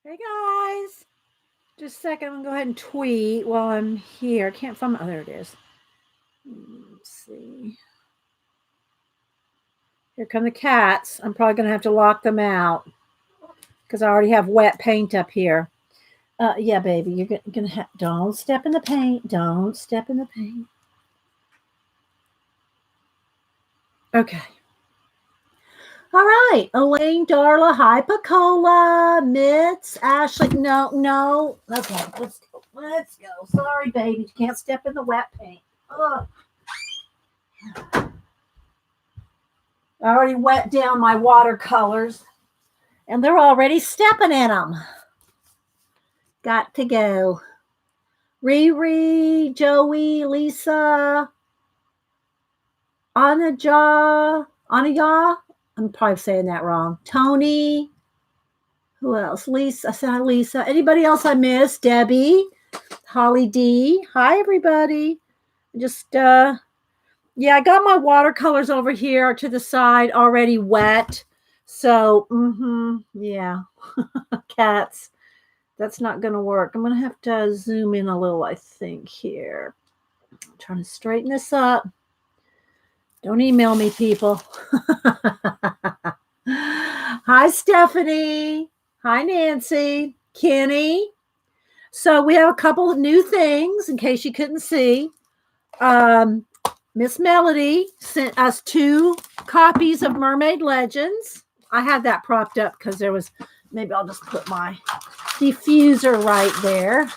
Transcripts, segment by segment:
Hey guys, just a second. I'm gonna go ahead and tweet while I'm here. I can't find my. Oh, there it is. Let's see. Here come the cats. I'm probably gonna have to lock them out because I already have wet paint up here. Yeah, baby, you're gonna have. Don't step in the paint. Don't step in the paint. Okay. All right, Elaine, Darla, hi, Pacola, Mitz, Ashley. No. Okay, let's go. Let's go. Sorry, baby, you can't step in the wet paint. Ugh. I already wet down my watercolors, and they're already stepping in them. Got to go. Riri, Joey, Lisa, Anaya. I'm probably saying that wrong. Tony. Who else? Lisa. I said Lisa. Anybody else I missed? Debbie, Holly D. Hi, everybody. Just yeah, I got my watercolors over here to the side already wet. So, yeah, cats. That's not going to work. I'm going to have to zoom in a little, I think, here. I'm trying to straighten this up. Don't email me, people. Hi, Stephanie. Hi, Nancy. Kenny. So we have a couple of new things in case you couldn't see. Miss Melody sent us 2 copies of Mermaid Legends. I had that propped up because there was, maybe I'll just put my diffuser right there.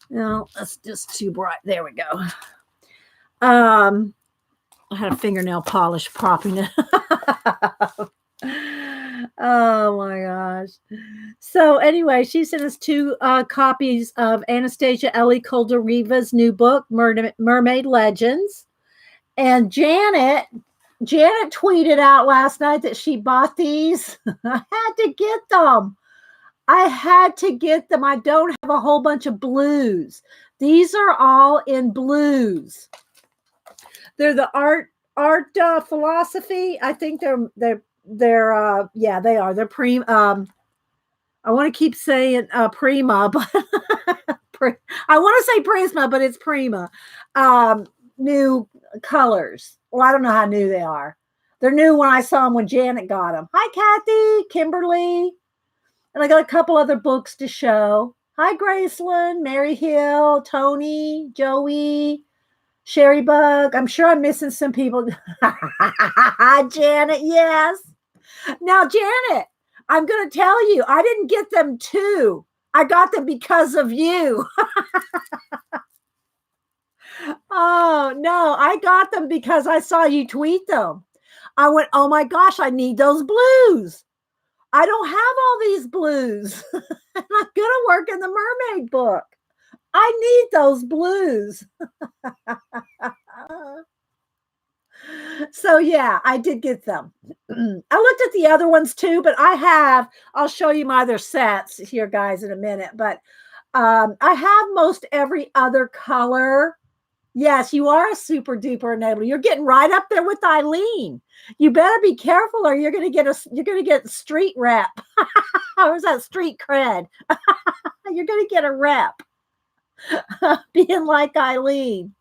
No, that's just too bright. There we go. I had a fingernail polish propping it. Oh my gosh. So anyway, she sent us 2 copies of Anastasia Ellie Koldareva's new book, Mermaid Legends. And Janet tweeted out last night that she bought these. I had to get them. I don't have a whole bunch of blues. These are all in blues. They're the art philosophy. I think they're yeah, they are. They're prima. I want to keep saying prima, but I want to say prisma, but it's prima. New colors. Well, I don't know how new they are. They're new when I saw them when Janet got them. Hi, Kathy, Kimberly. And I got a couple other books to show. Hi, Graceland, Mary Hill, Tony, Joey, Sherry Bug. I'm sure I'm missing some people. Janet, yes. Now, Janet, I'm going to tell you, I didn't get them too. I got them because of you. Oh, no, I got them because I saw you tweet them. I went, oh my gosh, I need those blues. I don't have all these blues. I'm going to work in the mermaid book. I need those blues. So yeah, I did get them. I looked at the other ones too, but I'll show you my other sets here, guys, in a minute. But I have most every other color. Yes, you are a super duper enabler. You're getting right up there with Eileen. You better be careful, or you're gonna get street rep. Or is that street cred? You're gonna get a rep. Being like Eileen.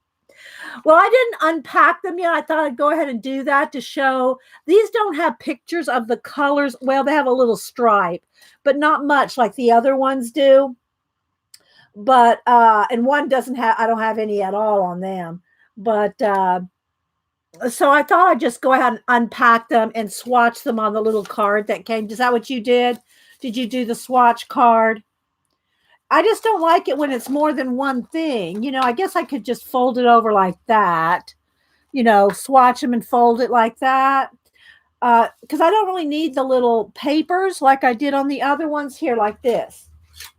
Well, I didn't unpack them yet. I thought I'd go ahead and do that to show. These don't have pictures of the colors. Well, they have a little stripe, but not much like the other ones do. But and one doesn't have, I don't have any at all on them. But so I thought I'd just go ahead and unpack them and swatch them on the little card that came. Is that what you did? Did you do the swatch card? I just don't like it when it's more than one thing. I guess I could just fold it over like that, swatch them and fold it like that. Because I don't really need the little papers like I did on the other ones here, like this,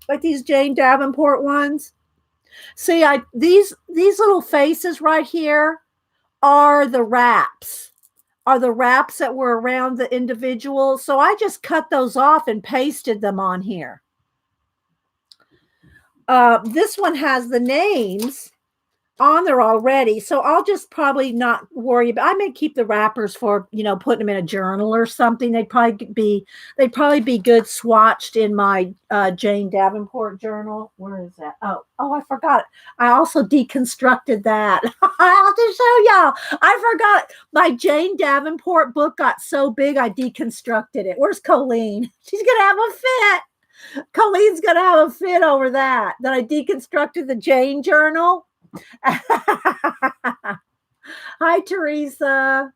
like these Jane Davenport ones. See, these little faces right here are the wraps. Are the wraps that were around the individual. So I just cut those off and pasted them on here. This one has the names on there already, so I'll just probably not worry about. I may keep the wrappers for putting them in a journal or something. They'd probably be good swatched in my Jane Davenport journal. Where is that? Oh, I forgot it. I also deconstructed that. I have to show y'all. I forgot it. My Jane Davenport book got so big I deconstructed it. Where's Colleen? She's gonna have a fit. Colleen's gonna have a fit over that I deconstructed the Jane journal. Hi, Teresa.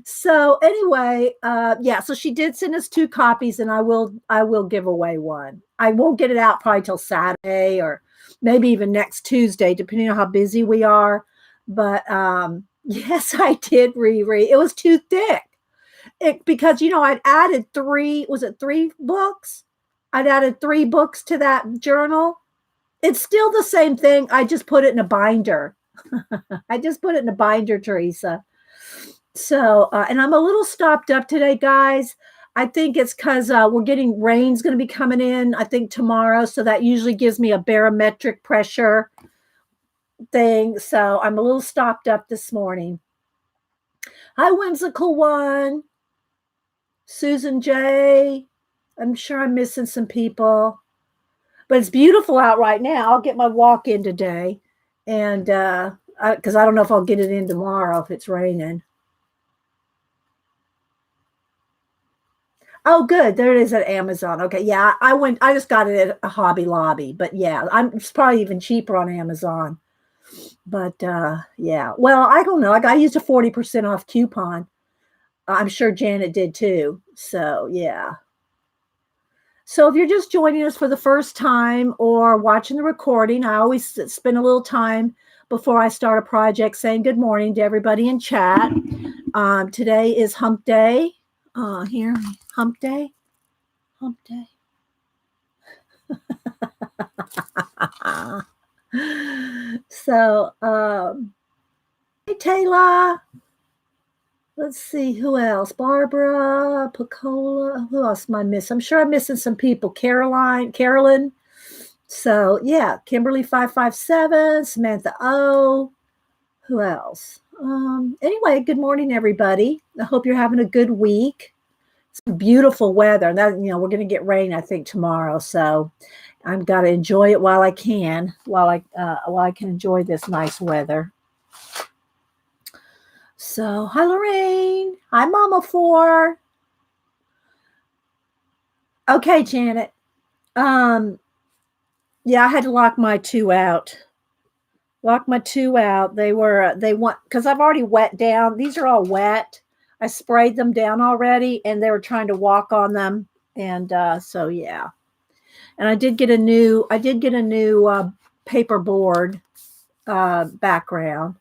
So anyway, yeah, so she did send us 2 copies, and I will give away one. I won't get it out probably till Saturday or maybe even next Tuesday, depending on how busy we are. But yes, I did reread. It was too thick. Because I'd added 3, was it 3 books? I'd added 3 books to that journal. It's still the same thing. I just put it in a binder. I just put it in a binder, Teresa. So, and I'm a little stopped up today, guys. I think it's because we're getting rain's going to be coming in, I think, tomorrow. So that usually gives me a barometric pressure thing. So I'm a little stopped up this morning. Hi, Whimsical One. Susan J. I'm sure I'm missing some people. But it's beautiful out right now. I'll get my walk in today. And because I don't know if I'll get it in tomorrow if it's raining. Oh, good. There it is at Amazon. Okay. Yeah, I just got it at a Hobby Lobby. But yeah, it's probably even cheaper on Amazon. But yeah. Well, I don't know. I used a 40% off coupon. I'm sure Janet did too. So yeah. So if you're just joining us for the first time or watching the recording, I always spend a little time before I start a project saying good morning to everybody in chat. Today is Hump Day. Here, Hump Day. Hump Day. So, hey, Taylor. Let's see, who else? Barbara, Picola. Who else am I missing? I'm sure I'm missing some people. Carolyn. So, yeah, Kimberly 557, Samantha O. Who else? Anyway, good morning, everybody. I hope you're having a good week. It's beautiful weather. And that, we're going to get rain, I think, tomorrow. So I've got to enjoy it while I can, while I can enjoy this nice weather. So, hi, Lorraine. Hi, Mama 4. Okay, Janet. Yeah, I had to lock my 2 out. They want, because I've already wet down. These are all wet. I sprayed them down already, and they were trying to walk on them. And so, yeah. And I did get a new paper board background.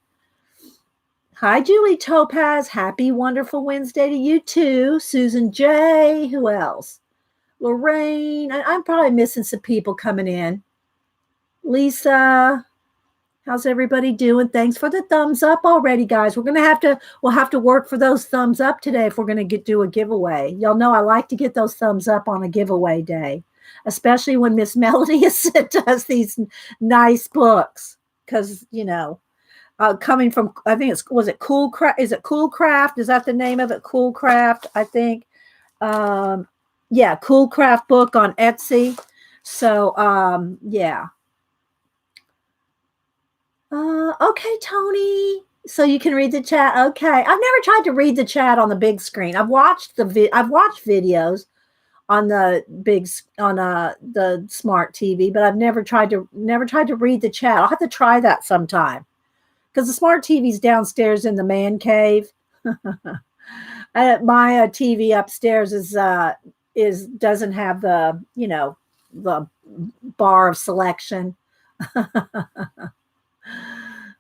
Hi, Julie Topaz. Happy, wonderful Wednesday to you too. Susan J. Who else? Lorraine. I'm probably missing some people coming in. Lisa. How's everybody doing? Thanks for the thumbs up already, guys. We'll have to work for those thumbs up today if we're going to do a giveaway. Y'all know I like to get those thumbs up on a giveaway day, especially when Miss Melody has sent us these nice books. Because, coming from, I think was it Cool Craft? Is it Cool Craft? Is that the name of it? Cool Craft, I think. Yeah, Cool Craft book on Etsy. So, yeah. Okay, Tony. So you can read the chat. Okay. I've never tried to read the chat on the big screen. I've watched videos on the the smart TV, but I've never tried to read the chat. I'll have to try that sometime. Because the smart TV's downstairs in the man cave. My TV upstairs doesn't have the the bar of selection.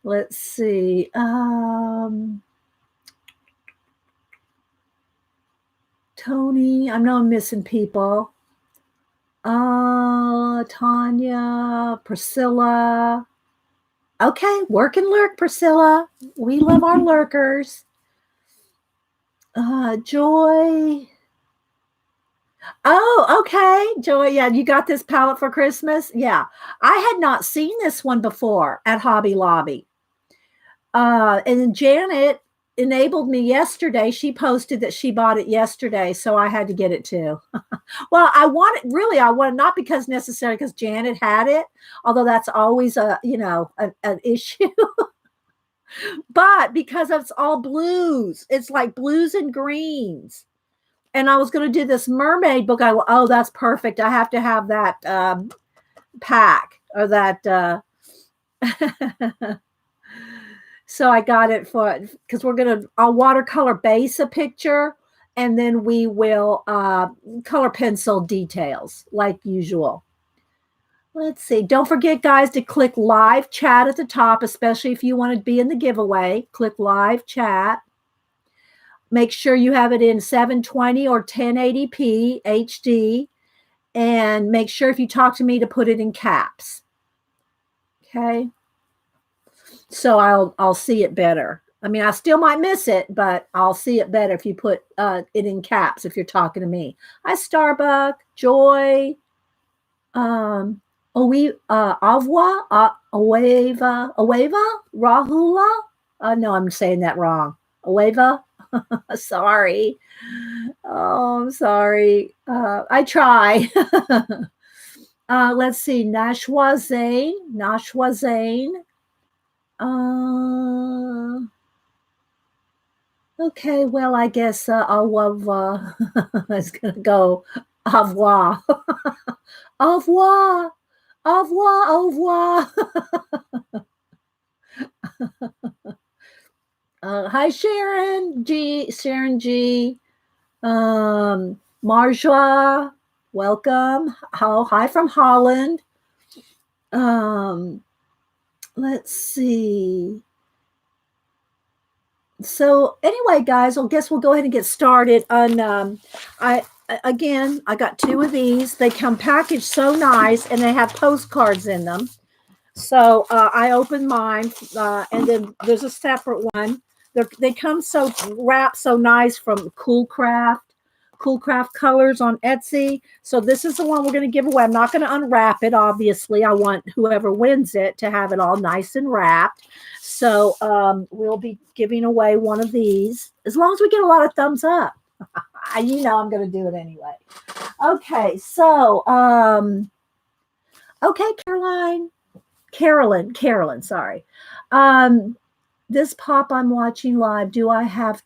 Let's see. Tony, I know I'm missing people. Tanya, Priscilla. Okay, work and lurk, Priscilla. We love our lurkers. Joy. Oh, okay. Joy, yeah, you got this palette for Christmas? Yeah. I had not seen this one before at Hobby Lobby. And Janet enabled me yesterday. She posted that she bought it yesterday, so I had to get it too. Well, I want not because necessarily because Janet had it, although that's always an issue, but because it's all blues. It's like blues and greens. And I was going to do this mermaid book. Oh, that's perfect. I have to have that pack or that. So I got it because I'll watercolor base a picture and then we will color pencil details like usual. Let's see. Don't forget, guys, to click live chat at the top, especially if you want to be in the giveaway. Click live chat. Make sure you have it in 720 or 1080p HD. And make sure if you talk to me to put it in caps. Okay. So I'll see it better. I mean, I still might miss it, but I'll see it better if you put it in caps if you're talking to me. Hi, Starbuck, Joy, Aweva, Rahula. No, I'm saying that wrong. Aweva. Sorry. Oh, I'm sorry. I try. Let's see. Nashwa Zane. Okay, well, I guess au revoir is going to go au revoir. Au revoir. Au revoir. Au revoir. Hi, Sharon G. Marjoa, welcome. Hi from Holland. Let's see. So anyway, guys, I guess we'll go ahead and get started on I got two of these. They come packaged so nice and they have postcards in them. So I opened mine and then there's a separate one. They come so wrapped so nice from Cool Craft Colors on Etsy. So this is the one we're going to give away. I'm not going to unwrap it, obviously. I want whoever wins it to have it all nice and wrapped. So we'll be giving away one of these as long as we get a lot of thumbs up. I'm going to do it anyway. Okay, so okay, Carolyn, sorry. This pop I'm watching live, do I have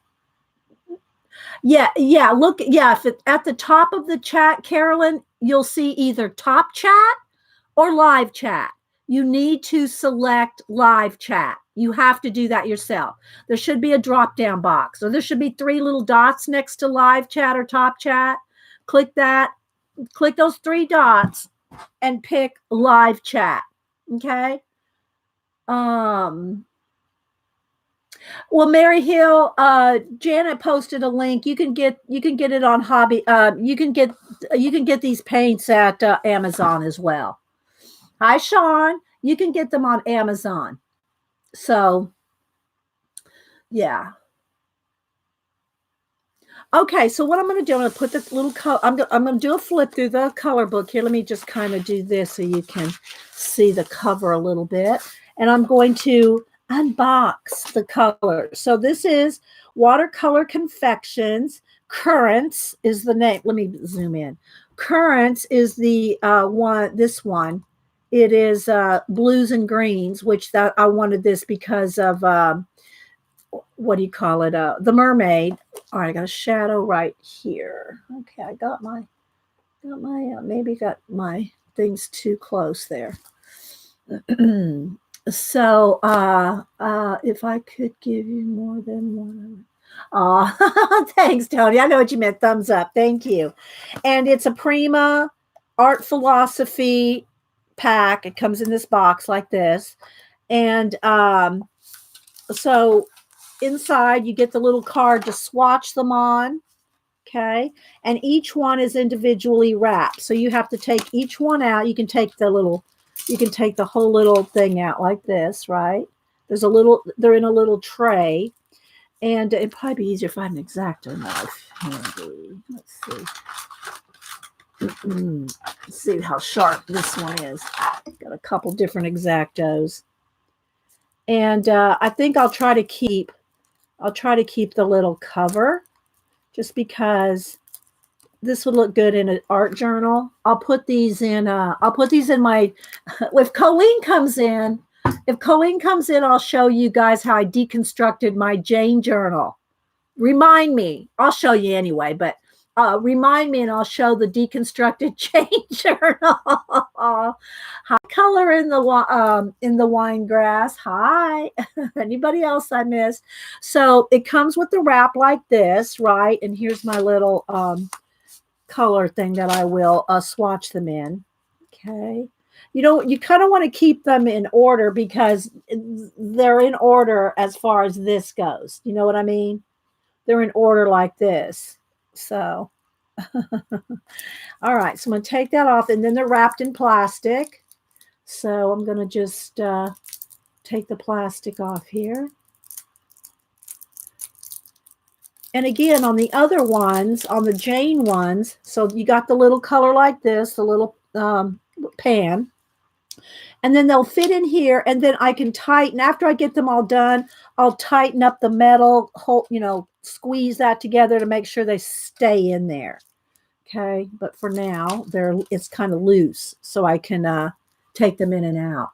look, if at the top of the chat, Carolyn, you'll see either top chat or live chat. You need to select live chat. You have to do that yourself. There should be a drop-down box, or there should be 3 little dots next to live chat or top chat. Click that. Click those 3 dots and pick live chat. Okay? Well, Mary Hill, Janet posted a link. You can get it on Hobby. You can get these paints at Amazon as well. Hi, Sean. You can get them on Amazon. So, yeah. Okay, so what I'm going to do, I'm going to put the little color. I'm going to do a flip through the color book here. Let me just kind of do this so you can see the cover a little bit, and I'm going to unbox the color. So this is Watercolor Confections. Currents is the name. Let me zoom in. Currents is the one. This one. It is blues and greens, which I wanted this because of what do you call it? The Mermaid. All right, I got a shadow right here. Okay, I got my maybe got my things too close there. So if I could give you more than one. Thanks, Tony. I know what you meant. Thumbs up. Thank you. And it's a Prima Art Philosophy pack. It comes in this box like this. And so inside you get the little card to swatch them on. Okay. And each one is individually wrapped. So you have to take each one out. You can take the little You can take the whole little thing out like this, right? There's a little, they're in a little tray. And it'd probably be easier if I had an X-Acto knife handy. Let's see. Let's see how sharp this one is. Got a couple different X-Actos. And I think I'll try to keep the little cover just because this would look good in an art journal. I'll put these in my if Colleen comes in, I'll show you guys how I deconstructed my Jane journal. Remind me. I'll show you anyway, but remind me and I'll show the deconstructed Jane journal. Hi, color in the wine grass. Hi. Anybody else I missed? So it comes with the wrap like this, right? And here's my little color thing that I will swatch them in. Okay. You kind of want to keep them in order because they're in order as far as this goes. You know what I mean? They're in order like this. So, all right. So I'm going to take that off, and then they're wrapped in plastic. So I'm going to just take the plastic off here. And again, on the other ones, on the Jane ones, so you got the little color like this, the little pan. And then they'll fit in here, and then I can tighten. After I get them all done, I'll tighten up the metal, squeeze that together to make sure they stay in there. Okay, but for now, it's kind of loose, so I can take them in and out.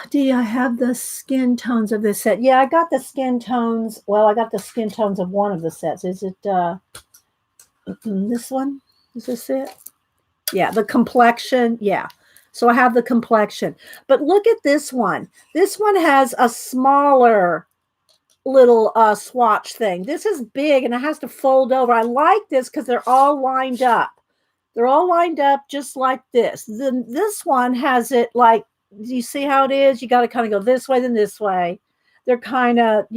Do I have the skin tones of this set? Yeah, I got the skin tones. Well, I got the skin tones of one of the sets. Is it this one? Is this it? Yeah, the complexion. Yeah. So I have the complexion. But look at this one. This one has a smaller little swatch thing. This is big and it has to fold over. I like this because they're all lined up. They're all lined up just like this. Then this one has it like, do you see how it is? You got to kind of go this way, then this way. They're kind of,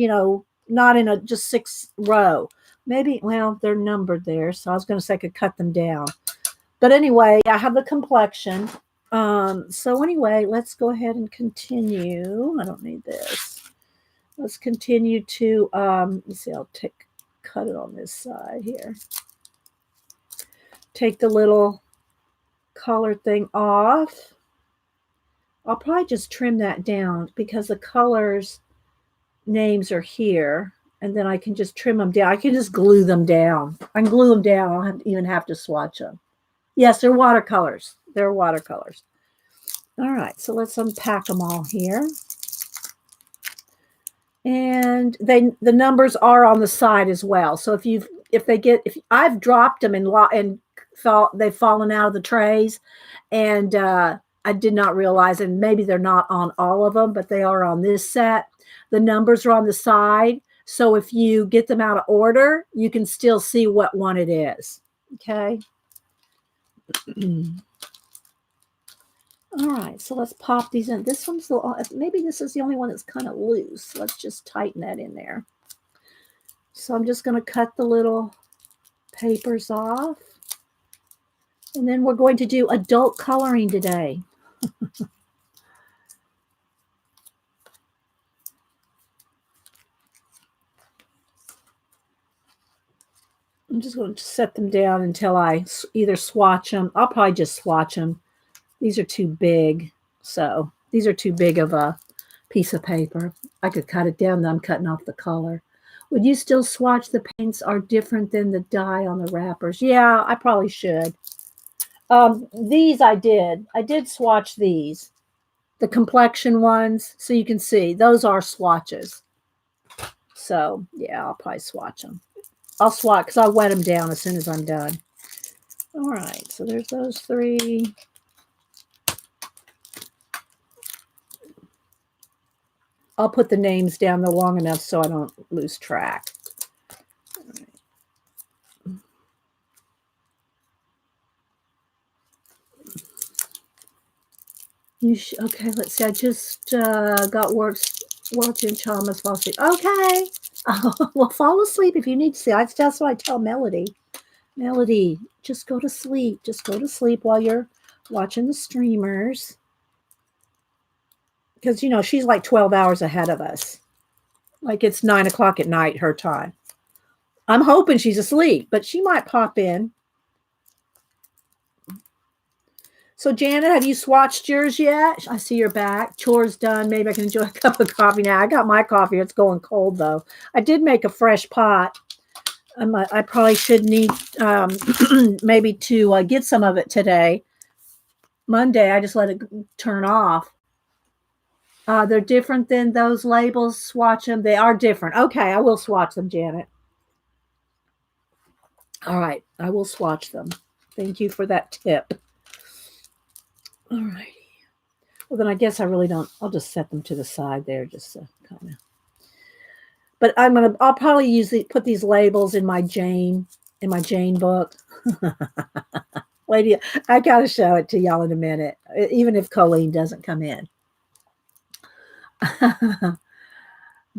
not in a just 6 row. Maybe, well, they're numbered there. So I was going to say I could cut them down. But anyway, I have the complexion. So anyway, let's go ahead and continue. I don't need this. Let's continue to, let's see, I'll cut it on this side here. Take the little color thing off. I'll probably just trim that down because the colors names are here. And then I can just trim them down. I can just glue them down. I can glue them down. I don't even have to swatch them. Yes, they're watercolors. They're watercolors. All right, so let's unpack them all here. And the numbers are on the side as well. So if I've dropped them and thought they've fallen out of the trays, and I did not realize, and maybe they're not on all of them, but they are on this set. The numbers are on the side. So if you get them out of order, you can still see what one it is. Okay. All right, so let's pop these in. This one's maybe this is the only one that's kind of loose. Let's just tighten that in there. So I'm just going to cut the little papers off. And then we're going to do adult coloring today. I'm just going to set them down until I either swatch them. I'll probably just swatch them. These are too big. So these are too big of a piece of paper. I could cut it down, then I'm cutting off the color. Would you still swatch the paints are different than the dye on the wrappers? Yeah, I probably should. These I did. I did swatch these. The complexion ones. So you can see those are swatches. So yeah, I'll probably swatch them. I'll swatch because I'll wet them down as soon as I'm done. All right, so there's those 3. I'll put the names down there long enough so I don't lose track. All right. Okay, let's see. I just got watching Chalmers fall asleep. Okay. Well, fall asleep if you need to see. That's what I tell Melody. Melody, just go to sleep. Just go to sleep while you're watching the streamers. Because, you know, she's like 12 hours ahead of us. Like it's 9 o'clock at night, her time. I'm hoping she's asleep, but she might pop in. So, Janet, have you swatched yours yet? I see you're back. Chores done. Maybe I can enjoy a cup of coffee now. I got my coffee. It's going cold, though. I did make a fresh pot. I probably should need maybe to get some of it today. Monday, I just let it turn off. They're different than those labels. Swatch them. They are different. Okay, I will swatch them, Janet. All right, I will swatch them. Thank you for that tip. All righty. Well, then I guess I really don't. I'll just set them to the side there, just to kind of. But I'll probably put these labels in my Jane book. Lady, I gotta show it to y'all in a minute, even if Colleen doesn't come in.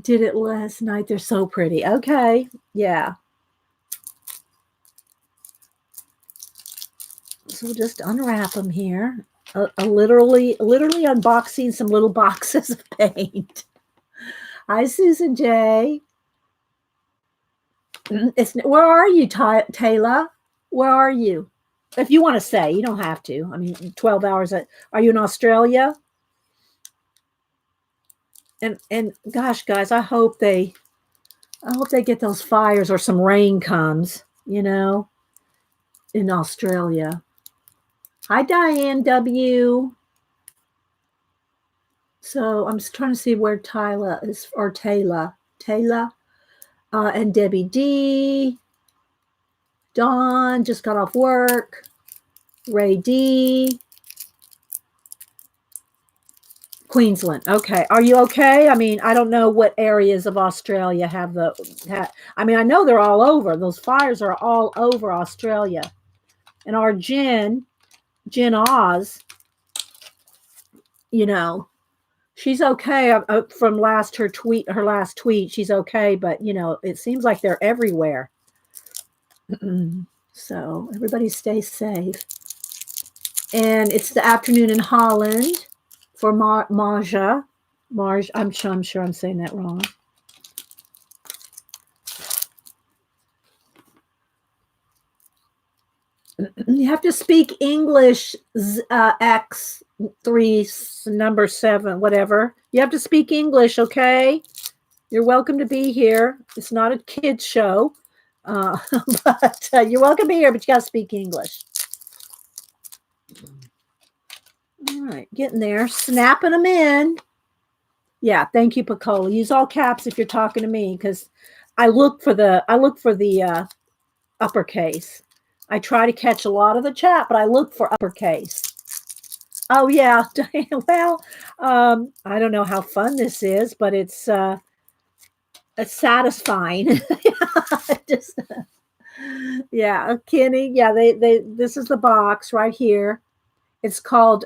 Did it last night. They're so pretty. Okay, yeah. So we'll just unwrap them here. Literally unboxing some little boxes of paint. Hi, Susan J. Where are you, Taylor? Where are you? If you want to say, you don't have to. I mean, 12 hours. Are you in Australia? And gosh, guys, I hope they get those fires or some rain comes, you know, in Australia. Hi, Diane W. So I'm just trying to see where Tyla is, or Taylor, and Debbie D. Dawn just got off work. Ray D. Queensland. Okay. Are you okay? I mean, I don't know what areas of Australia have I mean, I know they're all over. Those fires are all over Australia. And our Jen Oz, you know, she's okay from her last tweet. She's okay, but you know, it seems like they're everywhere. So everybody stay safe. And it's the afternoon in Holland for Marja. I'm sure I'm saying that wrong. You have to speak English, X3, number 7, whatever. You have to speak English, okay? You're welcome to be here. It's not a kid's show, but you're welcome to be here, but you got to speak English. All right, getting there. Snapping them in. Yeah, thank you, Picola. Use all caps if you're talking to me, because I look for the uppercase. I try to catch a lot of the chat, but I look for uppercase. Oh yeah, well, I don't know how fun this is, but it's satisfying. Just, yeah, Kenny. Yeah, they. This is the box right here. It's called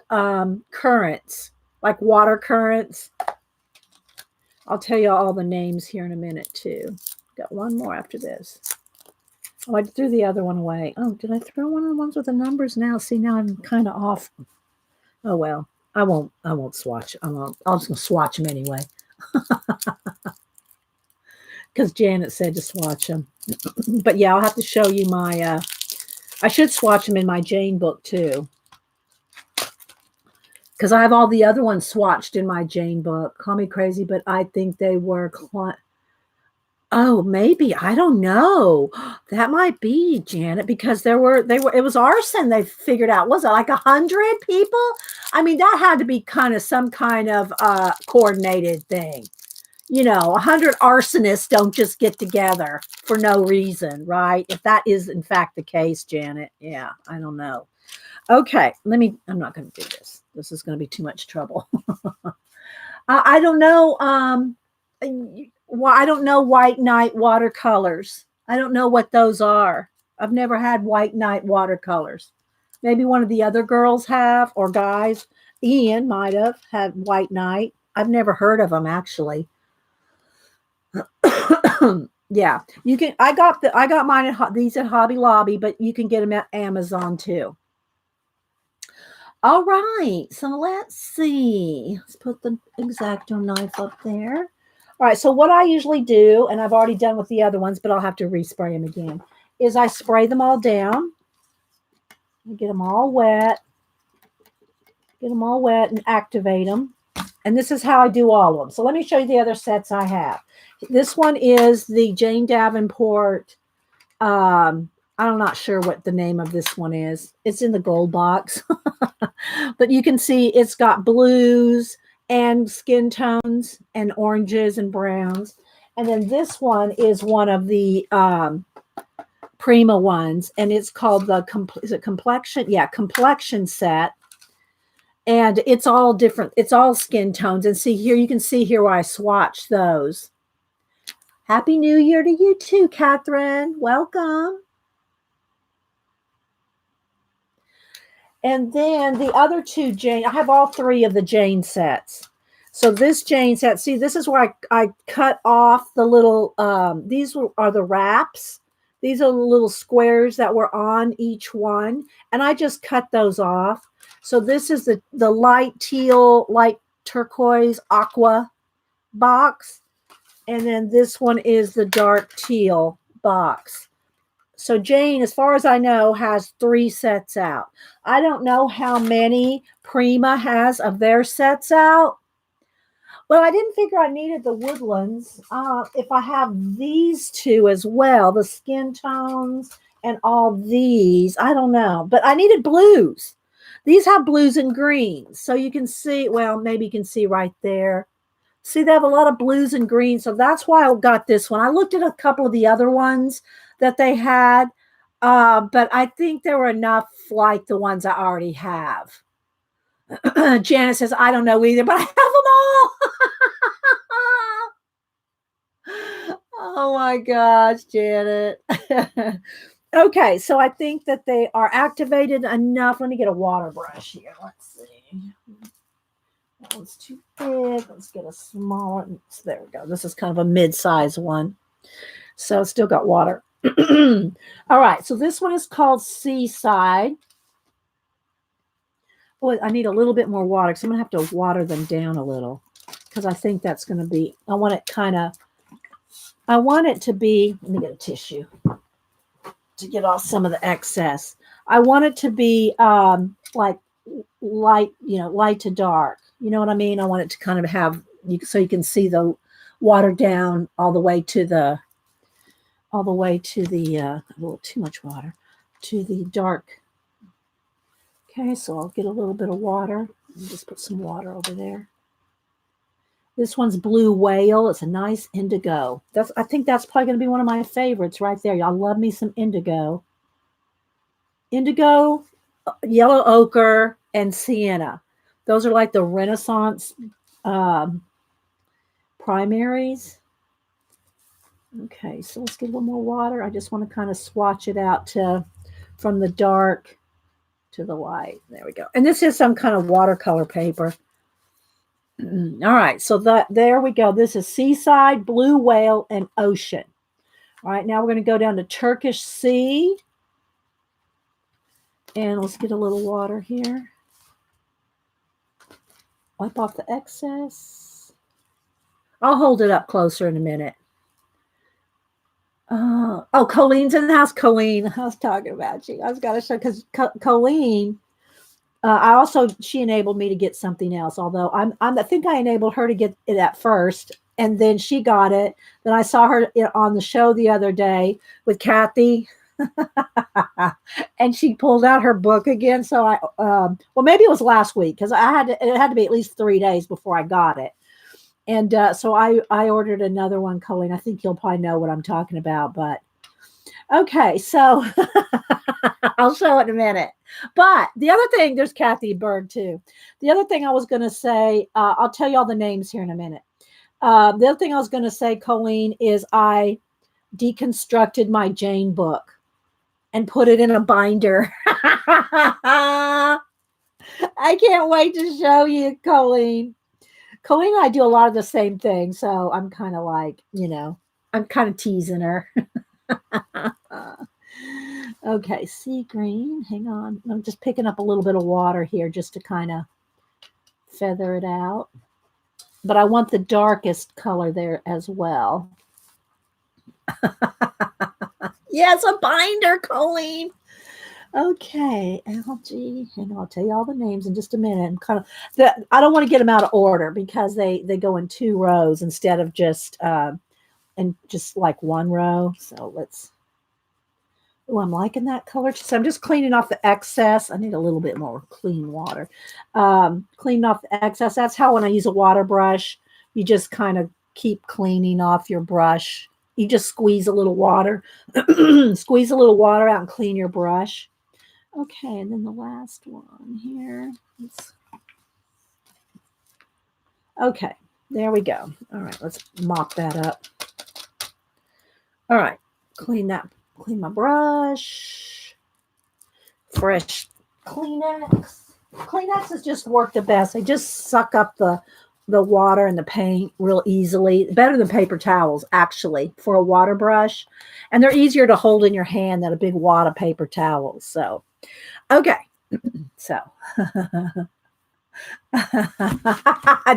currents, like water currents. I'll tell you all the names here in a minute too. Got one more after this. Oh, I threw the other one away. Oh, did I throw one of the ones with the numbers now? See, now I'm kind of off. Oh well, I won't swatch. I'll just gonna swatch them anyway. Because Janet said to swatch them. But yeah, I'll have to show you my. I should swatch them in my Jane book too. Because I have all the other ones swatched in my Jane book. Call me crazy, but I think they were. Oh, maybe. I don't know. That might be, Janet, because it was arson they figured out. Was it like 100 people? I mean, that had to be some kind of coordinated thing. You know, 100 arsonists don't just get together for no reason, right? If that is in fact the case, Janet. Yeah, I don't know. Okay, I'm not going to do this. This is going to be too much trouble. I don't know. Well, I don't know white night watercolors. I don't know what those are. I've never had white night watercolors. Maybe one of the other girls have, or guys. Ian might have had white night. I've never heard of them, actually. Yeah, you can. I got mine at these at Hobby Lobby, but you can get them at Amazon too. All right, so let's see. Let's put the X-Acto knife up there. All right, so what I usually do, and I've already done with the other ones, but I'll have to respray them again, is I spray them all down. Get them all wet. Get them all wet and activate them. And this is how I do all of them. So let me show you the other sets I have. This one is the Jane Davenport. I'm not sure what the name of this one is. It's in the gold box. But you can see it's got blues and skin tones and oranges and browns. And then this one is one of the Prima ones. And it's called the, is it complexion? Yeah, complexion set. And it's all different. It's all skin tones. And see here, you can see here where I swatch those. Happy New Year to you too, Catherine. Welcome. And then the other two Jane, I have all three of the Jane sets. So this Jane set, see, this is where I cut off the little, these are the wraps. These are the little squares that were on each one. And I just cut those off. So this is the light teal, light turquoise, aqua box. And then this one is the dark teal box. So Jane, as far as I know, has 3 sets out. I don't know how many Prima has of their sets out. Well, I didn't figure I needed the woodlands. If I have these two as well, the skin tones and all these, I don't know. But I needed blues. These have blues and greens. So you can see, well, maybe you can see right there. See, they have a lot of blues and greens. So that's why I got this one. I looked at a couple of the other ones that they had, but I think there were enough like the ones I already have. Janet says, I don't know either, but I have them all. Oh my gosh, Janet. Okay, so I think that they are activated enough. Let me get a water brush here. Let's see. That one's too big. Let's get a smaller. There we go. This is kind of a mid-size one. So it's still got water. All right, so this one is called Seaside. Boy, I need a little bit more water because I'm going to have to water them down a little because I think that's going to be, I want it to be, let me get a tissue to get off some of the excess. I want it to be like light, light to dark. You know what I mean? I want it to kind of have, so you can see the water down all the way to the, a little too much water, to the dark. Okay, so I'll get a little bit of water. Just put some water over there. This one's Blue Whale. It's a nice indigo. I think that's probably going to be one of my favorites right there. Y'all love me some indigo. Indigo, yellow ochre, and sienna. Those are like the Renaissance primaries. Okay, so let's get a little more water. I just want to kind of swatch it out from the dark to the light. There we go. And this is some kind of watercolor paper. All right, so there we go. This is Seaside, Blue Whale, and Ocean. All right, now we're going to go down to Turkish Sea. And let's get a little water here. Wipe off the excess. I'll hold it up closer in a minute. Oh, Colleen's in the house. Colleen, I was talking about you. I was going to show, because Colleen, she enabled me to get something else. Although I think I enabled her to get it at first, and then she got it. Then I saw her on the show the other day with Kathy, and she pulled out her book again. So well, maybe it was last week because it had to be at least 3 days before I got it. And so I ordered another one, Colleen. I think you'll probably know what I'm talking about, but okay, so I'll show it in a minute. But the other thing, there's Kathy Bird too. The other thing I was going to say, I'll tell you all the names here in a minute. The other thing I was going to say, Colleen, is I deconstructed my Jane book and put it in a binder. I can't wait to show you, Colleen. Colleen and I do a lot of the same thing, so I'm kind of like, I'm kind of teasing her. Okay, sea green. Hang on. I'm just picking up a little bit of water here just to kind of feather it out. But I want the darkest color there as well. Yes, a binder, Colleen. Okay, algae. Hang on, I'll tell you all the names in just a minute. I'm kind of I don't want to get them out of order because they go in 2 rows instead of just in just like 1 row. So let's. Oh, I'm liking that color. So I'm just cleaning off the excess. I need a little bit more clean water. Cleaning off the excess. That's how when I use a water brush, you just kind of keep cleaning off your brush. You just squeeze a little water, squeeze a little water out and clean your brush. Okay, and then the last one here. Okay, there we go. All right, let's mop that up. All right, clean my brush. Fresh Kleenex. Kleenexes just work the best. They just suck up the water and the paint real easily. Better than paper towels, actually, for a water brush. And they're easier to hold in your hand than a big wad of paper towels. So, okay. So,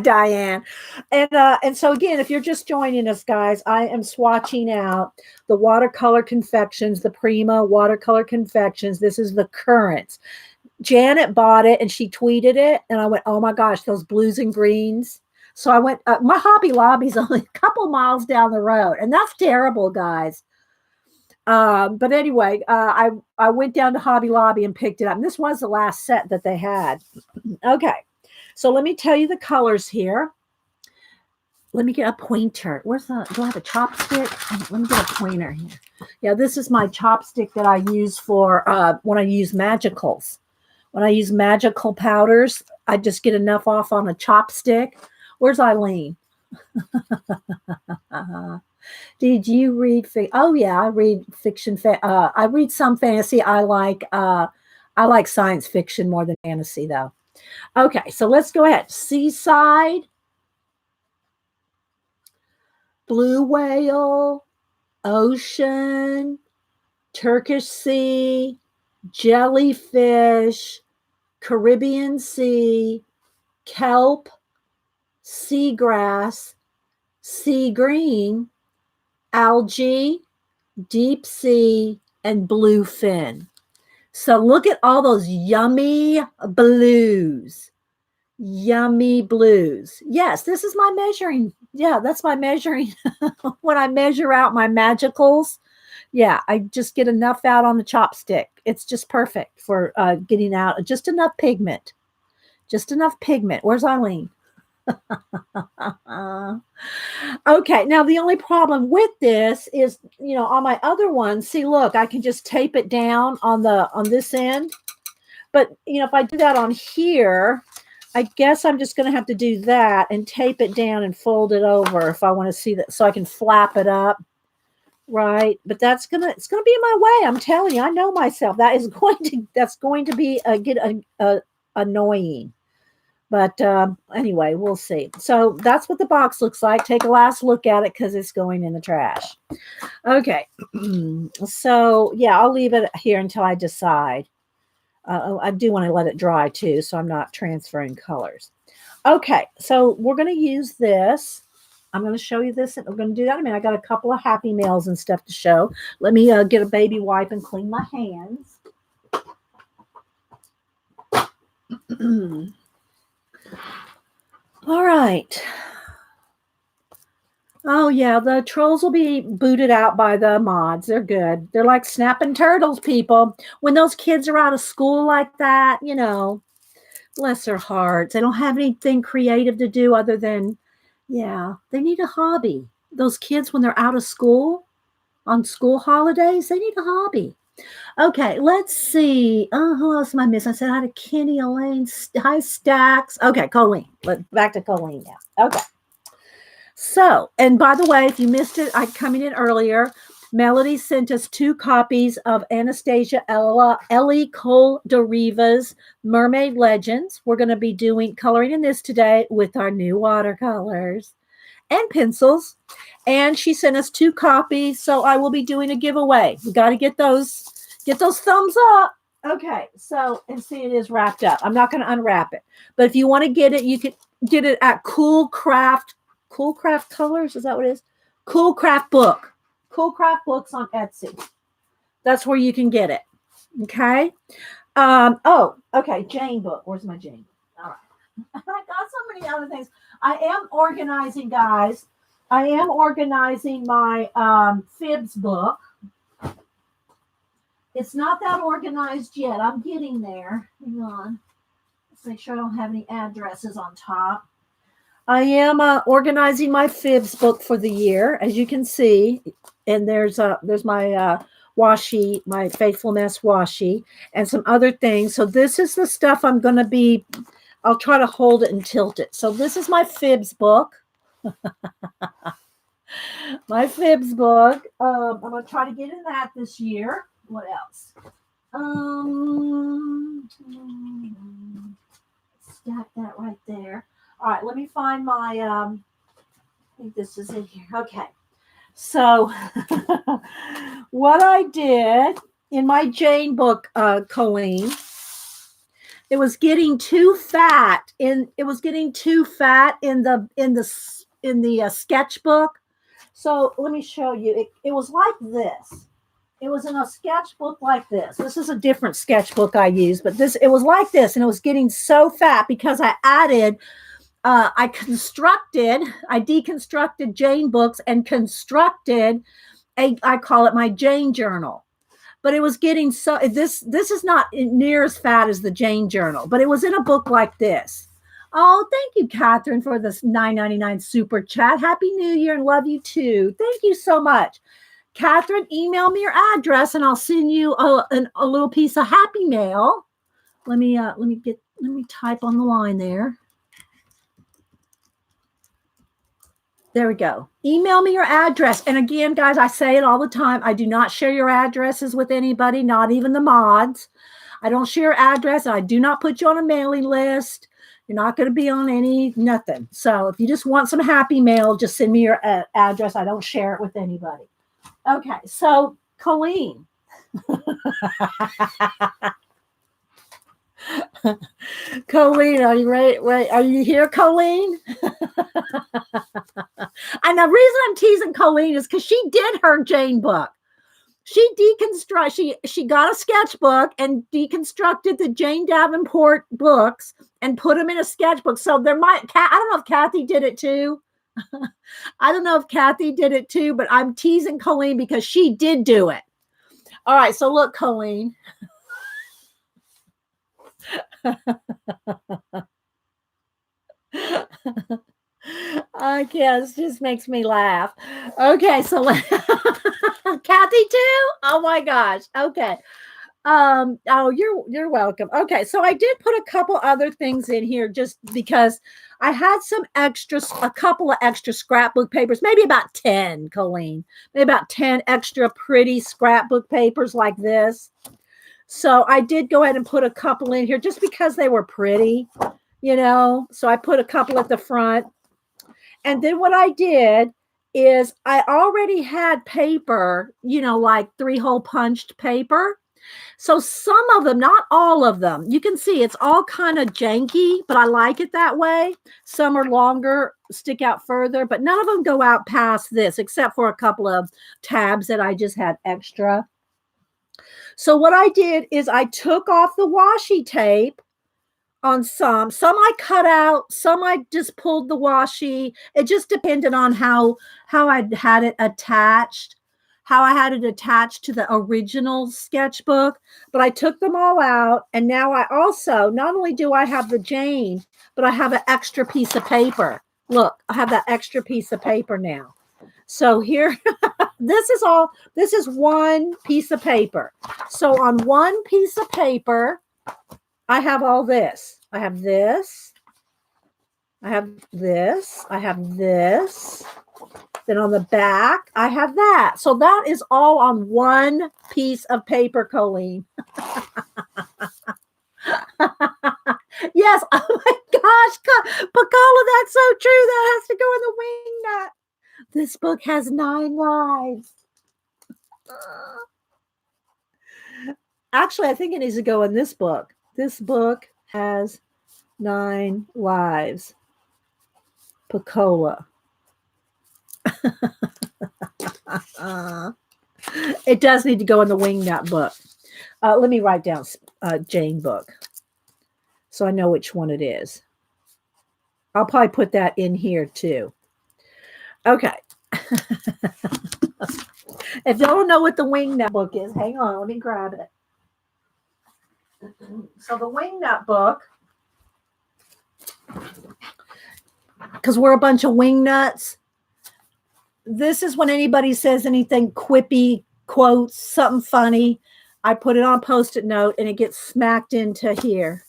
Diane. And so again, if you're just joining us, guys, I am swatching out the watercolor confections, the Prima watercolor confections. This is the Currents. Janet bought it and she tweeted it, and I went, oh my gosh, those blues and greens. So I went, my Hobby Lobby's only a couple miles down the road, and that's terrible, guys. But anyway, I went down to Hobby Lobby and picked it up. And this was the last set that they had. Okay. So let me tell you the colors here. Let me get a pointer. Do I have a chopstick? Let me get a pointer here. Yeah, this is my chopstick that I use for when I use magicals. When I use magical powders, I just get enough off on a chopstick. Where's Eileen? Did you read? Oh yeah, I read fiction. I read some fantasy. I like science fiction more than fantasy, though. Okay, so let's go ahead. Seaside, blue whale, ocean, Turkish sea, jellyfish, Caribbean sea, kelp, seagrass, sea green, algae, deep sea, and bluefin. So look at all those yummy blues. Yummy blues. Yes, this is my measuring. Yeah, that's my measuring. When I measure out my magicals, yeah, I just get enough out on the chopstick. It's just perfect for getting out just enough pigment. Just enough pigment. Where's Eileen? Okay, now the only problem with this is, on my other one, see, look, I can just tape it down on this end. But, if I do that on here, I guess I'm just going to have to do that and tape it down and fold it over if I want to see that, so I can flap it up. Right. But it's going to be in my way. I'm telling you, I know myself. That's going to be annoying. But anyway, we'll see. So that's what the box looks like. Take a last look at it because it's going in the trash. Okay. So, yeah, I'll leave it here until I decide. I do want to let it dry, too, so I'm not transferring colors. Okay. So we're going to use this. I'm going to show you this. And we're going to do that. I got a couple of Happy Meals and stuff to show. Let me get a baby wipe and clean my hands. All right. Oh, yeah, the trolls will be booted out by the mods. They're good. They're like snapping turtles, people. When those kids are out of school like that, bless their hearts. They don't have anything creative to do other than, they need a hobby. Those kids, when they're out of school, on school holidays, they need a hobby. Okay, let's see. Who else am I missing? I said hi to Kenny, Elaine. Hi, Stacks. Okay, Colleen. Back to Colleen now. Okay. So, and by the way, if you missed it, coming in earlier, Melody sent us 2 copies of Anastasia Ellie Koldariva's Mermaid Legends. We're going to be coloring in this today with our new watercolors. and pencils. And she sent us 2 copies, so I will be doing a giveaway. We got to get those thumbs up. Okay, so, and see, it is wrapped up. I'm not going to unwrap it. But if you want to get it, you can get it at Cool Craft Colors. Is that what it is? Cool Craft Book. Cool Craft Books on Etsy. That's where you can get it. Okay. Oh, okay. Jane book. Where's my Jane? All right. I got so many other things. I am organizing, guys. I am organizing my fibs book. It's not that organized yet. I'm getting there. Hang on. Let's make sure I don't have any addresses on top. I am organizing my fibs book for the year, as you can see. And there's my washi, my Faithfulness washi, and some other things. So this is the stuff I'm going to be, I'll try to hold it and tilt it. So this is my fibs book. My fibs book. I'm going to try to get in that this year. What else? Stack that right there. All right, let me find my, I think this is in here. Okay. So what I did in my Jane book, Colleen, it was getting too fat in the sketchbook. So let me show you. It was like this. It was in a sketchbook like this. This is a different sketchbook I use, but it was like this, and it was getting so fat because I deconstructed Jane books and constructed I call it my Jane journal. But it was getting so, this is not near as fat as the Jane journal, but it was in a book like this. Oh, thank you, Catherine, for this $9.99 super chat. Happy New Year and love you too. Thank you so much. Catherine, email me your address and I'll send you a little piece of happy mail. Let me type on the line there. There we go. Email me your address. And again, guys, I say it all the time. I do not share your addresses with anybody, not even the mods. I don't share your address. I do not put you on a mailing list. You're not going to be on nothing. So if you just want some happy mail, just send me your address. I don't share it with anybody. Okay, so Colleen. Colleen, are you ready? Wait, are you here, Colleen? And the reason I'm teasing Colleen is because she did her Jane book. She got a sketchbook and deconstructed the Jane Davenport books and put them in a sketchbook. So I don't know if Kathy did it too. But I'm teasing Colleen because she did do it. All right, so look, Colleen. I can't. It just makes me laugh. Okay, so Kathy too. Oh my gosh. Okay. Oh, you're welcome. Okay, so I did put a couple other things in here just because I had a couple of extra scrapbook papers, maybe about 10, Colleen, maybe about 10 extra pretty scrapbook papers like this. So I did go ahead and put a couple in here just because they were pretty, so I put a couple at the front. And then what I did is I already had paper, like 3-hole punched paper. So some of them, not all of them, you can see it's all kind of janky, but I like it that way. Some are longer, stick out further, but none of them go out past this, except for a couple of tabs that I just had extra. So what I did is I took off the washi tape on some I cut out, some I just pulled the washi. It just depended on how I had it attached. How I had it attached to the original sketchbook, but I took them all out. And now I also, not only do I have the Jane, but I have an extra piece of paper. Look, I have that extra piece of paper now. So here, this is one piece of paper. So on one piece of paper, I have all this. I have this. I have this. I have this. Then on the back, I have that. So that is all on one piece of paper, Colleen. Yes. Oh my gosh. Pacola, that's so true. That has to go in the wing nut. This book has 9 lives. Actually, I think it needs to go in this book. This book has 9 lives. Pacola. It does need to go in the wingnut book. Let me write down Jane book so I know which one it is. I'll probably put that in here too. Okay. If y'all don't know what the wingnut book is, hang on, let me grab it. So the wingnut book, because we're a bunch of wingnuts, this is when anybody says anything quippy, quotes, something funny, I put it on a Post-it note and it gets smacked into here,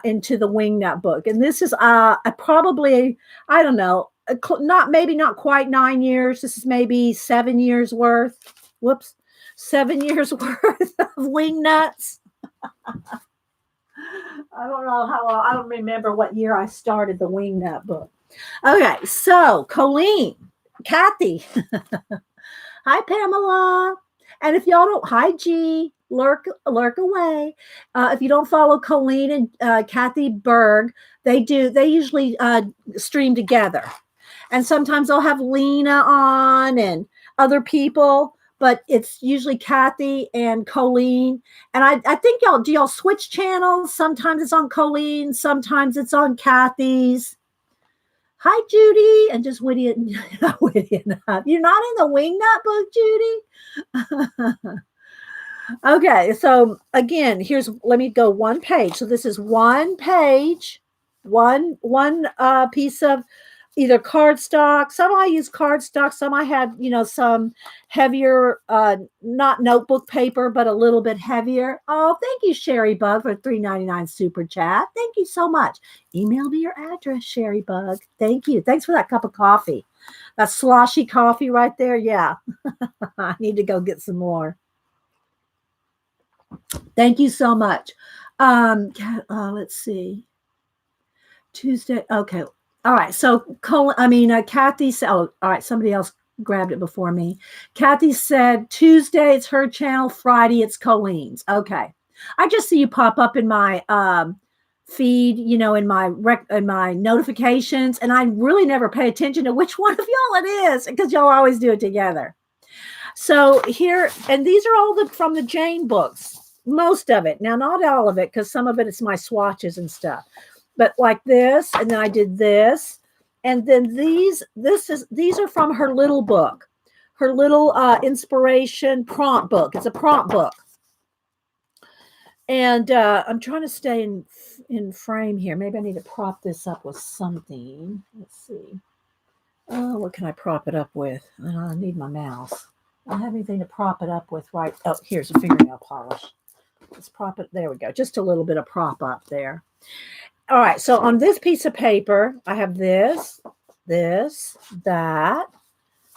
into the wingnut book. And this is probably, I don't know, maybe not quite 9 years. This is maybe 7 years worth. Whoops. 7 years worth of wingnuts. I don't know how long. I don't remember what year I started the wingnut book. Okay, so Colleen, Kathy. Hi, Pamela. And if y'all don't, hi, G, lurk away. If you don't follow Colleen and Kathy Berg, they usually stream together. And sometimes they'll have Lena on and other people, but it's usually Kathy and Colleen. And I think y'all switch channels? Sometimes it's on Colleen, sometimes it's on Kathy's. Hi, Judy. And just witty enough. You're not in the wingnut book, Judy? Okay, so again, let me go one page. So this is one page, one piece of either cardstock. Some I use cardstock. Some I had, some heavier, not notebook paper, but a little bit heavier. Oh, thank you, Sherry Bug, for $3.99 super chat. Thank you so much. Email me your address, Sherry Bug. Thank you. Thanks for that cup of coffee. That sloshy coffee right there. Yeah. I need to go get some more. Thank you so much. Let's see. Tuesday. Okay. All right. So, Kathy said, all right, somebody else grabbed it before me. Kathy said Tuesday it's her channel, Friday it's Colleen's. Okay. I just see you pop up in my feed, in my notifications, and I really never pay attention to which one of y'all it is because y'all always do it together. So here, and these are all from the Jane books, most of it. Now, not all of it, because some of it is my swatches and stuff. But like this, and then I did this, and then these are from her little book, her little inspiration prompt book. It's a prompt book, and I'm trying to stay in frame here. Maybe I need to prop this up with something. Let's see. What can I prop it up with? I need my mouse. I don't have anything to prop it up with, right? Oh, here's a fingernail polish. Let's prop it. There we go. Just a little bit of prop up there. All right, so on this piece of paper, I have this, that.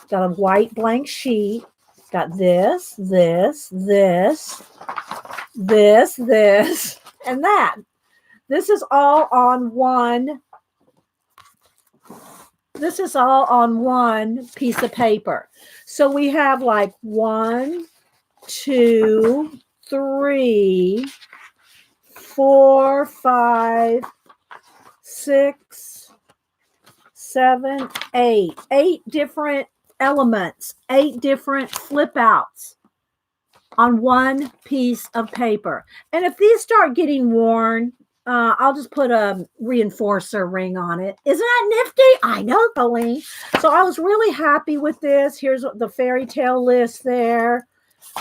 Got a white blank sheet. Got this, and that. This is all on one. This is all on one piece of paper. So we have like 1, 2, 3, 4, 5, 6, 7, 8. 8 different elements, 8 different flip outs on one piece of paper. And if these start getting worn, I'll just put a reinforcer ring on it. Isn't that nifty? I know, Colleen. So I was really happy with this. Here's the fairy tale list there.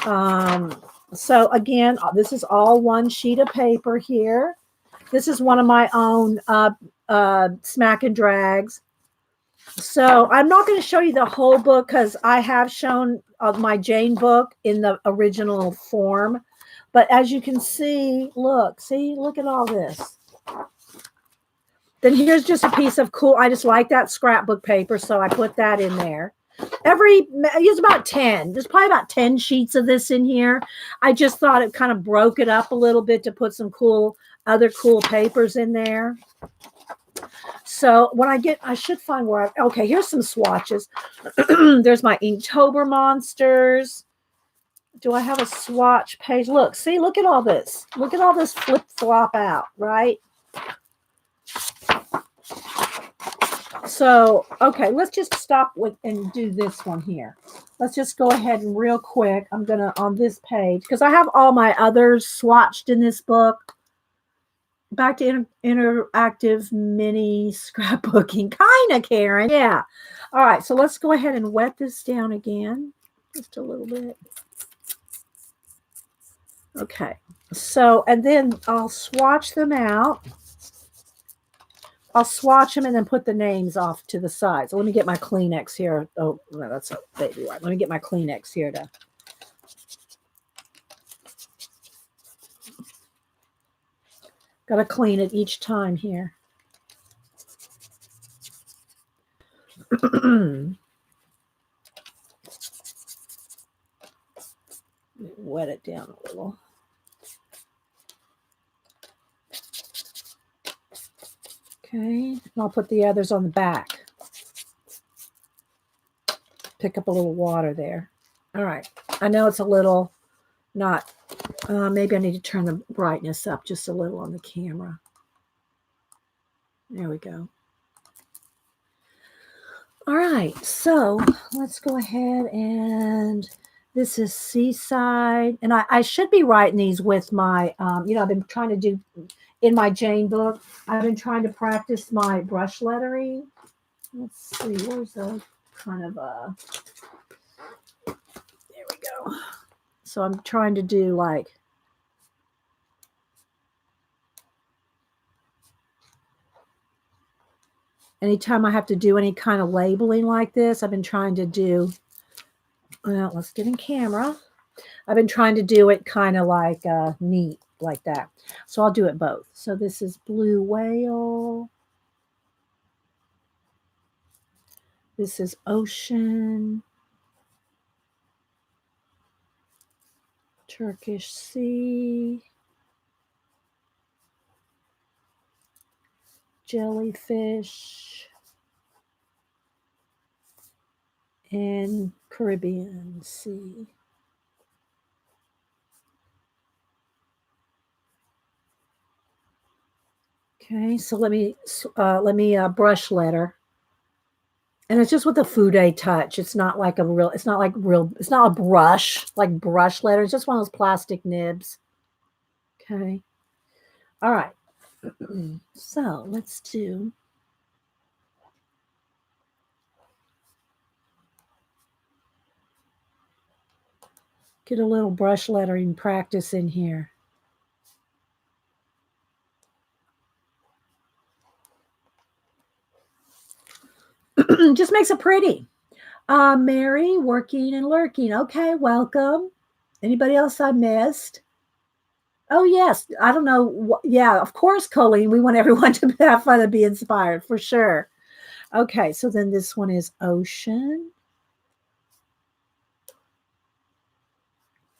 So again, this is all one sheet of paper here. This is one of my own smack and drags. So I'm not going to show you the whole book because I have shown my Jane book in the original form. But as you can see, look at all this. Then here's just a piece of cool, I just like that scrapbook paper, so I put that in there. I use about 10. There's probably about 10 sheets of this in here. I just thought it kind of broke it up a little bit to put some other cool papers in there. So when I should find okay, here's some swatches. There's my Inktober monsters. Do I have a swatch page? Look at all this. Look at all this flip flop out, right? So, okay, let's just stop and do this one here. Let's just go ahead and real quick, I'm going to, on this page, because I have all my others swatched in this book. Back to interactive mini scrapbooking. Kind of, Karen. Yeah. All right, so let's go ahead and wet this down again. Just a little bit. Okay. So, and then I'll swatch them out. I'll swatch them and then put the names off to the side. So let me get my Kleenex here. Oh, no, that's a baby wipe. Let me get my Kleenex here to. Got to clean it each time here. Wet it down a little. Okay, and I'll put the others on the back. Pick up a little water there. All right, I know it's a little not, maybe I need to turn the brightness up just a little on the camera. There we go. All right, so let's go ahead and this is Seaside. And I should be writing these with my, I've been trying to do, in my Jane book, I've been trying to practice my brush lettering. Let's see, where's the kind of there we go. So I'm trying to do like, anytime I have to do any kind of labeling like this, I've been trying to do, well, let's get in camera. I've been trying to do it kind of like neat, like that. So I'll do it both. So this is Blue Whale. This is Ocean. Turkish Sea. Jellyfish. And Caribbean Sea. Okay, so let me brush letter, and it's just with a Fude touch. It's not like it's not a brush like brush letter. It's just one of those plastic nibs. Okay, all right. So let's do. Get a little brush lettering practice in here. Just makes it pretty. Mary, working and lurking. Okay, welcome. Anybody else I missed? Oh, yes. I don't know. Yeah, of course, Colleen. We want everyone to have fun and be inspired, for sure. Okay, so then this one is Ocean.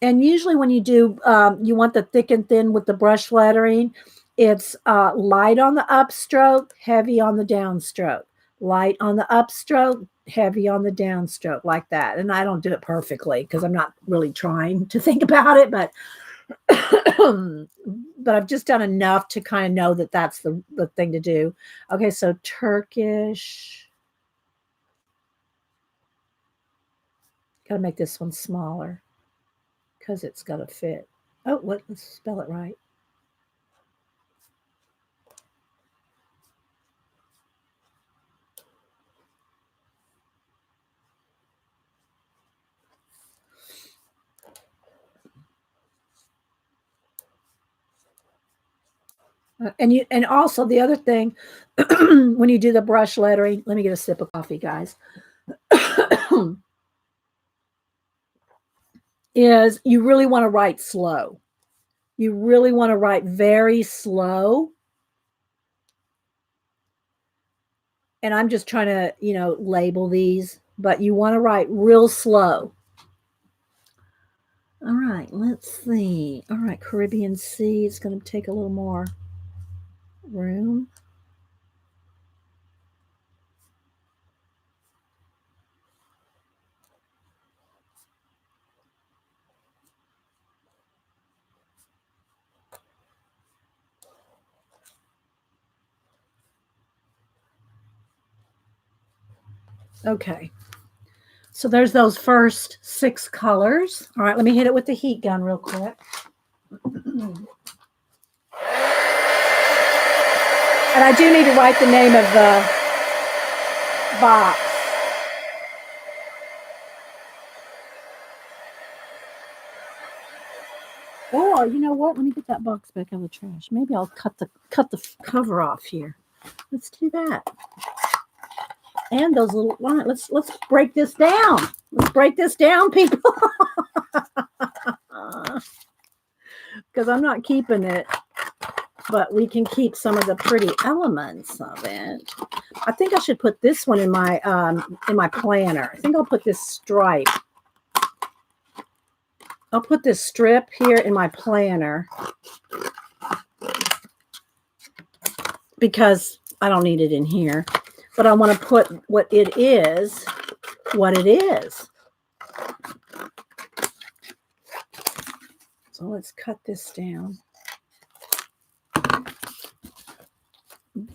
And usually when you do, you want the thick and thin with the brush lettering. It's light on the upstroke, heavy on the downstroke. Light on the upstroke, heavy on the downstroke, like that. And I don't do it perfectly because I'm not really trying to think about it, but but I've just done enough to kind of know that that's the thing to do. Okay, so Turkish. Got to make this one smaller because it's got to fit. Oh, let's spell it right. And also the other thing, when you do the brush lettering, let me get a sip of coffee, guys. Is you really want to write slow. You really want to write very slow. And I'm just trying to, label these but you want to write real slow. All right, let's see. All right, Caribbean Sea is going to take a little more room. Okay. So there's those first 6 colors. All right, let me hit it with the heat gun real quick. And I do need to write the name of the box. Or you know what? Let me get that box back out of the trash. Maybe I'll cut the cover off here. Let's do that. And those little lines. Let's break this down. Let's break this down, people. Because I'm not keeping it, but we can keep some of the pretty elements of it. I think I should put this one in my planner. I think I'll put this stripe. I'll put this strip here in my planner because I don't need it in here. But I want to put what it is. So let's cut this down.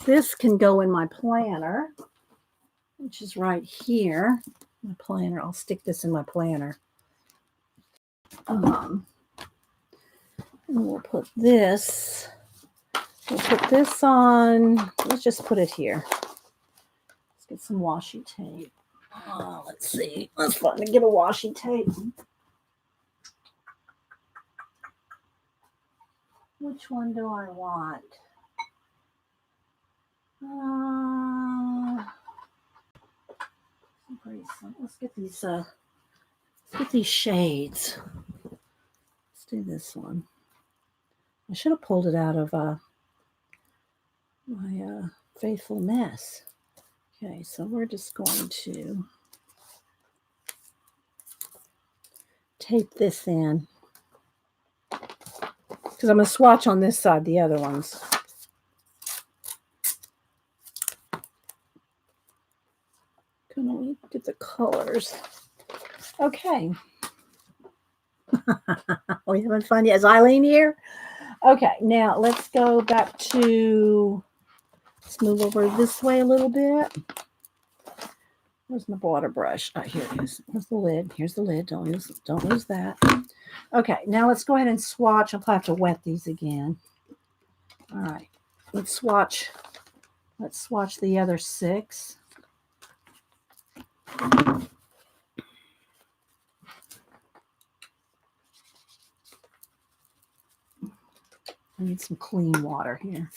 This can go in my planner, which is right here. My planner. I'll stick this in my planner. And we'll put this. We'll put this on. Let's just put it here. Let's get some washi tape. Let's see. Let's find get a washi tape. Which one do I want? Let's get these shades. Let's do this one. I should have pulled it out of my Faithful Mess. Okay, so we're just going to tape this in because I'm going to swatch on this side the other ones. Gonna get the colors. Okay. Are you having fun yet? Is Eileen here? Okay, now let's go back to, let's move over this way a little bit. Where's my water brush? Oh, here it is. Here's the lid. Here's the lid. Don't lose that. Okay, now let's go ahead and swatch. I'll have to wet these again. All right, let's swatch. Let's swatch the other 6. I need some clean water here.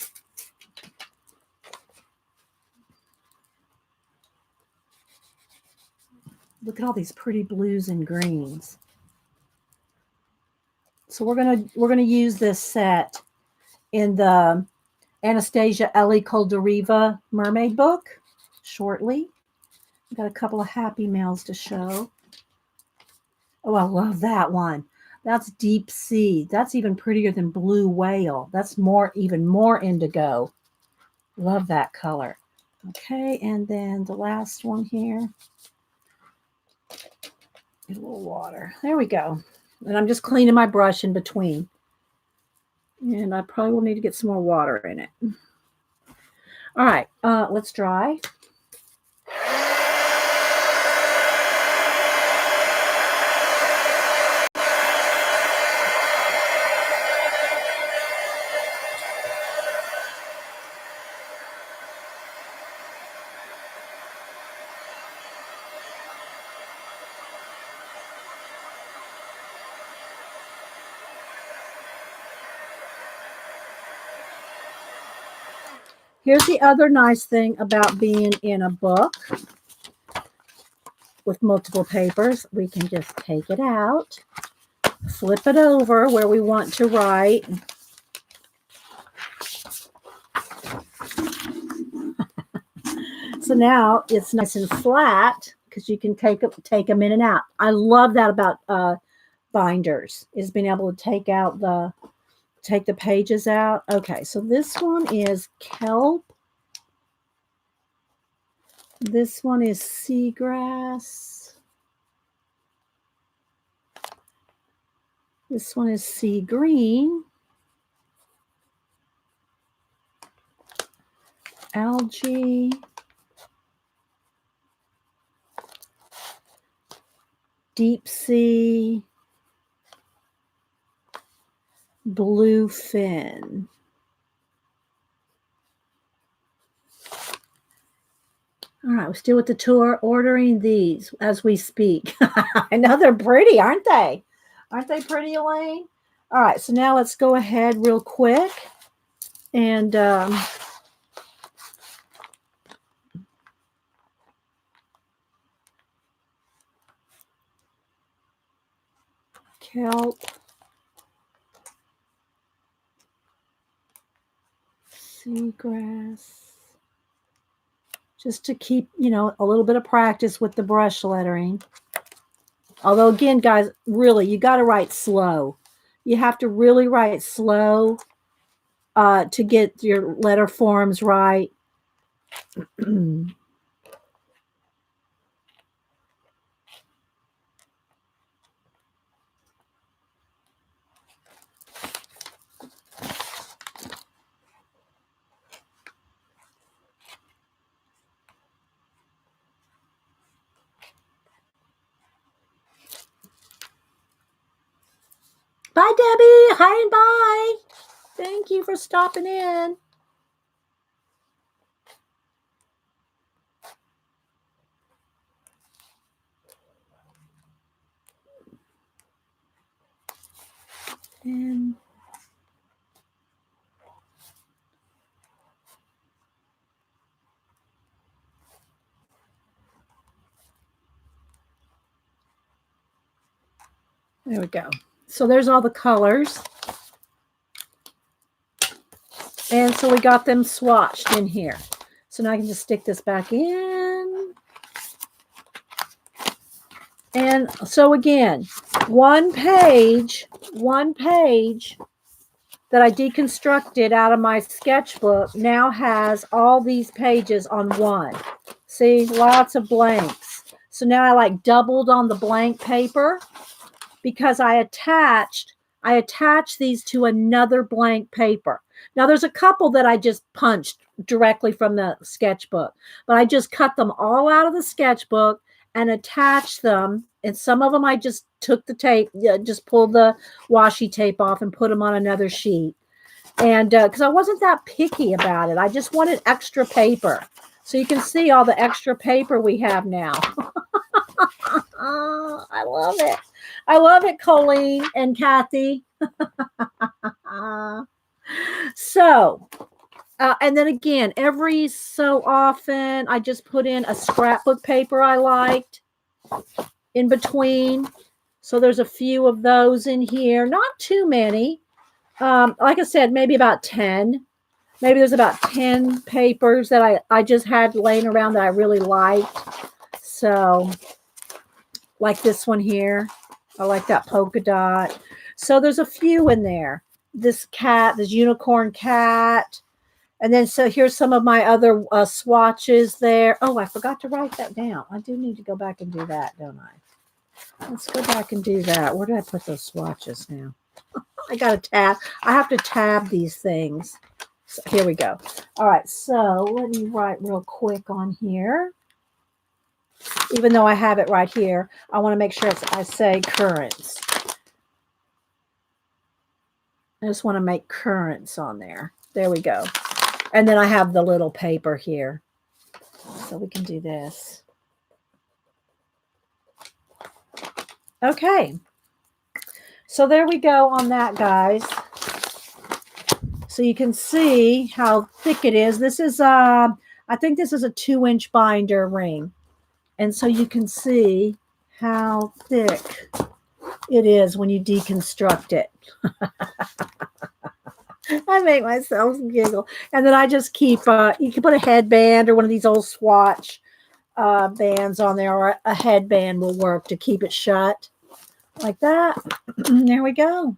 Look at all these pretty blues and greens. So we're gonna use this set in the Anastasia Ellie Koldariva Mermaid book shortly. We've got a couple of happy mails to show. Oh, I love that one. That's deep sea. That's even prettier than blue whale. That's even more indigo. Love that color. Okay, and then the last one here. Get a little water. There we go. And I'm just cleaning my brush in between. And I probably will need to get some more water in it. All right, let's dry. Here's the other nice thing about being in a book with multiple papers. We can just take it out, flip it over where we want to write. So now it's nice and flat because you can take them in and out. I love that about binders, is being able to take the pages out. Okay, so this one is kelp. This one is seagrass. This one is sea green. Algae. Deep sea. Bluefin. All right, we're still with the tour, ordering these as we speak. I know they're pretty, aren't they? Aren't they pretty, Elaine? All right, so now let's go ahead real quick and kelp, seagrass, just to keep, a little bit of practice with the brush lettering. Although, again, guys, really, you got to write slow. You have to really write slow to get your letter forms right. Bye, Debbie. Hi and bye. Thank you for stopping in. And there we go. So there's all the colors. And so we got them swatched in here. So now I can just stick this back in. And so again, one page that I deconstructed out of my sketchbook now has all these pages on one. See, lots of blanks. So now I doubled on the blank paper because I attached these to another blank paper. Now there's a couple that I just punched directly from the sketchbook, but I just cut them all out of the sketchbook and attached them. And some of them I just took the tape, just pulled the washi tape off and put them on another sheet. And because I wasn't that picky about it, I just wanted extra paper. So you can see all the extra paper we have now. I love it. I love it, Colleen and Kathy. So, and then again, every so often, I just put in a scrapbook paper I liked in between. So there's a few of those in here. Not too many. Like I said, maybe about 10. Maybe there's about 10 papers that I just had laying around that I really liked. So, like this one here. I like that polka dot. So there's a few in there. This unicorn cat. And then, so here's some of my other swatches there. Oh, I forgot to write that down. I do need to go back and do that, don't I? Let's go back and do that. Where did I put those swatches now? I got to tab. I have to tab these things. So here we go. All right. So let me write real quick on here. Even though I have it right here, I want to make sure I say currents. I just want to make currents on there. There we go. And then I have the little paper here. So we can do this. Okay. So there we go on that, guys. So you can see how thick it is. This is, I think this is a 2-inch binder ring. And so you can see how thick it is when you deconstruct it. I make myself giggle. And then I just keep, you can put a headband or one of these old swatch bands on there, or a headband will work to keep it shut like that. There we go.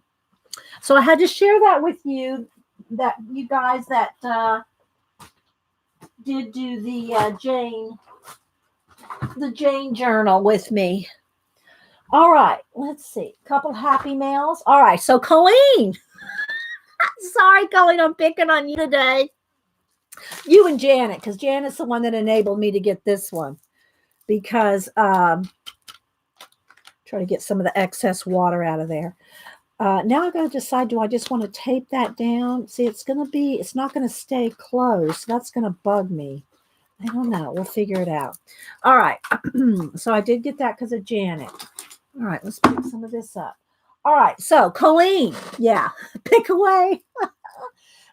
So I had to share that with you, that you guys that did do the Jane journal with me. All right, let's see. Couple happy mails. All right, so Colleen. Sorry, Colleen, I'm picking on you today. You and Janet, because Janet's the one that enabled me to get this one. Because try to get some of the excess water out of there. Now I got to decide, do I just want to tape that down? See, it's not going to stay closed. That's going to bug me. I don't know. We'll figure it out. All right. So I did get that because of Janet. All right. Let's pick some of this up. All right. So Colleen, yeah, pick away.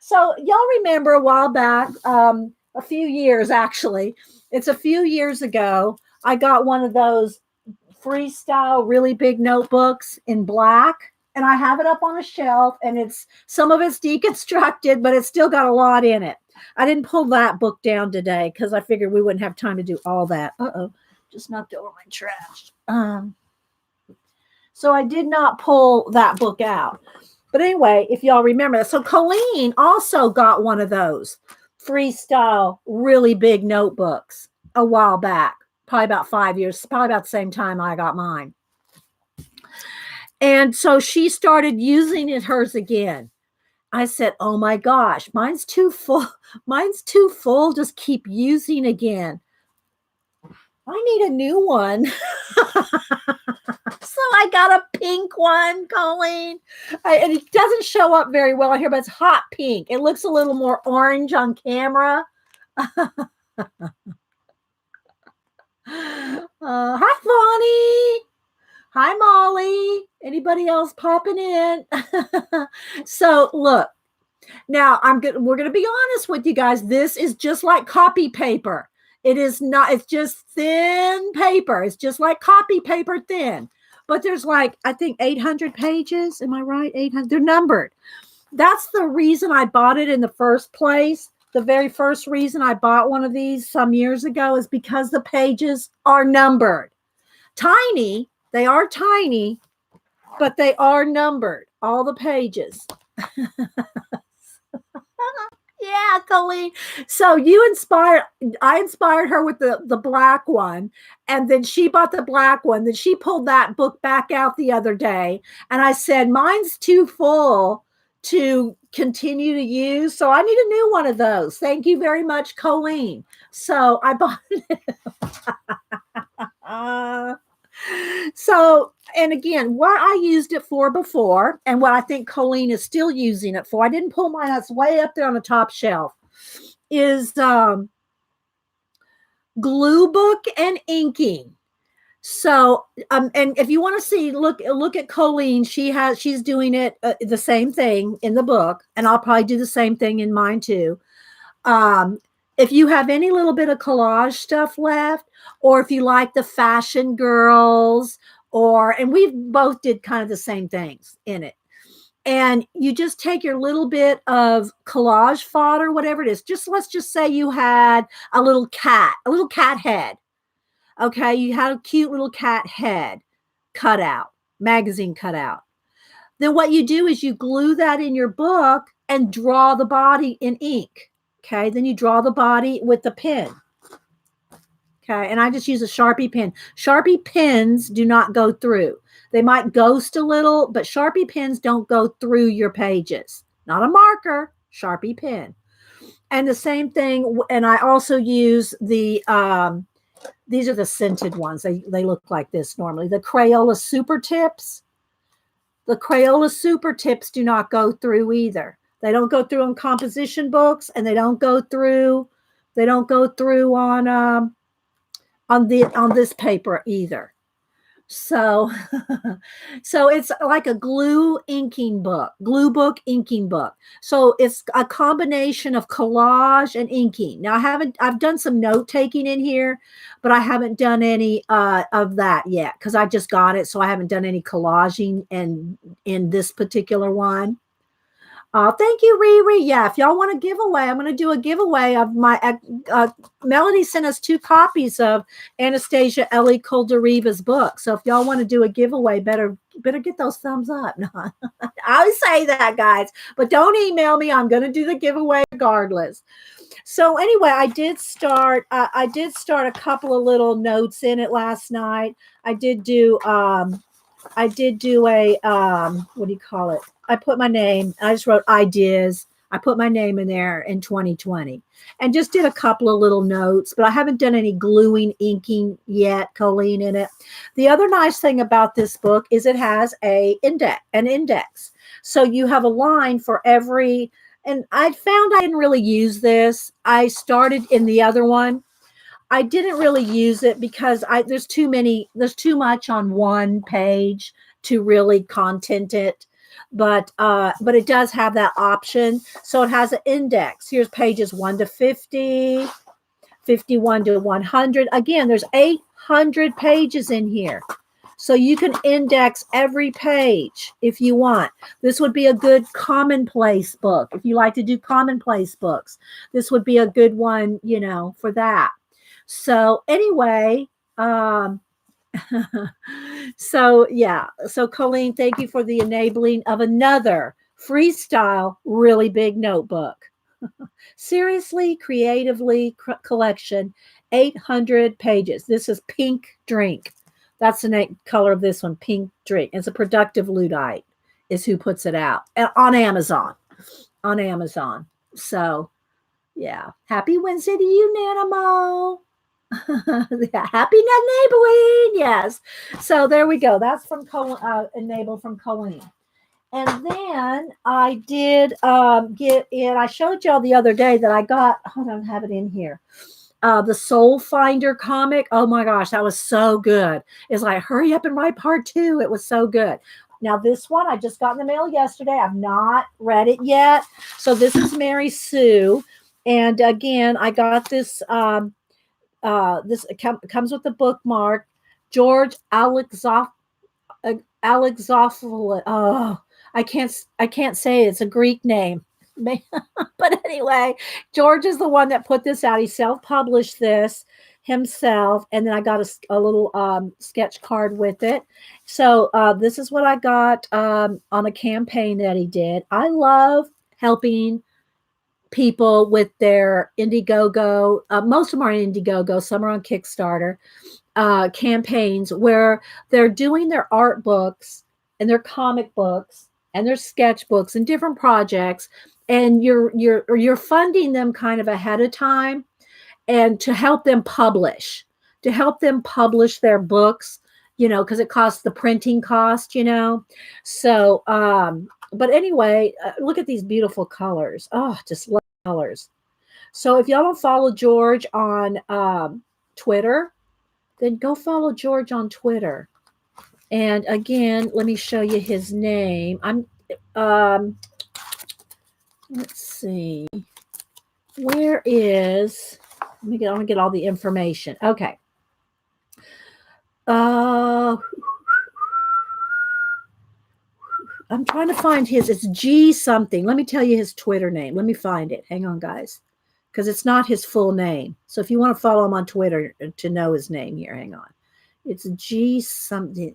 So y'all remember a while back, a few years actually, it's a few years ago, I got one of those freestyle, really big notebooks in black, and I have it up on a shelf, and some of it's deconstructed, but it's still got a lot in it. I didn't pull that book down today because I figured we wouldn't have time to do all that. Just knocked over my trash. So I did not pull that book out. But anyway, if y'all remember that. So Colleen also got one of those freestyle, really big notebooks a while back, probably about 5 years, probably about the same time I got mine. And so she started using hers again. I said, oh my gosh, mine's too full. Mine's too full. Just keep using again. I need a new one. So I got a pink one, Colleen. And it doesn't show up very well here, but it's hot pink. It looks a little more orange on camera. Hi, Bonnie. Hi, Molly. Anybody else popping in? So look, now we're going to be honest with you guys. This is just like copy paper. It is not, it's just thin paper. It's just like copy paper thin. But there's like, I think 800 pages. Am I right? 800. They're numbered. That's the reason I bought it in the first place. The very first reason I bought one of these some years ago is because the pages are numbered. Tiny. They are tiny, but they are numbered. All the pages. Yeah, Colleen. So I inspired her with the black one, and then she bought the black one. Then she pulled that book back out the other day, and I said, mine's too full to continue to use, so I need a new one of those. Thank you very much, Colleen. So I bought it. So, and again, what I used it for before and what I think Colleen is still using it for, I didn't pull mine, that's way up there on the top shelf, is glue book and inking. So, and if you want to see, look at Colleen, she's doing it the same thing in the book, and I'll probably do the same thing in mine too. If you have any little bit of collage stuff left, or if you like the fashion girls, and we both did kind of the same things in it. And you just take your little bit of collage fodder, whatever it is. Let's just say you had a little cat head. Okay, you had a cute little cat head cut out, magazine cut out. Then what you do is you glue that in your book and draw the body in ink. Okay, then you draw the body with the pen. Okay, and I just use a Sharpie pen. Sharpie pens do not go through. They might ghost a little, but Sharpie pens don't go through your pages. Not a marker, Sharpie pen. And the same thing, and I also use these are the scented ones. They look like this normally. The Crayola Super Tips. The Crayola Super Tips do not go through either. They don't go through on composition books, and they don't go through on this paper either. So so it's like a glue book inking book. So it's a combination of collage and inking. Now I've done some note taking in here, but I haven't done any of that yet because I just got it, so I haven't done any collaging in this particular one. Thank you, Riri. Yeah, if y'all want a giveaway, I'm going to do a giveaway of my. Melody sent us 2 copies of Anastasia Ellie Koldariva's book. So if y'all want to do a giveaway, better get those thumbs up. No, I always say that, guys, but don't email me. I'm going to do the giveaway regardless. So anyway, I did start. I did start a couple of little notes in it last night. I did do. I did do a what do you call it? I put my name. I just wrote ideas. I put my name in there in 2020 and just did a couple of little notes, but I haven't done any gluing, inking yet, Colleen, in it. The other nice thing about this book is it has an index. So you have a line for every, and I found I didn't really use this. I started in the other one. I didn't really use it because there's too much on one page to really content it. But it does have that option. So it has an index. Here's pages 1 to 50, 51 to 100. Again, there's 800 pages in here. So you can index every page if you want. This would be a good commonplace book. If you like to do commonplace books, this would be a good one, for that. So anyway, so yeah. So Colleen, thank you for the enabling of another freestyle, really big notebook. Seriously, creatively collection, 800 pages. This is Pink Drink. That's the color of this one, Pink Drink. It's a Productive Luddite is who puts it out on Amazon. On Amazon. So yeah. Happy Wednesday to you, Nanamo. Happy enabling. Yes. So there we go. That's from Enable from Colleen. And then I did get in. I showed y'all the other day that I got. Hold on, I have it in here. The Soul Finder comic. Oh my gosh, that was so good. It's like, hurry up and write part 2. It was so good. Now this one I just got in the mail yesterday. I've not read it yet. So this is Mary Sue. And again, I got this. This comes with the bookmark. George Alexopoulos. Oh, I can't say it. It's a Greek name. But anyway, George is the one that put this out. He self-published this himself, and then I got a little sketch card with it. So this is what I got on a campaign that he did. I love helping people with their Indiegogo. Most of them are Indiegogo. Some are on Kickstarter campaigns where they're doing their art books and their comic books and their sketchbooks and different projects, and you're funding them kind of ahead of time, and to help them publish their books, because it costs the printing cost, So, but anyway, look at these beautiful colors. Oh, just love colors. So if y'all don't follow George on Twitter, then go follow George on Twitter. And again, let me show you his name. Let's see. Where is, I want to get all the information. Okay. I'm trying to find his, it's G something. Let me tell you his Twitter name. Let me find it. Hang on, guys. Because it's not his full name. So if you want to follow him on Twitter to know his name here, hang on. It's G something,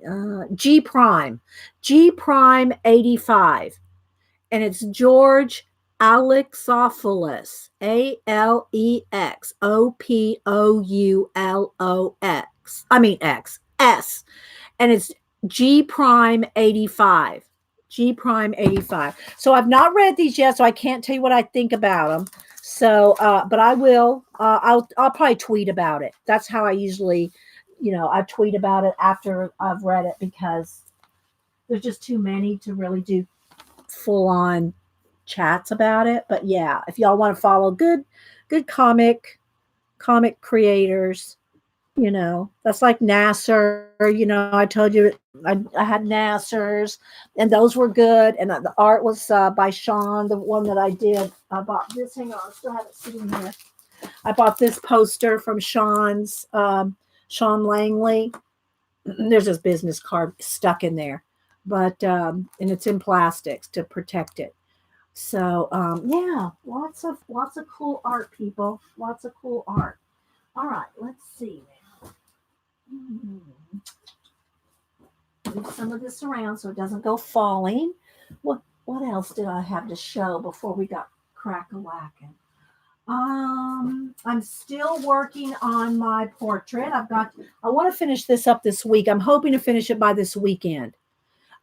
G Prime 85. And it's George Alexopoulos, Alexopoulos. I mean S. And it's G Prime 85. G Prime 85. So I've not read these yet, so I can't tell you what I think about them. So, but I will. I'll probably tweet about it. That's how I usually, I tweet about it after I've read it, because there's just too many to really do full on chats about it. But yeah, if y'all want to follow good comic creators, that's like Nasser. I told you I had Nassers, and those were good. And the art was by Sean, the one that I did. I bought this. Hang on, I still have it sitting here. I bought this poster from Sean's, Sean Langley. There's his business card stuck in there, but and it's in plastics to protect it. So yeah, lots of cool art, people. Lots of cool art. All right, let's see now. Move some of this around so it doesn't go falling. What else did I have to show before we got crack a whacking? I'm still working on my portrait. I want to finish this up this week. I'm hoping to finish it by this weekend.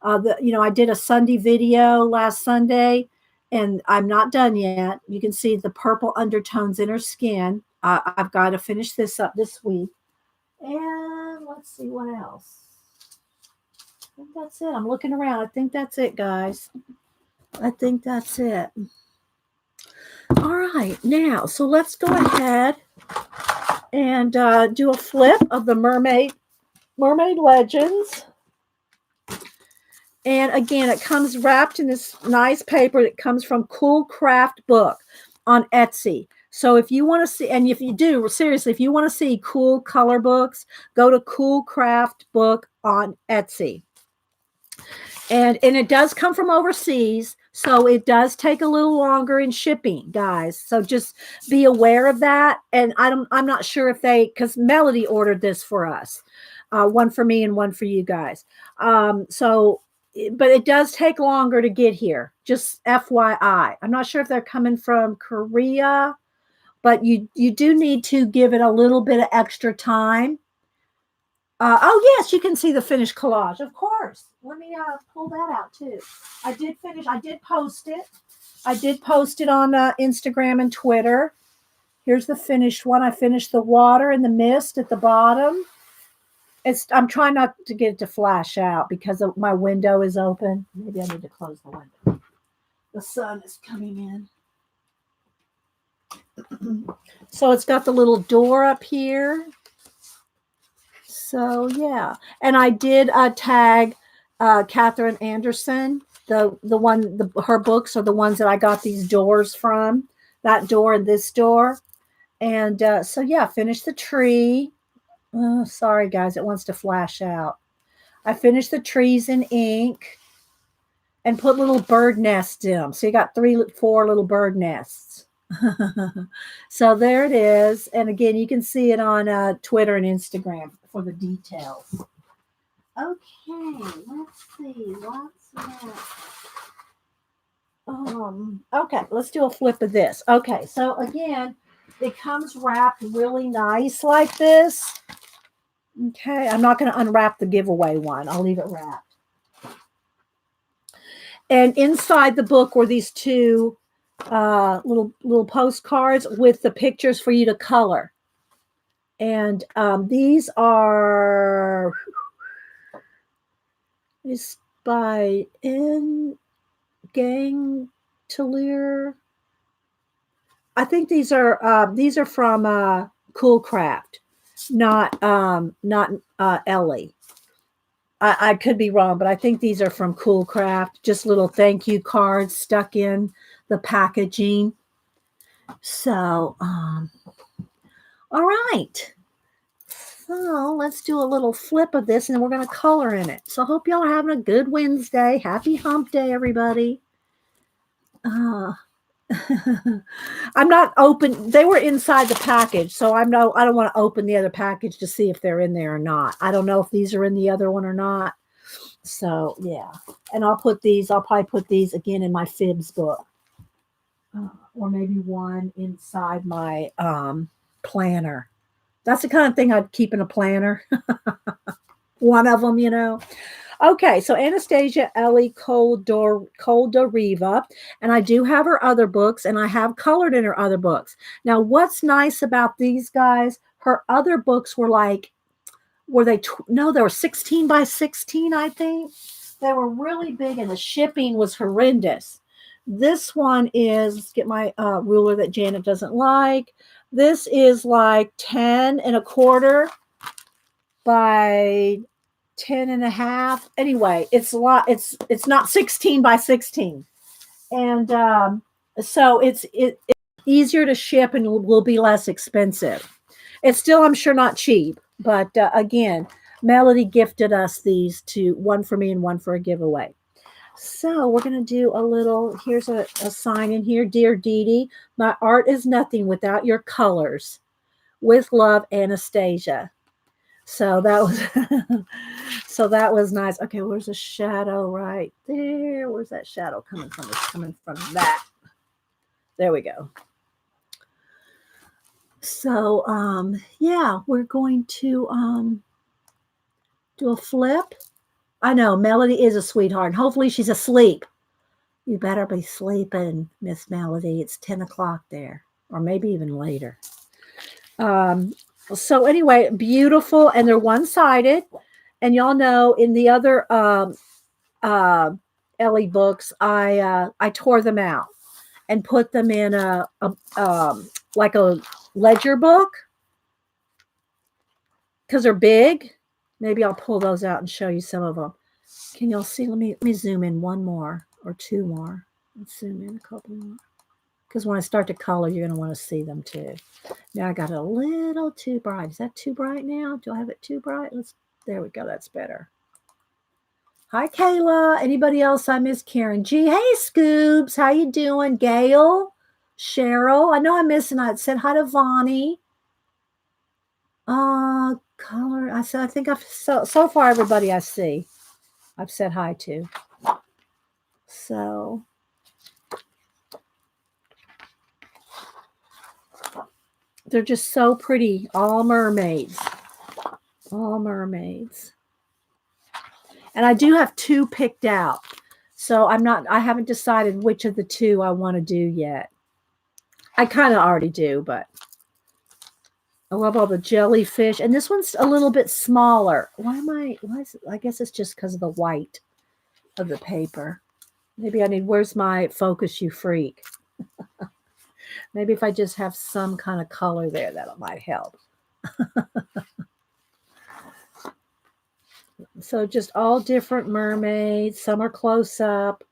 I did a Sunday video last Sunday, and I'm not done yet. You can see the purple undertones in her skin. I've got to finish this up this week. And let's see what else. I think that's it. I'm looking around. I think that's it, guys. I think that's it. All right, now, so let's go ahead and do a flip of the Mermaid Legends. And again, it comes wrapped in this nice paper that comes from Cool Craft Book on Etsy. So if you want to see, and if you do, seriously, if you want to see cool color books, go to Cool Craft Book on Etsy. And it does come from overseas, so it does take a little longer in shipping, guys. So just be aware of that. And I'm not sure if because Melody ordered this for us, one for me and one for you guys. But it does take longer to get here. Just FYI, I'm not sure if they're coming from Korea, but you do need to give it a little bit of extra time. Oh, yes, you can see the finished collage. Of course. Let me pull that out, too. I did post it. I did post it on Instagram and Twitter. Here's the finished one. I finished the water and the mist at the bottom. I'm trying not to get it to flash out because my window is open. Maybe I need to close the window. The sun is coming in. So it's got the little door up here. So yeah, and I did tag Catherine Anderson. Her books are the ones that I got these doors from. That door and this door, and so yeah, finished the tree. Oh, sorry guys, it wants to flash out. I finished the trees in ink, and put little bird nests in them. So you got 4 little bird nests. So there it is, and again, you can see it on Twitter and Instagram for the details. Okay, let's see what's next. Okay, let's do a flip of this. Okay, so again, it comes wrapped really nice like this. Okay, I'm not going to unwrap the giveaway one. I'll leave it wrapped. And inside the book were these 2 little postcards with the pictures for you to color. And these are by N. Gangtelier. I think these are from Cool Craft, not Ellie. I could be wrong, but I think these are from Cool Craft. Just little thank you cards stuck in the packaging. So, all right. So let's do a little flip of this, and then we're going to color in it. So I hope y'all are having a good Wednesday. Happy hump day, everybody. I'm not open. They were inside the package, so I don't want to open the other package to see if they're in there or not. I don't know if these are in the other one or not. So yeah, and I'll probably put these again in my fibs book, or maybe one inside my planner. That's the kind of thing I'd keep in a planner. One of them, Okay, so Anastasia Ellie Koldariva, and I do have her other books, and I have colored in her other books. Now, what's nice about these guys, her other books were like, they were 16 by 16, I think. They were really big, and the shipping was horrendous. This one is, let's get my ruler that Janet doesn't like. This is like 10 1/4 by 10 1/2. Anyway, it's a lot. It's not 16 by 16. And so it's easier to ship and will be less expensive. It's still, I'm sure, not cheap. But again, Melody gifted us these one for me and one for a giveaway. So we're going to do a little, here's a sign in here. Dear Dee Dee, my art is nothing without your colors. With love, Anastasia. So that was so that was nice. Okay, where's the shadow right there? Where's that shadow coming from? It's coming from that. There we go. So yeah, we're going to do a flip. I know Melody is a sweetheart. Hopefully she's asleep. You better be sleeping, Miss Melody. It's 10 o'clock there, or maybe even later. So anyway, beautiful, and they're one-sided. And y'all know in the other Ellie books, I tore them out and put them in a like a ledger book because they're big. Maybe I'll pull those out and show you some of them. Can y'all see? Let me zoom in one more or two more. Let's zoom in a couple more. Because when I start to color, you're going to want to see them too. Now I got it a little too bright. Is that too bright now? Do I have it too bright? There we go. That's better. Hi, Kayla. Anybody else I miss? Karen G. Hey, Scoobs. How you doing? Gail, Cheryl. I know I'm missing. I said hi to Vonnie. Color. I think I've so far everybody I see, I've said hi to. So they're just so pretty. All mermaids. All mermaids. And I do have two picked out. So I haven't decided which of the two I want to do yet. I kind of already do, but I love all the jellyfish. And this one's a little bit smaller. Why is it? I guess it's just because of the white of the paper. Maybe I need, where's my focus, you freak? Maybe if I just have some kind of color there, that might help. So just all different mermaids. Some are close up.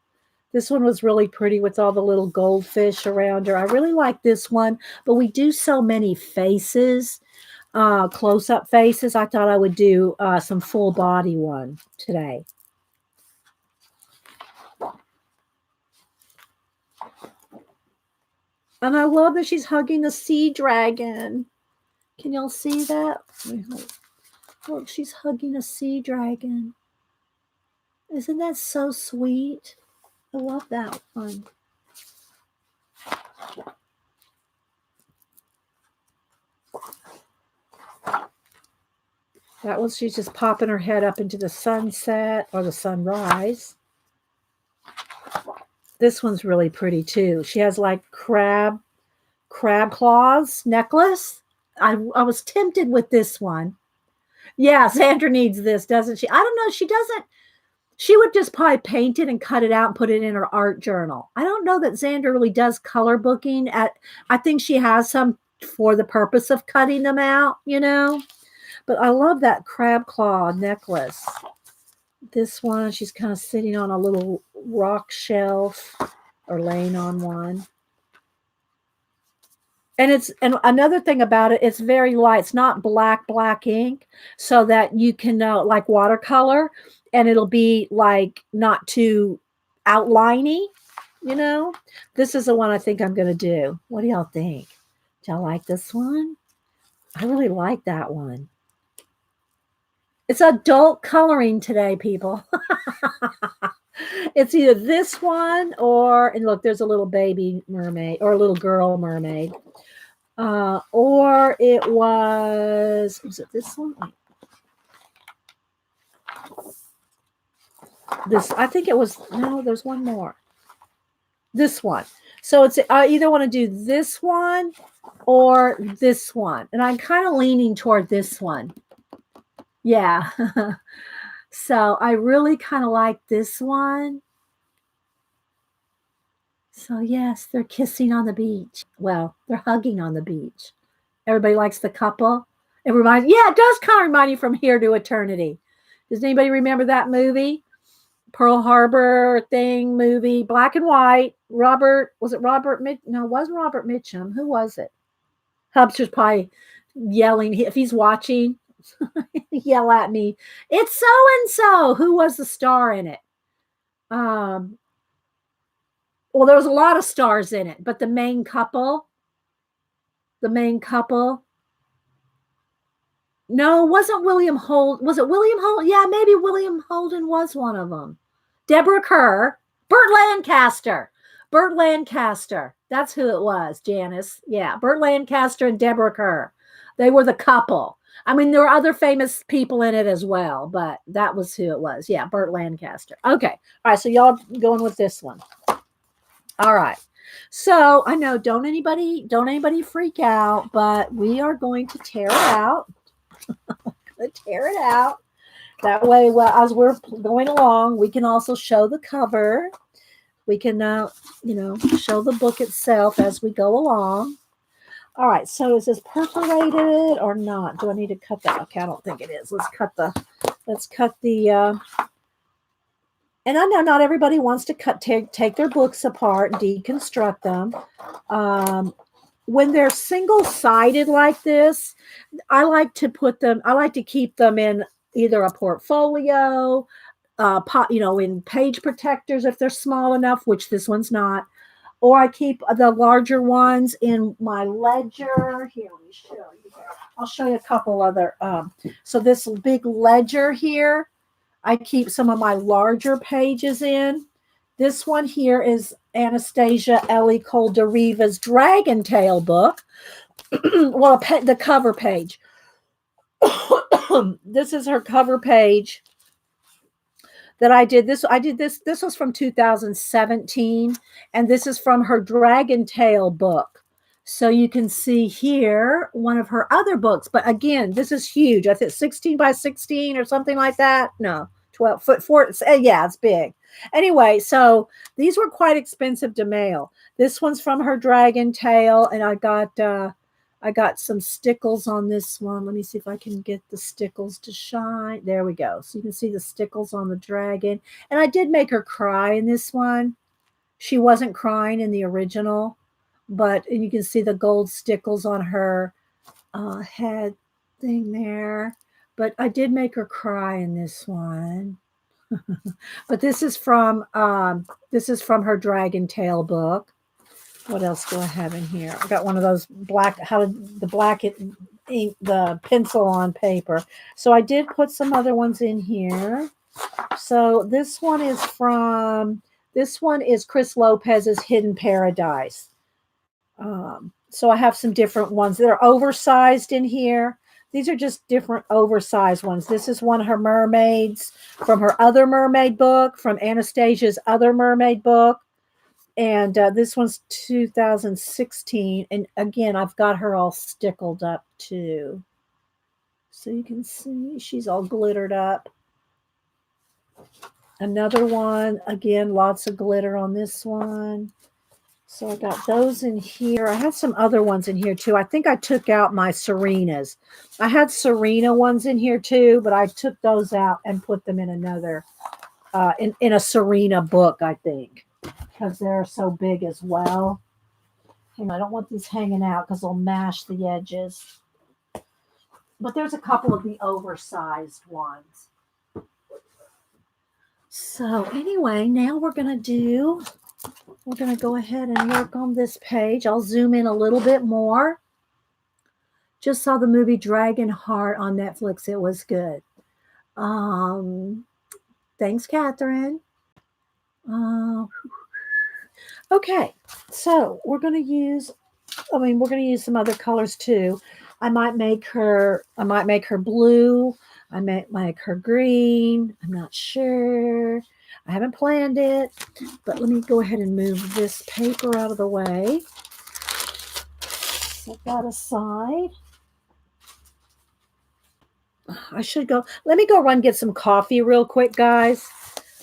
This one was really pretty with all the little goldfish around her. I really like this one, but we do so many faces, close-up faces. I thought I would do some full body one today. And I love that she's hugging the sea dragon. Can y'all see that? Look, she's hugging a sea dragon. Isn't that so sweet? I love that one. That one, she's just popping her head up into the sunset or the sunrise. This one's really pretty too. She has like crab claws necklace. I was tempted with this one. Yeah, Sandra needs this, doesn't she? I don't know. She doesn't. She would just probably paint it and cut it out and put it in her art journal. I don't know that Xander really does color booking. I think she has some for the purpose of cutting them out, you know. But I love that crab claw necklace. This one, she's kind of sitting on a little rock shelf or laying on one. And another thing about it, it's very light. It's not black ink, so that you can like watercolor, and it'll be like not too outliney, you know. This is the one I think I'm going to do. What do y'all think? Do y'all like this one? I really like that one. It's adult coloring today, people. It's either this one and look, there's a little baby mermaid or a little girl mermaid. Or it was it this one? I think it was, no, there's one more. This one. So it's, I either want to do this one or this one. And I'm kind of leaning toward this one. Yeah. So I really kind of like this one. So yes, they're kissing on the beach. Well, they're hugging on the beach. Everybody likes the couple. It does kind of remind you From Here to Eternity. Does anybody remember that movie? Pearl Harbor thing movie, black and white. Was it Robert? No, it wasn't Robert Mitchum. Who was it? Hubster's probably yelling. If he's watching, yell at me. It's so-and-so. Who was the star in it? Um, well, there was a lot of stars in it, but the main couple, no, wasn't William Holt. Was it William Holt? Yeah, maybe William Holden was one of them. Deborah Kerr, Burt Lancaster. Burt Lancaster. That's who it was, Janice. Yeah, Burt Lancaster and Deborah Kerr. They were the couple. I mean, there were other famous people in it as well, but that was who it was. Yeah, Burt Lancaster. Okay. All right. So y'all going with this one. All right. So I know don't anybody freak out, but we are going to tear it out. Tear it out. That way, well, as we're going along, we can also show the cover. We can, show the book itself as we go along. All right. So is this perforated or not? Do I need to cut that? Okay, I don't think it is. Let's cut the. And I know not everybody wants to take their books apart and deconstruct them. When they're single-sided like this, I like to keep them in either a portfolio, in page protectors if they're small enough, which this one's not, or I keep the larger ones in my ledger. Here, let me show you. I'll show you a couple other. So this big ledger here, I keep some of my larger pages in. This one here is Anastasia Ellie Koldariva's Dragon Tale book. Well, the cover page. This is her cover page that I did. This was from 2017, and this is from her Dragon Tale book. So you can see here one of her other books. But again, this is huge. I think 16 by 16 or something like that. No, 12 foot 4. Yeah, it's big. Anyway, so these were quite expensive to mail. This one's from her Dragon Tale, and I got some stickles on this one. Let me see if I can get the stickles to shine. There we go. So you can see the stickles on the dragon. And I did make her cry in this one. She wasn't crying in the original, but you can see the gold stickles on her head thing there. But I did make her cry in this one. But this is from her Dragon Tale book. What else do I have in here? I got one of those ink, the pencil on paper. So I did put some other ones in here. So this one is Chris Lopez's Hidden Paradise. So I have some different ones that are oversized in here. These are just different oversized ones. This is one of her mermaids from her other mermaid book, from Anastasia's other mermaid book. And this one's 2016. And again, I've got her all stickled up too. So you can see she's all glittered up. Another one, again, lots of glitter on this one. So I got those in here. I have some other ones in here too. I think I took out my Serenas. I had Serena ones in here too, but I took those out and put them in another, in a Serena book, I think, because they're so big as well. And I don't want these hanging out because they'll mash the edges. But there's a couple of the oversized ones. So anyway, now we're going to go ahead and work on this page. I'll zoom in a little bit more. Just saw the movie Dragon Heart on Netflix. It was good. Thanks, Catherine. Okay, so we're going to use some other colors too. I might make her blue. I might make her green. I'm not sure. I haven't planned it, but let me go ahead and move this paper out of the way. Set that aside. Let me go run get some coffee real quick, guys.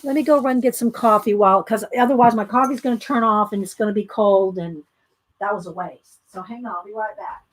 Let me go run get some coffee because otherwise my coffee's going to turn off and it's going to be cold, and that was a waste. So hang on, I'll be right back.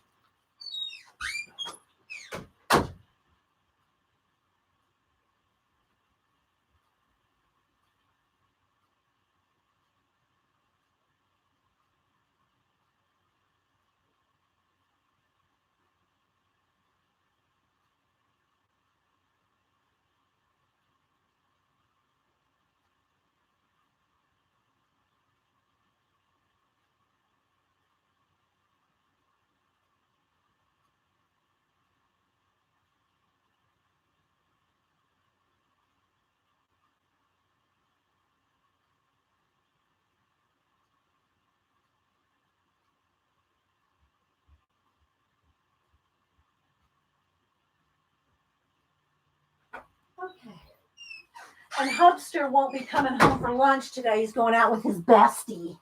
And Hubster won't be coming home for lunch today. He's going out with his bestie.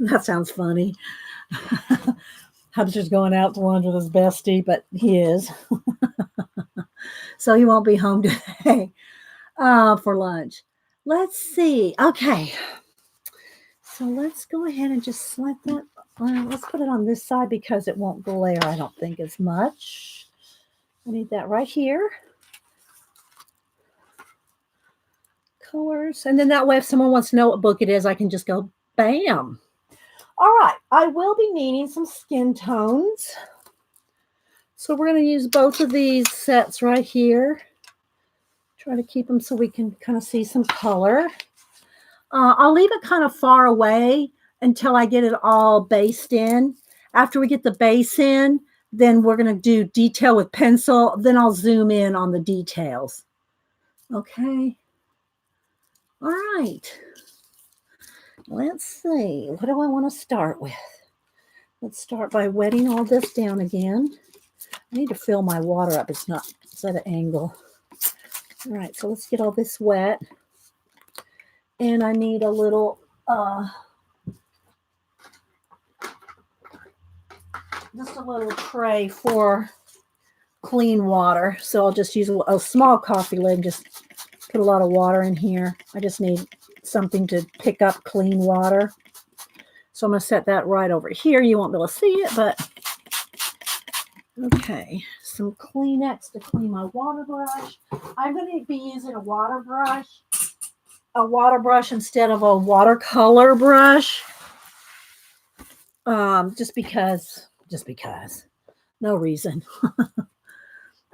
That sounds funny. Hubster's going out to lunch with his bestie, but he is. So he won't be home today for lunch. Let's see. Okay. So let's go ahead and just slide that. Let's put it on this side because it won't glare, I don't think, as much. I need that right here. Colors. And then that way, if someone wants to know what book it is, I can just go, bam. All right. I will be needing some skin tones. So we're going to use both of these sets right here. Try to keep them so we can kind of see some color. I'll leave it kind of far away until I get it all based in. After we get the base in, then we're going to do detail with pencil. Then I'll zoom in on the details. Okay. All right. Let's see. What do I want to start with? Let's start by wetting all this down again. I need to fill my water up. It's at an angle. All right. So let's get all this wet. And I need a little, just a little tray for clean water. So I'll just use a small coffee lid, just put a lot of water in here. I just need something to pick up clean water. So I'm going to set that right over here. You won't be able to see it, but okay. Some Kleenex to clean my water brush. I'm going to be using a water brush instead of a watercolor brush. Just because. No reason.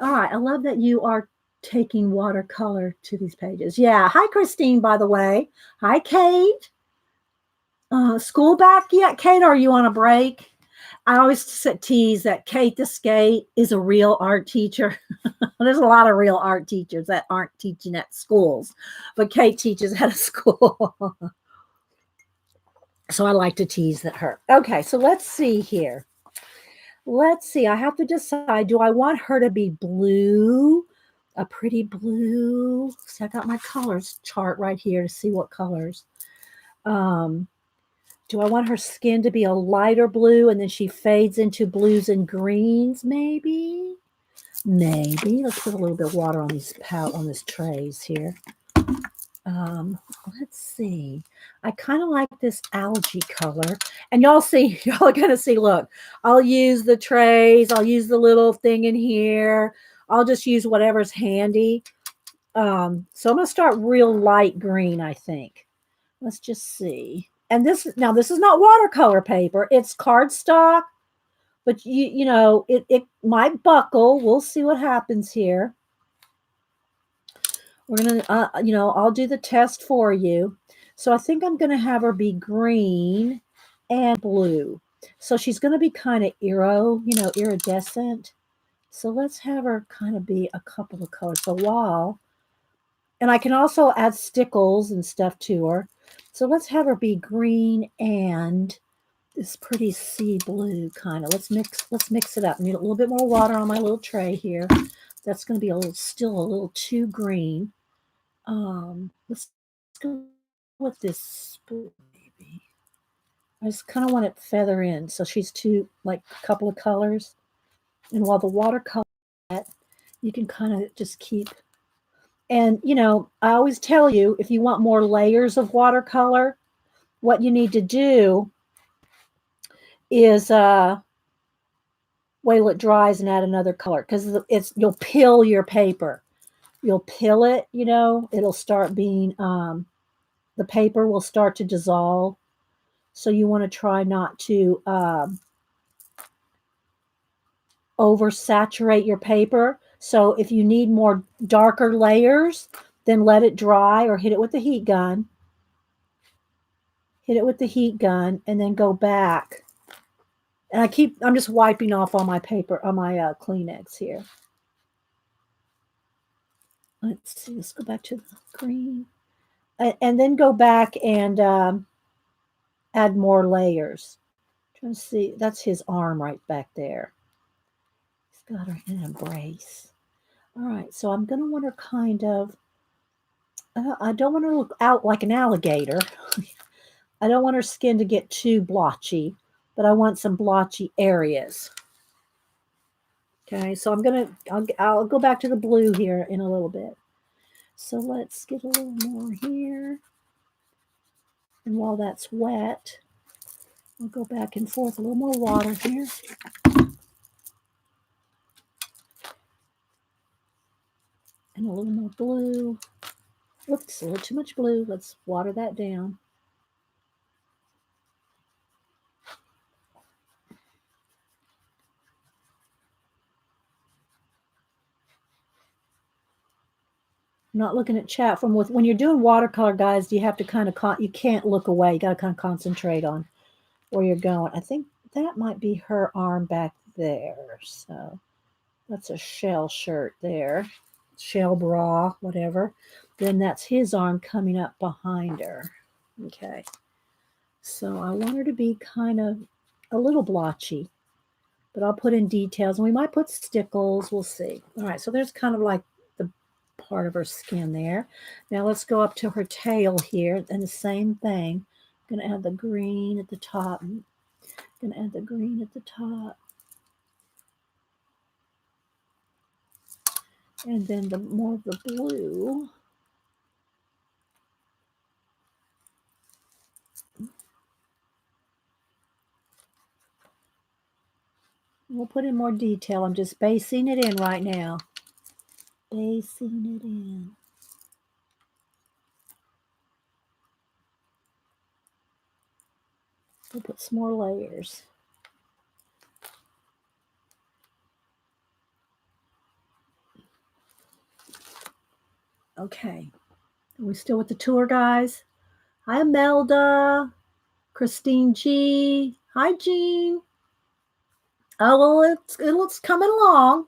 All right. I love that you are taking watercolor to these pages. Yeah. Hi, Christine, by the way. Hi, Kate. School back yet, Kate? Or are you on a break? I always tease that Kate the Skate is a real art teacher. There's a lot of real art teachers that aren't teaching at schools, but Kate teaches at a school. So I like to tease her. Okay, so let's see here. Let's see. I have to decide, do I want her to be blue? A pretty blue. So I got my colors chart right here to see what colors. Do I want her skin to be a lighter blue and then she fades into blues and greens? Maybe. Let's put a little bit of water on these trays here. Let's see. I kind of like this algae color. And y'all are going to see, look, I'll use the trays. I'll use the little thing in here. I'll just use whatever's handy. So I'm going to start real light green, I think. Let's just see. And this is not watercolor paper. It's cardstock. But you know, it might buckle. We'll see what happens here. We're going to, I'll do the test for you. So I think I'm going to have her be green and blue. So she's going to be kind of iridescent. So let's have her kind of be a couple of colors. And I can also add stickles and stuff to her. So let's have her be green and this pretty sea blue kind of. Let's mix it up. I need a little bit more water on my little tray here. That's going to be still a little too green. Let's go with this maybe. I just kind of want it feather in. So she's a couple of colors. And while the watercolor, you can kind of just keep. And, I always tell you, if you want more layers of watercolor, what you need to do is wait till it dries and add another color, because you'll pill your paper. You'll pill it, it'll start being, the paper will start to dissolve. So you want to try not to oversaturate your paper. So if you need more darker layers, then let it dry or hit it with the heat gun. Hit it with the heat gun and then go back. And I'm just wiping off all my paper on my Kleenex here. Let's see, let's go back to the green. And then go back and add more layers. Trying to see, that's his arm right back there. He's got her in an embrace. All right, so I'm going to want her kind of I don't want her to look out like an alligator. I don't want her skin to get too blotchy, but I want some blotchy areas. Okay, so I'll go back to the blue here in a little bit. So let's get a little more here. And while that's wet, I'll go back and forth a little more water here. And a little more blue. Oops, a little too much blue. Let's water that down. I'm not looking at chat from when you're doing watercolor, guys. You have to kind of you can't look away. You got to kind of concentrate on where you're going. I think that might be her arm back there. So that's a shell shirt there, shell bra, whatever. Then that's his arm coming up behind her. Okay. So I want her to be kind of a little blotchy, but I'll put in details and we might put stickles. We'll see. All right. So there's kind of like the part of her skin there. Now let's go up to her tail here and the same thing. I'm going to add the green at the top. I'm going to add the green at the top. And then the more of the blue. We'll put in more detail. I'm just basing it in right now. Basing it in. We'll put some more layers. Okay. Are we still with the tour, guys? Hi, Imelda. Christine G. Hi, Jean. Oh, well, it looks coming along.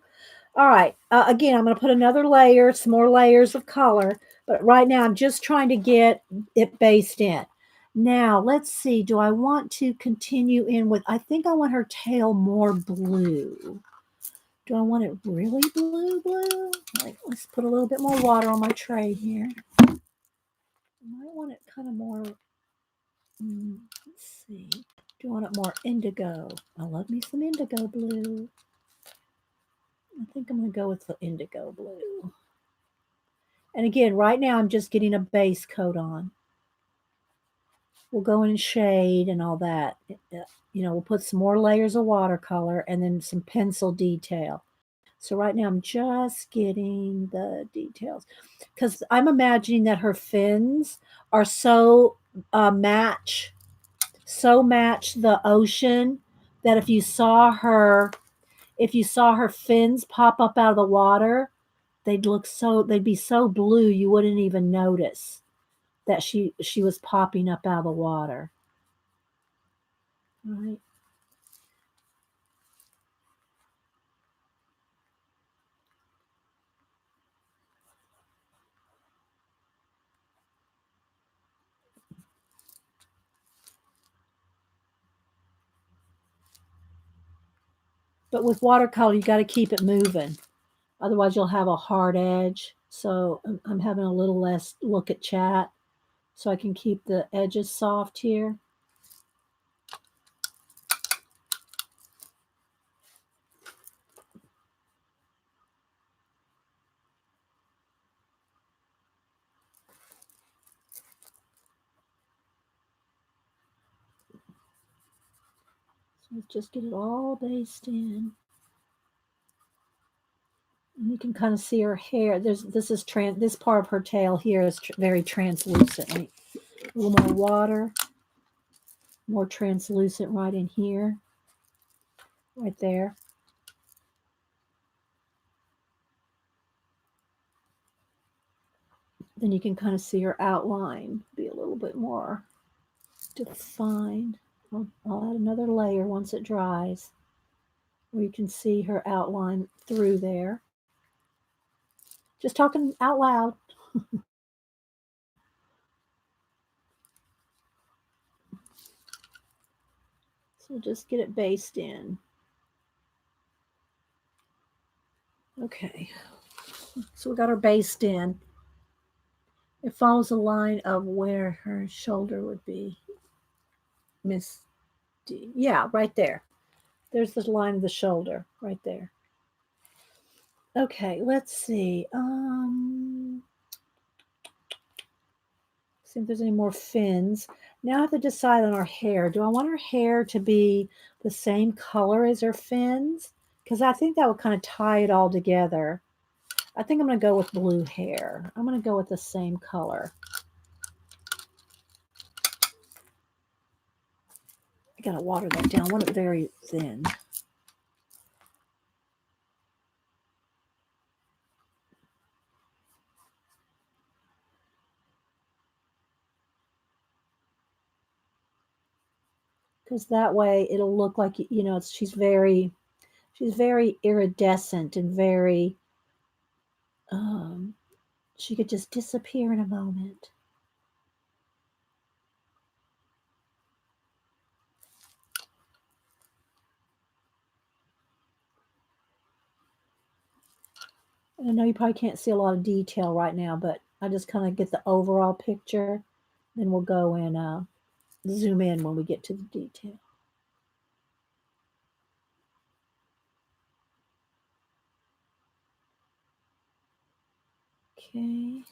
All right. Again, I'm going to put another layer, some more layers of color. But right now, I'm just trying to get it based in. Now, let's see. Do I want to continue in with, I think I want her tail more blue. Do I want it really blue? Like, let's put a little bit more water on my tray here. I might want it kind of more, let's see. Do I want it more indigo? I love me some indigo blue. I think I'm going to go with the indigo blue. And again, right now I'm just getting a base coat on. We'll go in and shade and all that. We'll put some more layers of watercolor and then some pencil detail. So right now I'm just getting the details because I'm imagining that her fins are so match the ocean that if you saw her fins pop up out of the water, they'd be so blue you wouldn't even notice that she was popping up out of the water. Right. But with watercolor, you got to keep it moving. Otherwise, you'll have a hard edge. So I'm having a little less look at chat so I can keep the edges soft here. So let's just get it all based in. And you can kind of see her hair. This part of her tail here is very translucent. Right? A little more water, more translucent right in here, right there. Then you can kind of see her outline be a little bit more defined. I'll add another layer once it dries, where you can see her outline through there. Just talking out loud. So just get it based in. Okay. So we got her based in. It follows the line of where her shoulder would be. Miss D. Yeah, right there. There's the line of the shoulder right there. Okay, let's see. See if there's any more fins. Now I have to decide on our hair. Do I want her hair to be the same color as her fins? Because I think that would kind of tie it all together. I think I'm going to go with blue hair. I'm going to go with the same color. I got to water that down. I want it very thin. Because that way it'll look like, you know, she's very iridescent and very, she could just disappear in a moment. I know you probably can't see a lot of detail right now, but I just kind of get the overall picture. Then we'll go and zoom in when we get to the detail. Okay.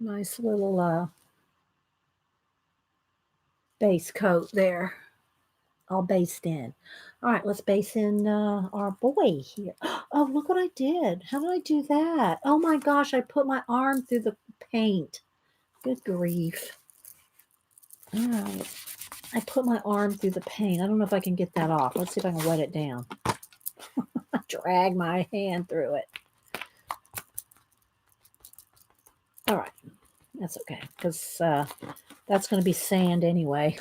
Nice little base coat there. All based in. All right, let's base in our boy here. Oh, look what I did. How did I do that? Oh my gosh, I put my arm through the paint. Good grief. All right. I put my arm through the paint. I don't know if I can get that off. Let's see if I can wet it down. Drag my hand through it. All right. That's okay because that's going to be sand anyway.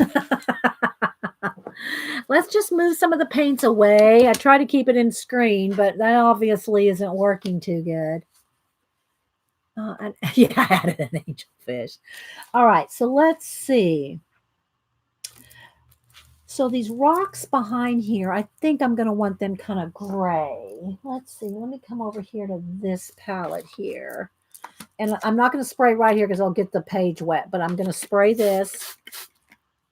Let's just move some of the paints away. I try to keep it in screen, but that obviously isn't working too good. Yeah, I added an angelfish. All right, so let's see. So these rocks behind here, I think I'm going to want them kind of gray. Let's see. Let me come over here to this palette here. And I'm not going to spray right here because I'll get the page wet, but I'm going to spray this.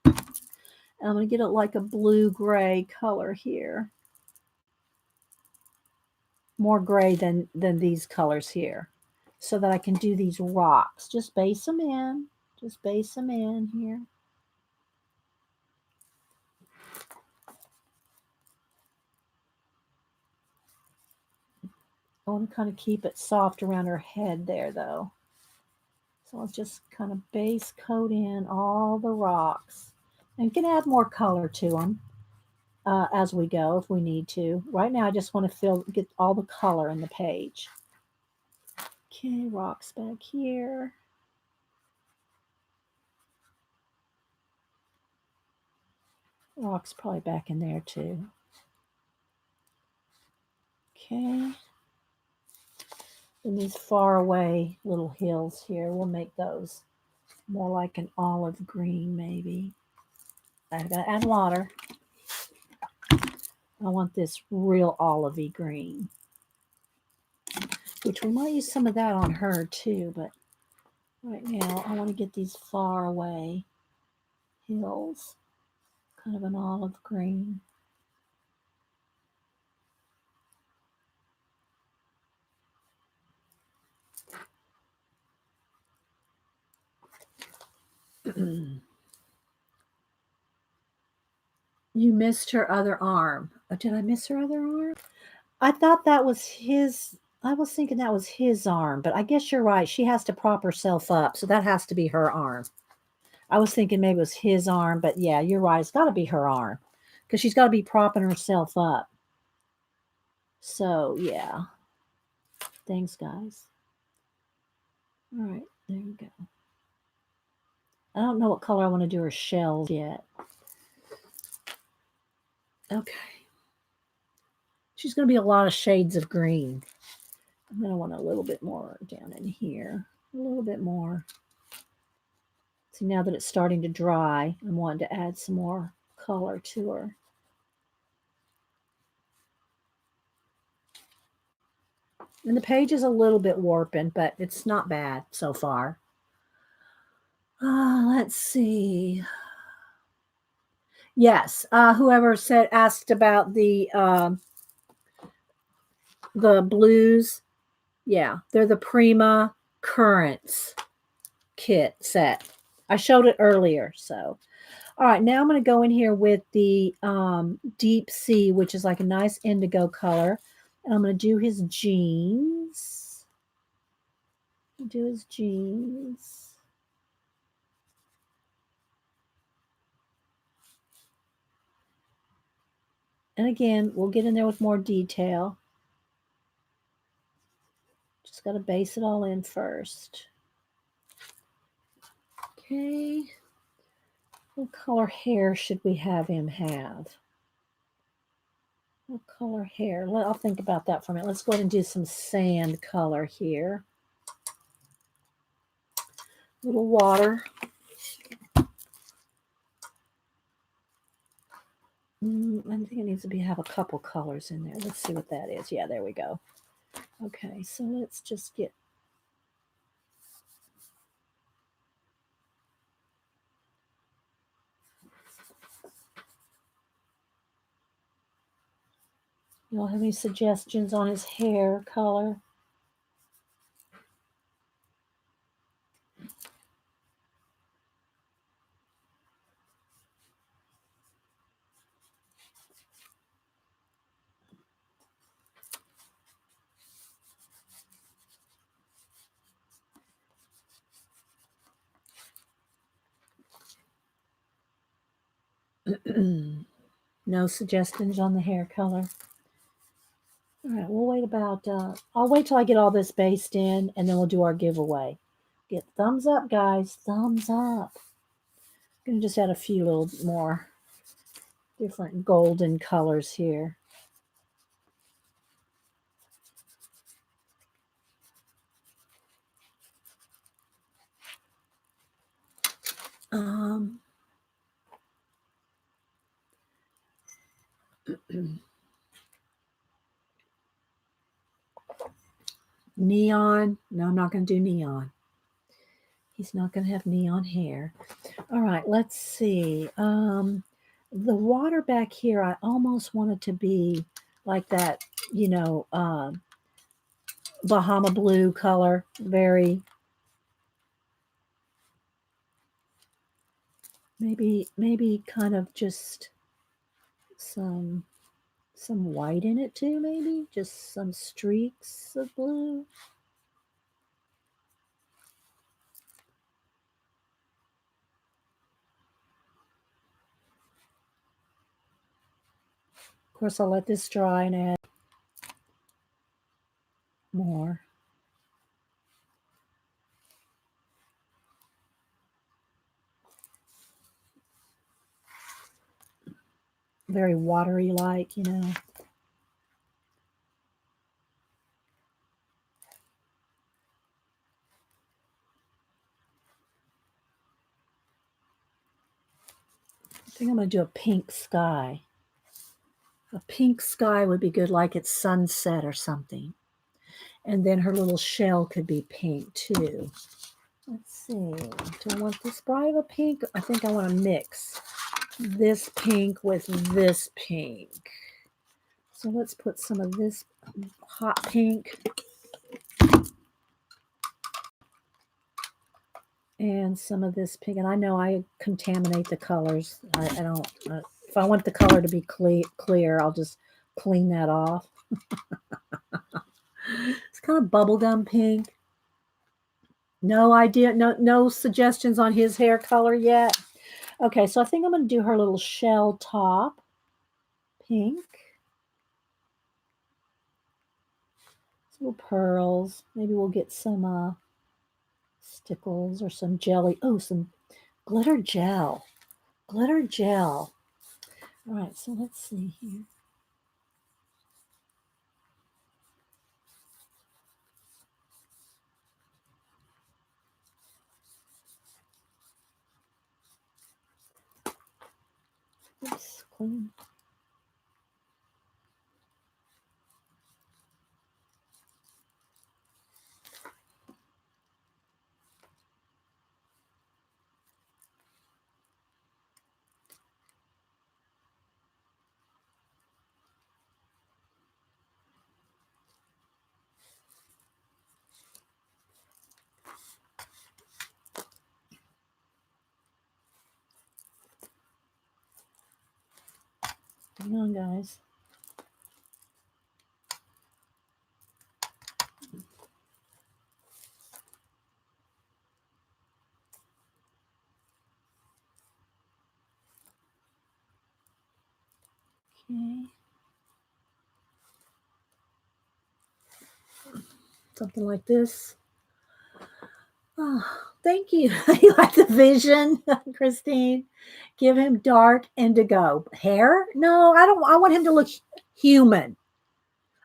And I'm going to get it like a blue-gray color here. More gray than these colors here. So that I can do these rocks. Just base them in. Just base them in here. I want to kind of keep it soft around her head there, though. So I'll just kind of base coat in all the rocks. And you can add more color to them as we go if we need to. Right now, I just want to get all the color in the page. Okay, rocks back here. Rocks probably back in there too. Okay. And these far away little hills here, we'll make those more like an olive green maybe. I've got to add water. I want this real olivey green, which we might use some of that on her too, but right now I want to get these far away hills, kind of an olive green. You missed her other arm. Oh, did I miss her other arm? I thought that was his. I was thinking that was his arm, but I guess you're right. She has to prop herself up, so that has to be her arm. I was thinking maybe it was his arm, but yeah, you're right. It's got to be her arm because she's got to be propping herself up. So, yeah. Thanks, guys. All right, there you go. I don't know what color I want to do her shells yet. Okay. She's going to be a lot of shades of green. I'm going to want a little bit more down in here. A little bit more. See, now that it's starting to dry, I'm wanting to add some more color to her. And the page is a little bit warping, but it's not bad so far. Let's see. Yes, whoever asked about the blues. Yeah, they're the Prima Currents kit set. I showed it earlier, so. All right, now I'm going to go in here with the Deep Sea, which is like a nice indigo color. And I'm going to do his jeans. Do his jeans. And again, we'll get in there with more detail. Just got to base it all in first. Okay. What color hair should we have him have? What color hair? I'll think about that for a minute. Let's go ahead and do some sand color here. A little water. I think it needs to have a couple colors in there. Let's see what that is. Yeah, there we go. Okay, so let's just get y'all have any suggestions on his hair color? No suggestions on the hair color. All right, we'll wait about, I'll wait till I get all this based in and then we'll do our giveaway. Get thumbs up, guys. Thumbs up. I'm going to just add a few little more different golden colors here. Neon. No, I'm not going to do neon. He's not going to have neon hair. All right, let's see. The water back here, I almost want it to be like that, Bahama blue color. Very, maybe kind of just some white in it too, maybe just some streaks of blue. Of course, I'll let this dry and add more. Very watery like, I think I'm going to do a pink sky. A pink sky would be good, like it's sunset or something. And then her little shell could be pink too. Let's see. Do I want this bright of a pink? I think I want to mix this pink with this pink. So let's put some of this hot pink and some of this pink. And I know I contaminate the colors. I don't, if I want the color to be clear, I'll just clean that off. It's kind of bubblegum pink. No idea, no suggestions on his hair color yet. Okay, so I think I'm going to do her little shell top pink. Little pearls. Maybe we'll get some stickles or some jelly. Oh, some glitter gel. Glitter gel. All right, so let's see here. Oops, clean. Hang on, guys. Okay. Something like this. Oh, thank you. You like the vision, Christine? Give him dark indigo hair. No, I don't. I want him to look human.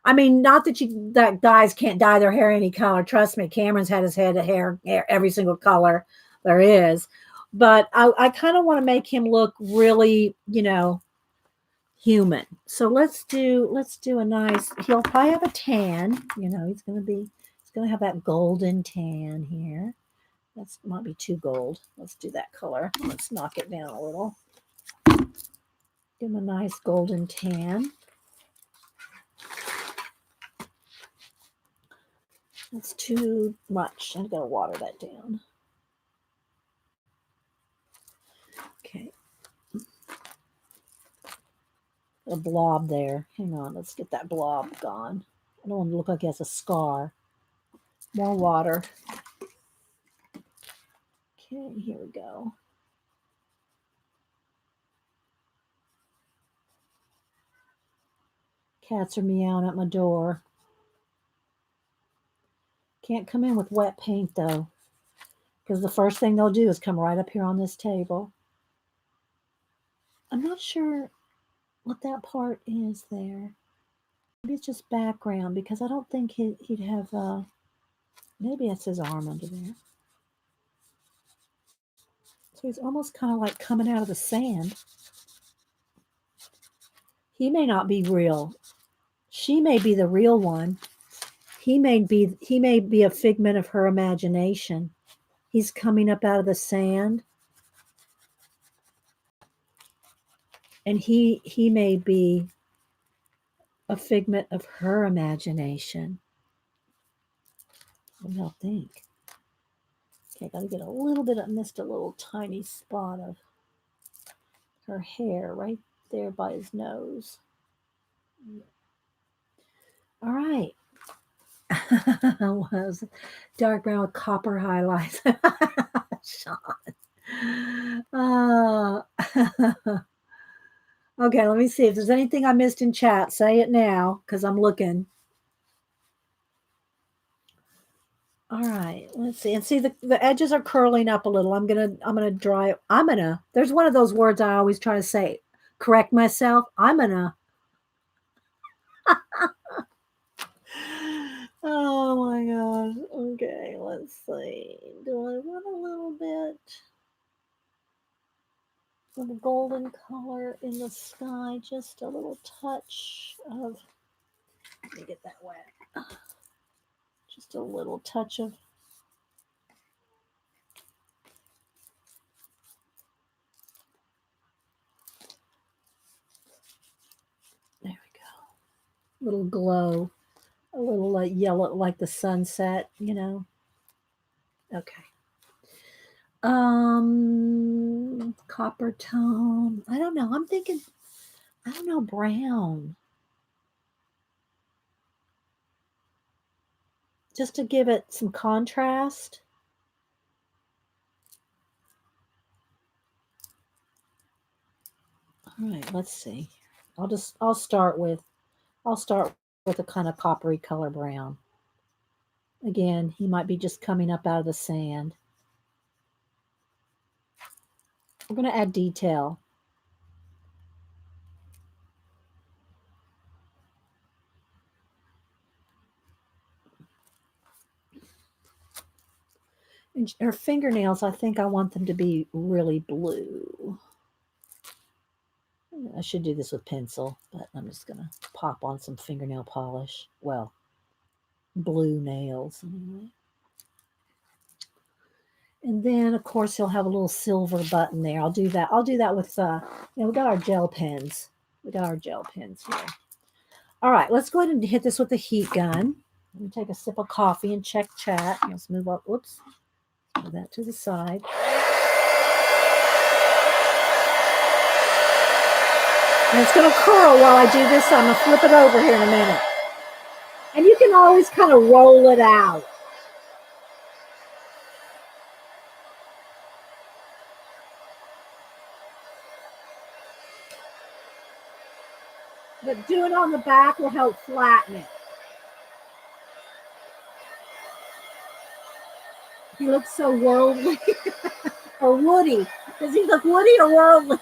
I mean, not that guys can't dye their hair any color. Trust me, Cameron's had his head of hair every single color there is. But I kind of want to make him look really, human. So let's do a nice. He'll probably have a tan. He's gonna have that golden tan here. That might be too gold. Let's do that color. Let's knock it down a little. Give him a nice golden tan. That's too much. I'm going to water that down. Okay. A blob there. Hang on. Let's get that blob gone. I don't want to look like he has a scar. More water. Okay, here we go. Cats are meowing at my door. Can't come in with wet paint though, because the first thing they'll do is come right up here on this table. I'm not sure what that part is there. Maybe it's just background, because I don't think he'd have, maybe it's his arm under there. So he's almost kind of like coming out of the sand. He may not be real. She may be the real one. He may be a figment of her imagination. He's coming up out of the sand. And he may be a figment of her imagination. What do y'all think? Okay, gotta get a little bit. I missed a little tiny spot of her hair right there by his nose. All right. Was dark brown with copper highlights. Sean. Okay, let me see if there's anything I missed in chat. Say it now, because I'm looking. All right, let's see. And see, the edges are curling up a little. I'm gonna dry. There's one of those words I always try to say. Correct myself. Oh my gosh. Okay, let's see. Do I want a little bit of a golden color in the sky? Just a little touch of. Let me get that wet. Just a little touch of. There we go. Little glow. A little yellow, like the sunset, Okay. Copper tone. I don't know. I'm thinking, I don't know, brown. Just to give it some contrast. All right, let's see. I'll start with a kind of coppery color brown. Again, he might be just coming up out of the sand. We're going to add detail. And her fingernails, I think I want them to be really blue. I should do this with pencil, but I'm just going to pop on some fingernail polish. Well, blue nails anyway. And then, of course, he'll have a little silver button there. I'll do that. With, we got our gel pens. Here. All right, let's go ahead and hit this with the heat gun. Let me take a sip of coffee and check chat. Let's move up. Whoops. Move that to the side. And it's going to curl while I do this. So I'm going to flip it over here in a minute. And you can always kind of roll it out. But doing it on the back will help flatten it. He looks so worldly. Or woody. Does he look woody or worldly?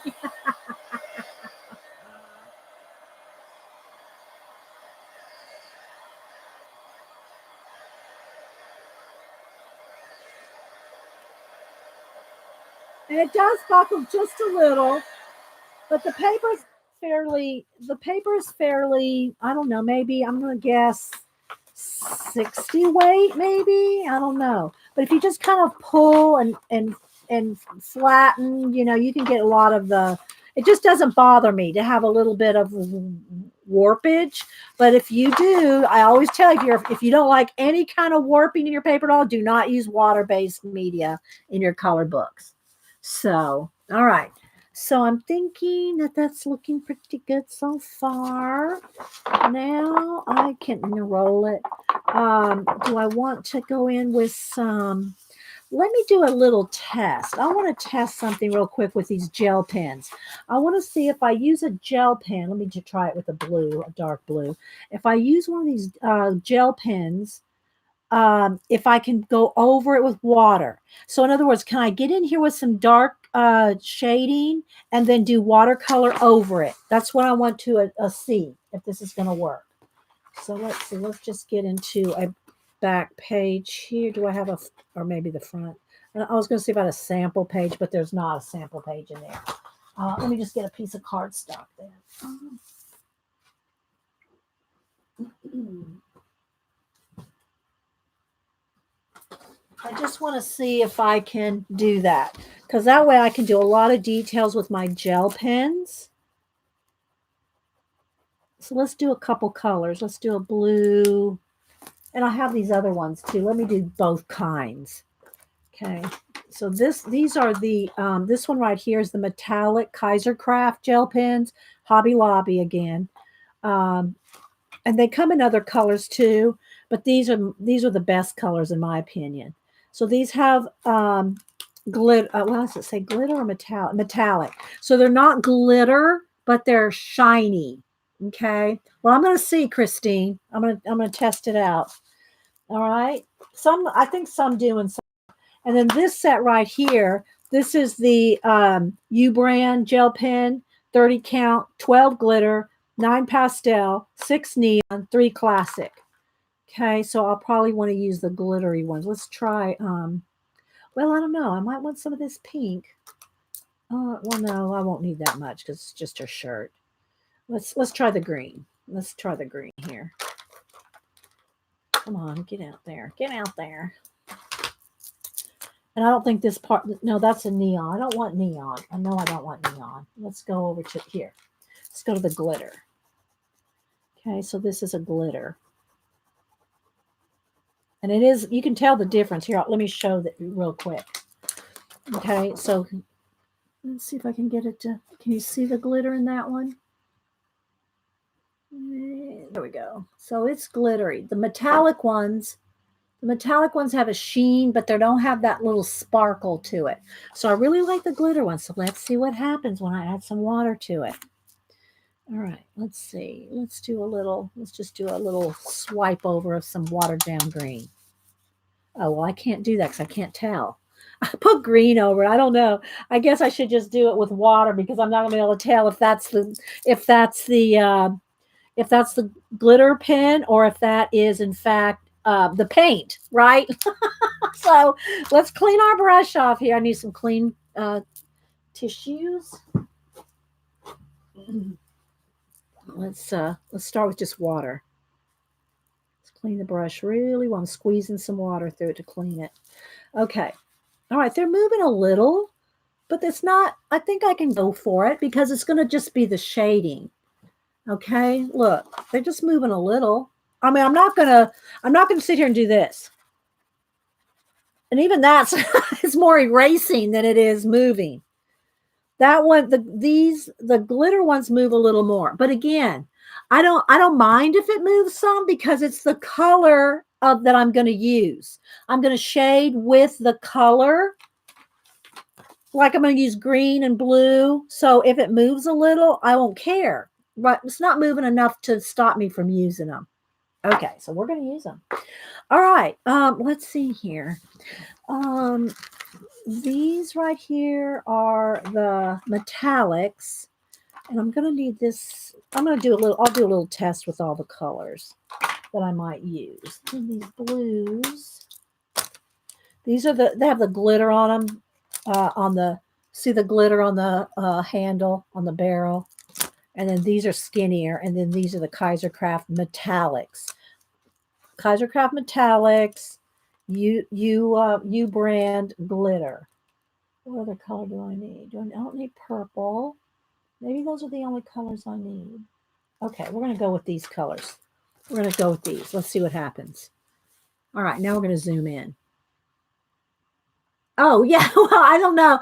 And it does buckle just a little, but the paper is fairly, I don't know, maybe I'm going to guess 60 weight, maybe. I don't know. But if you just kind of pull and flatten, you can get a lot of it just doesn't bother me to have a little bit of warpage. But if you do, I always tell you, if you don't like any kind of warping in your paper at all, do not use water-based media in your color books. So, all right. So I'm thinking that that's looking pretty good so far. Now I can roll it. Do I want to go in with some? Let me do a little test. I want to test something real quick with these gel pens. I want to see if I use a gel pen. Let me just try it with a dark blue. If I use one of these gel pens, if I can go over it with water. So in other words, can I get in here with some dark shading and then do watercolor over it? That's what I want to see if this is going to work. So let's see. Let's just get into a back page here. Do I have or maybe the front? I was going to see about a sample page, but there's not a sample page in there. Let me just get a piece of cardstock there. I just want to see if I can do that, because that way I can do a lot of details with my gel pens. So let's do a couple colors. Let's do a blue, and I have these other ones too. Let me do both kinds. Okay. So these are the this one right here is the metallic Kaisercraft gel pens, Hobby Lobby again. And they come in other colors too, but these are the best colors in my opinion. So these have glitter. What does it say? Glitter or metallic? Metallic. So they're not glitter, but they're shiny. Okay. Well, I'm going to see, Christine. I'm going to test it out. All right. I think some do, and some. And then this set right here. This is the U brand gel pen, 30 count, 12 glitter, 9 pastel, 6 neon, 3 classic. Okay, so I'll probably want to use the glittery ones. Let's try, well, I don't know. I might want some of this pink. Well, no, I won't need that much because it's just her shirt. Let's try the green. Let's try the green here. Come on, get out there. Get out there. And I don't think this part, no, that's a neon. I don't want neon. I know I don't want neon. Let's go over to here. Let's go to the glitter. Okay, so this is a glitter. And it is, you can tell the difference. Here, let me show that real quick. Okay, so let's see if I can get it to, can you see the glitter in that one? There we go. So it's glittery. The metallic ones have a sheen, but they don't have that little sparkle to it. So I really like the glitter ones. So let's see what happens when I add some water to it. All right, let's see. Let's just do a little swipe over of some watered down green. Oh, well, I can't do that because I can't tell. I put green over it. I don't know. I guess I should just do it with water because I'm not going to be able to tell if that's the glitter pen or if that is in fact the paint, right? So let's clean our brush off here. I need some clean tissues. Let's start with just water. Let's clean the brush really well. I'm squeezing some water through it to clean it. Okay. All right, they're moving a little, but it's not, I think I can go for it because it's going to just be the shading. Okay, look, they're just moving a little. I mean, I'm not gonna sit here and do this. And even that's it's more erasing than it is moving. That one, the glitter ones move a little more. But again, I don't mind if it moves some because it's the color of that I'm going to use. I'm going to shade with the color. Like I'm going to use green and blue. So if it moves a little, I won't care. But it's not moving enough to stop me from using them. Okay, so we're going to use them. All right. Let's see here. Um, these right here are the metallics. And I'm going to need this. I'll do a little test with all the colors that I might use. And these blues. These are they have the glitter on them, see the glitter on the handle, on the barrel. And then these are skinnier. And then these are the Kaisercraft metallics. Kaisercraft metallics, you brand glitter. What other color do I need? I don't need purple. Maybe those are the only colors I need. Okay, we're going to go with these colors. We're going to go with these. Let's see what happens. All right, now we're going to zoom in. Oh, yeah. Well, I don't know.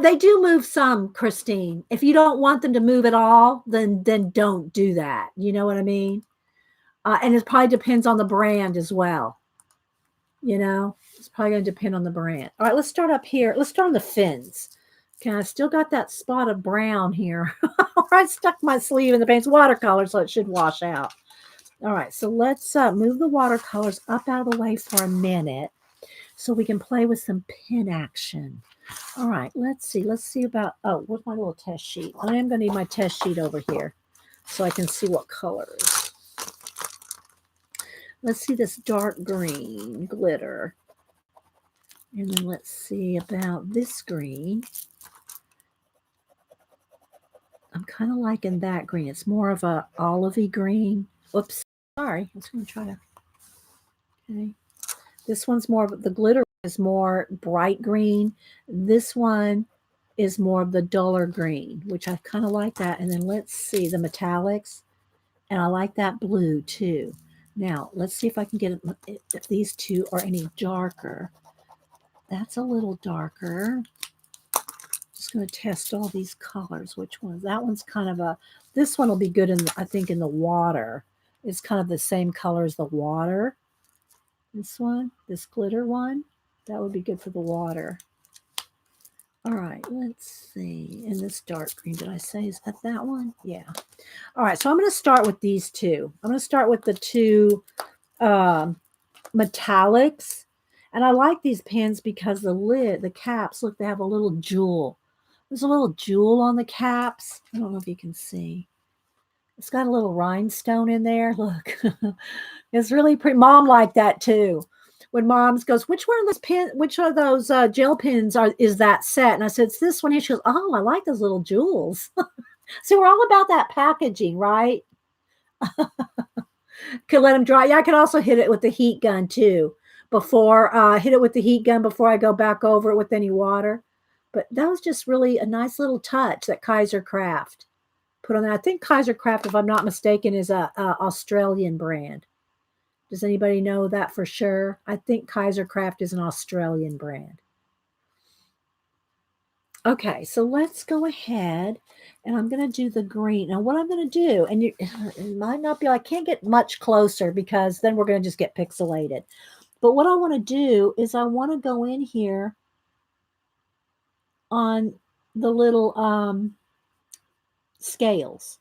They do move some, Christine. If you don't want them to move at all, then don't do that. You know what I mean? And it probably depends on the brand as well. You know, it's probably going to depend on the brand. All right, let's start up here. Let's start on the fins. Okay, I still got that spot of brown here. I stuck my sleeve in the paint's watercolor, so it should wash out. All right, so let's move the watercolors up out of the way for a minute so we can play with some pin action. All right, let's see. Let's see about, oh, what's my little test sheet? I am going to need my test sheet over here so I can see what colors. Let's see this dark green glitter. And then let's see about this green. I'm kind of liking that green. It's more of a olivey green. Oops, sorry. I was going to try to, okay. This one's more, the glitter is more bright green. This one is more of the duller green, which I kind of like that. And then let's see the metallics. And I like that blue too. Now, let's see if I can get if these two are any darker. That's a little darker. Just going to test all these colors. Which one? That one's kind of a, this one will be good in, I think, in the water. It's kind of the same color as the water. This one, this glitter one, that would be good for the water. All right, let's see. And this dark green, did I say, is that one? Yeah. All right, so I'm going to start with these two. I'm going to start with the two metallics. And I like these pens because the lid, the caps, look, they have a little jewel. There's a little jewel on the caps. I don't know if you can see. It's got a little rhinestone in there. Look, it's really pretty. Mom liked that too. When Mom's goes, which one of those which of those gel pens is that set? And I said, it's this one here. She goes, oh, I like those little jewels. So we're all about that packaging, right? Could let them dry. Yeah, I could also hit it with the heat gun too. Before hit it with the heat gun before I go back over it with any water. But that was just really a nice little touch that Kaisercraft put on there. I think Kaisercraft, if I'm not mistaken, is a Australian brand. Does anybody know that for sure? I think Kaisercraft is an Australian brand. Okay, so let's go ahead and I'm going to do the green. Now, what I'm going to do, and it might not be, I can't get much closer because then we're going to just get pixelated. But what I want to do is I want to go in here on the little scales.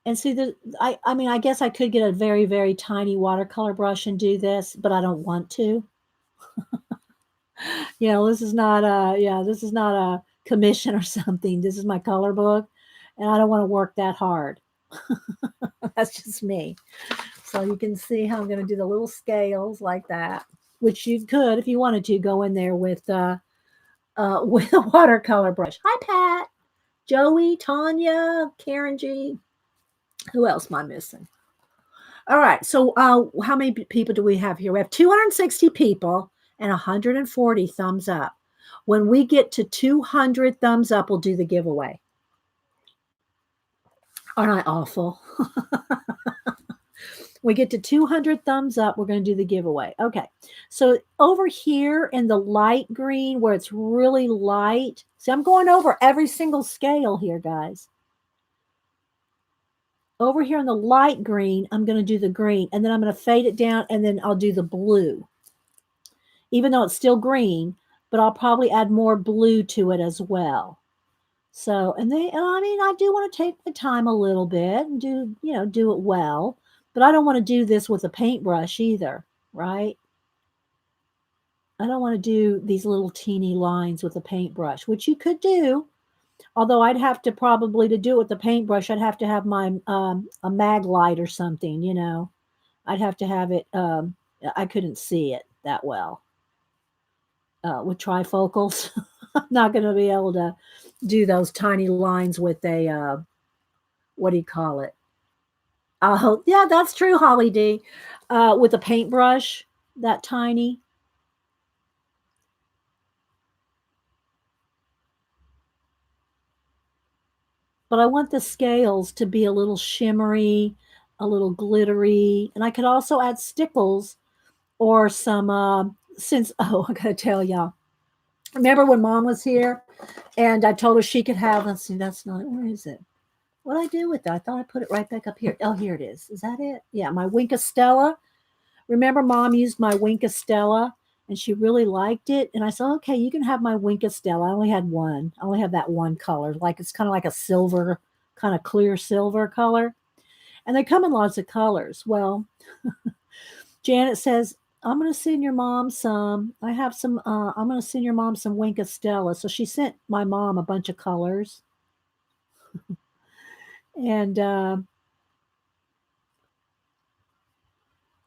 And see, I mean, I guess I could get a very, very tiny watercolor brush and do this, but I don't want to. This is not a commission or something. This is my color book, and I don't want to work that hard. That's just me. So you can see how I'm going to do the little scales like that, which you could, if you wanted to, go in there with a watercolor brush. Hi, Pat, Joey, Tanya, Karen G. Who else am I missing? All right. So how many people do we have here? We have 260 people and 140 thumbs up. When we get to 200 thumbs up, we'll do the giveaway. Aren't I awful? We get to 200 thumbs up, we're going to do the giveaway. Okay. So over here in the light green where it's really light. See, I'm going over every single scale here, guys. Over here in the light green, I'm going to do the green, and then I'm going to fade it down, and then I'll do the blue. Even though it's still green, but I'll probably add more blue to it as well. So, I mean, I do want to take my time a little bit and do it well, but I don't want to do this with a paintbrush either, right? I don't want to do these little teeny lines with a paintbrush, which you could do. Although I'd have to probably to do it with the paintbrush, I'd have to have my a mag light or something, I'd have to have it. I couldn't see it that well with trifocals. I'm not going to be able to do those tiny lines with a what do you call it? Oh, yeah, that's true, Holly D. With a paintbrush, that tiny. But I want the scales to be a little shimmery, a little glittery, and I could also add stickles or some since I gotta tell y'all. Remember when Mom was here and I told her she could have, let's see, that's not, where is it? What did I do with that? I thought I put it right back up here. Oh, here it is. Is that it? Yeah, my Winka Stella. Remember Mom used my Winka Stella and she really liked it. And I said, okay, you can have my Winka Stella. I only had one. I only have that one color. Like it's kind of like a silver, kind of clear silver color. And they come in lots of colors. Well, Janet says, I'm going to send your mom some. I have some. I'm going to send your mom some Winka Stella. So she sent my mom a bunch of colors. And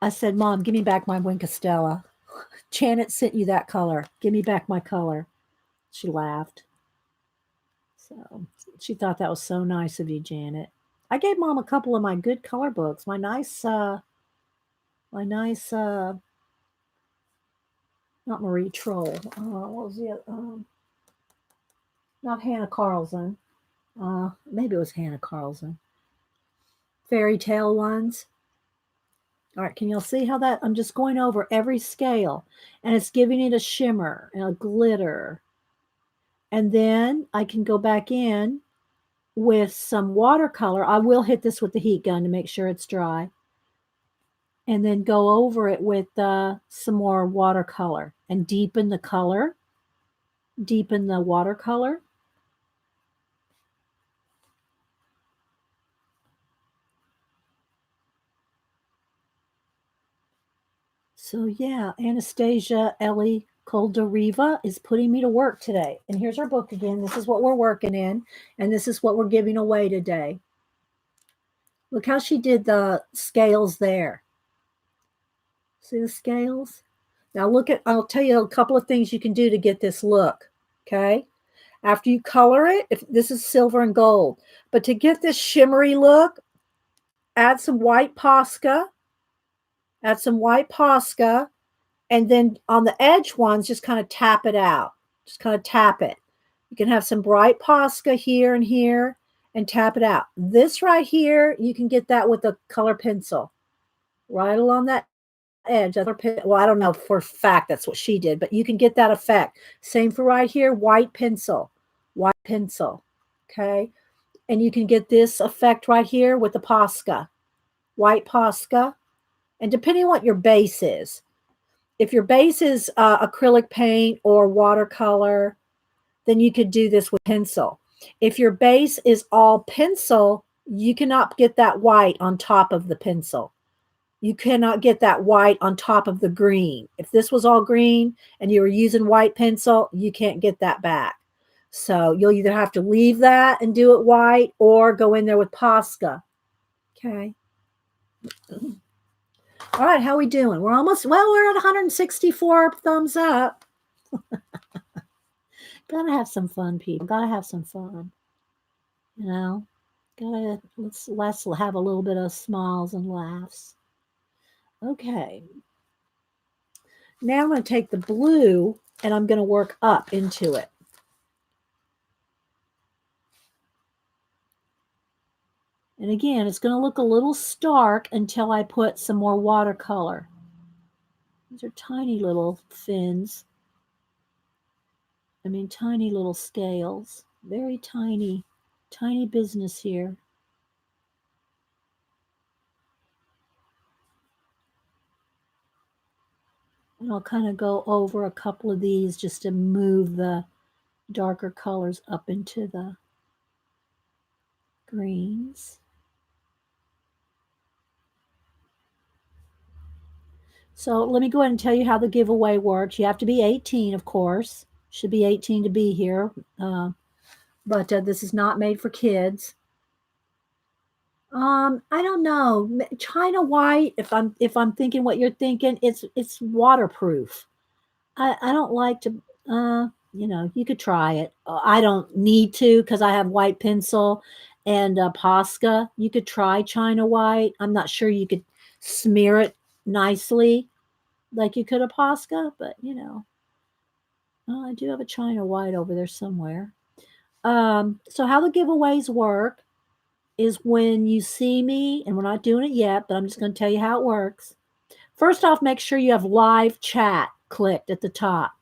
I said, Mom, give me back my Winka Stella. Janet sent you that color. Give me back my color. She laughed. So she thought that was so nice of you, Janet. I gave Mom a couple of my good color books. My nice, not Marie Troll. What was it? Not Hannah Carlson. Maybe it was Hannah Carlson. Fairy tale ones. All right, can y'all see how that? I'm just going over every scale, and it's giving it a shimmer and a glitter. And then I can go back in with some watercolor. I will hit this with the heat gun to make sure it's dry. And then go over it with some more watercolor and deepen the color, deepen the watercolor. So yeah, Anastasia Ellie Koldariva is putting me to work today. And here's our book again. This is what we're working in, and this is what we're giving away today. Look how she did the scales there. See the scales? Now look at, I'll tell you a couple of things you can do to get this look, okay? After you color it, if this is silver and gold, but to get this shimmery look, add some white Posca, and then on the edge ones, just kind of tap it out. Just kind of tap it. You can have some bright Posca here and here and tap it out. This right here, you can get that with a color pencil. Right along that edge. Well, I don't know for a fact that's what she did, but you can get that effect. Same for right here, white pencil. White pencil. Okay. And you can get this effect right here with the Posca. White Posca. And depending on what your base is, if your base is acrylic paint or watercolor, then you could do this with pencil. If your base is all pencil, you cannot get that white on top of the pencil. You cannot get that white on top of the green. If this was all green and you were using white pencil, you can't get that back. So you'll either have to leave that and do it white or go in there with Posca. Okay. All right, how are we doing? We're almost, well, we're at 164 thumbs up. Gotta have some fun, people. Gotta have some fun. Let's have a little bit of smiles and laughs. Okay. Now I'm going to take the blue and I'm going to work up into it. And again, it's going to look a little stark until I put some more watercolor. These are tiny little fins. I mean, tiny little scales. Very tiny, tiny business here. And I'll kind of go over a couple of these just to move the darker colors up into the greens. So let me go ahead and tell you how the giveaway works. You have to be 18, of course. Should be 18 to be here. But this is not made for kids. I don't know. China white, if I'm thinking what you're thinking, it's waterproof. I don't like to you could try it. I don't need to because I have white pencil and Posca. You could try China white. I'm not sure you could smear it nicely like you could a Posca, but I do have a China white over there somewhere. So how the giveaways work is when you see me, and we're not doing it yet, but I'm just going to tell you how it works. First off, make sure you have live chat clicked at the top.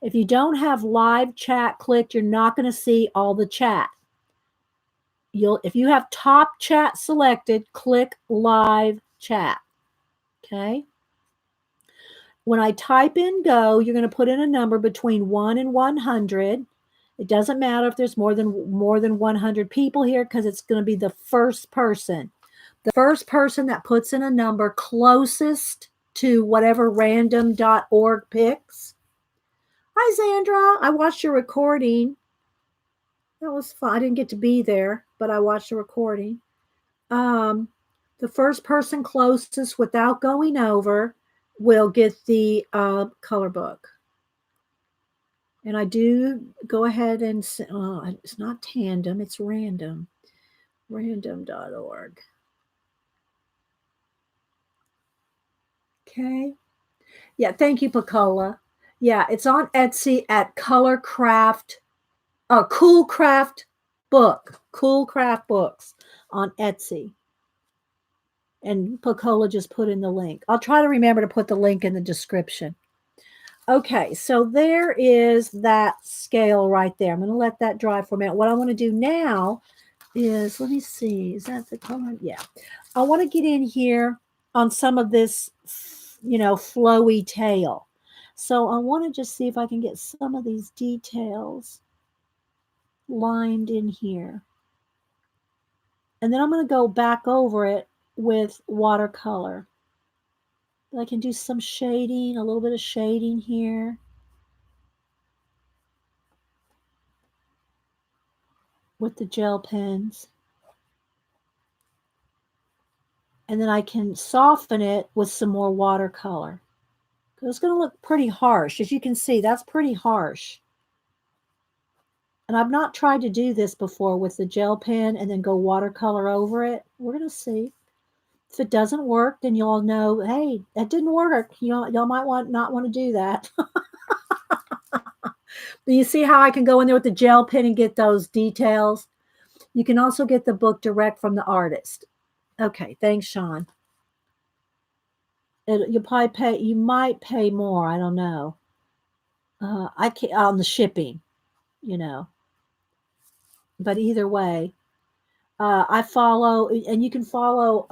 If you don't have live chat clicked, you're not going to see all the chat. If you have top chat selected, click live chat. Okay. When I type in go, you're going to put in a number between 1 and 100. It doesn't matter if there's more than 100 people here because it's going to be the first person. The first person that puts in a number closest to whatever random.org picks. Hi, Zandra. I watched your recording. That was fun. I didn't get to be there, but I watched the recording. The first person closest without going over will get the color book. And I do go ahead and, it's not tandem, it's random. Random.org. Okay. Yeah, thank you, Pacola. Yeah, it's on Etsy at Cool Craft Books on Etsy. And Pacola just put in the link. I'll try to remember to put the link in the description. Okay, so there is that scale right there. I'm going to let that dry for a minute. What I want to do now is, let me see, is that the color? Yeah. I want to get in here on some of this, flowy tail. So I want to just see if I can get some of these details lined in here. And then I'm going to go back over it with watercolor. I can do some shading, a little bit of shading here. With the gel pens. And then I can soften it with some more watercolor. It's going to look pretty harsh. As you can see, that's pretty harsh. And I've not tried to do this before with the gel pen and then go watercolor over it. We're going to see. If it doesn't work, then you'll know, hey, that didn't work. Y'all might not want to do that. Do you see how I can go in there with the gel pen and get those details? You can also get the book direct from the artist. Okay, thanks, Sean. You might pay more. I don't know. I can't on the shipping, But either way, I follow, and you can follow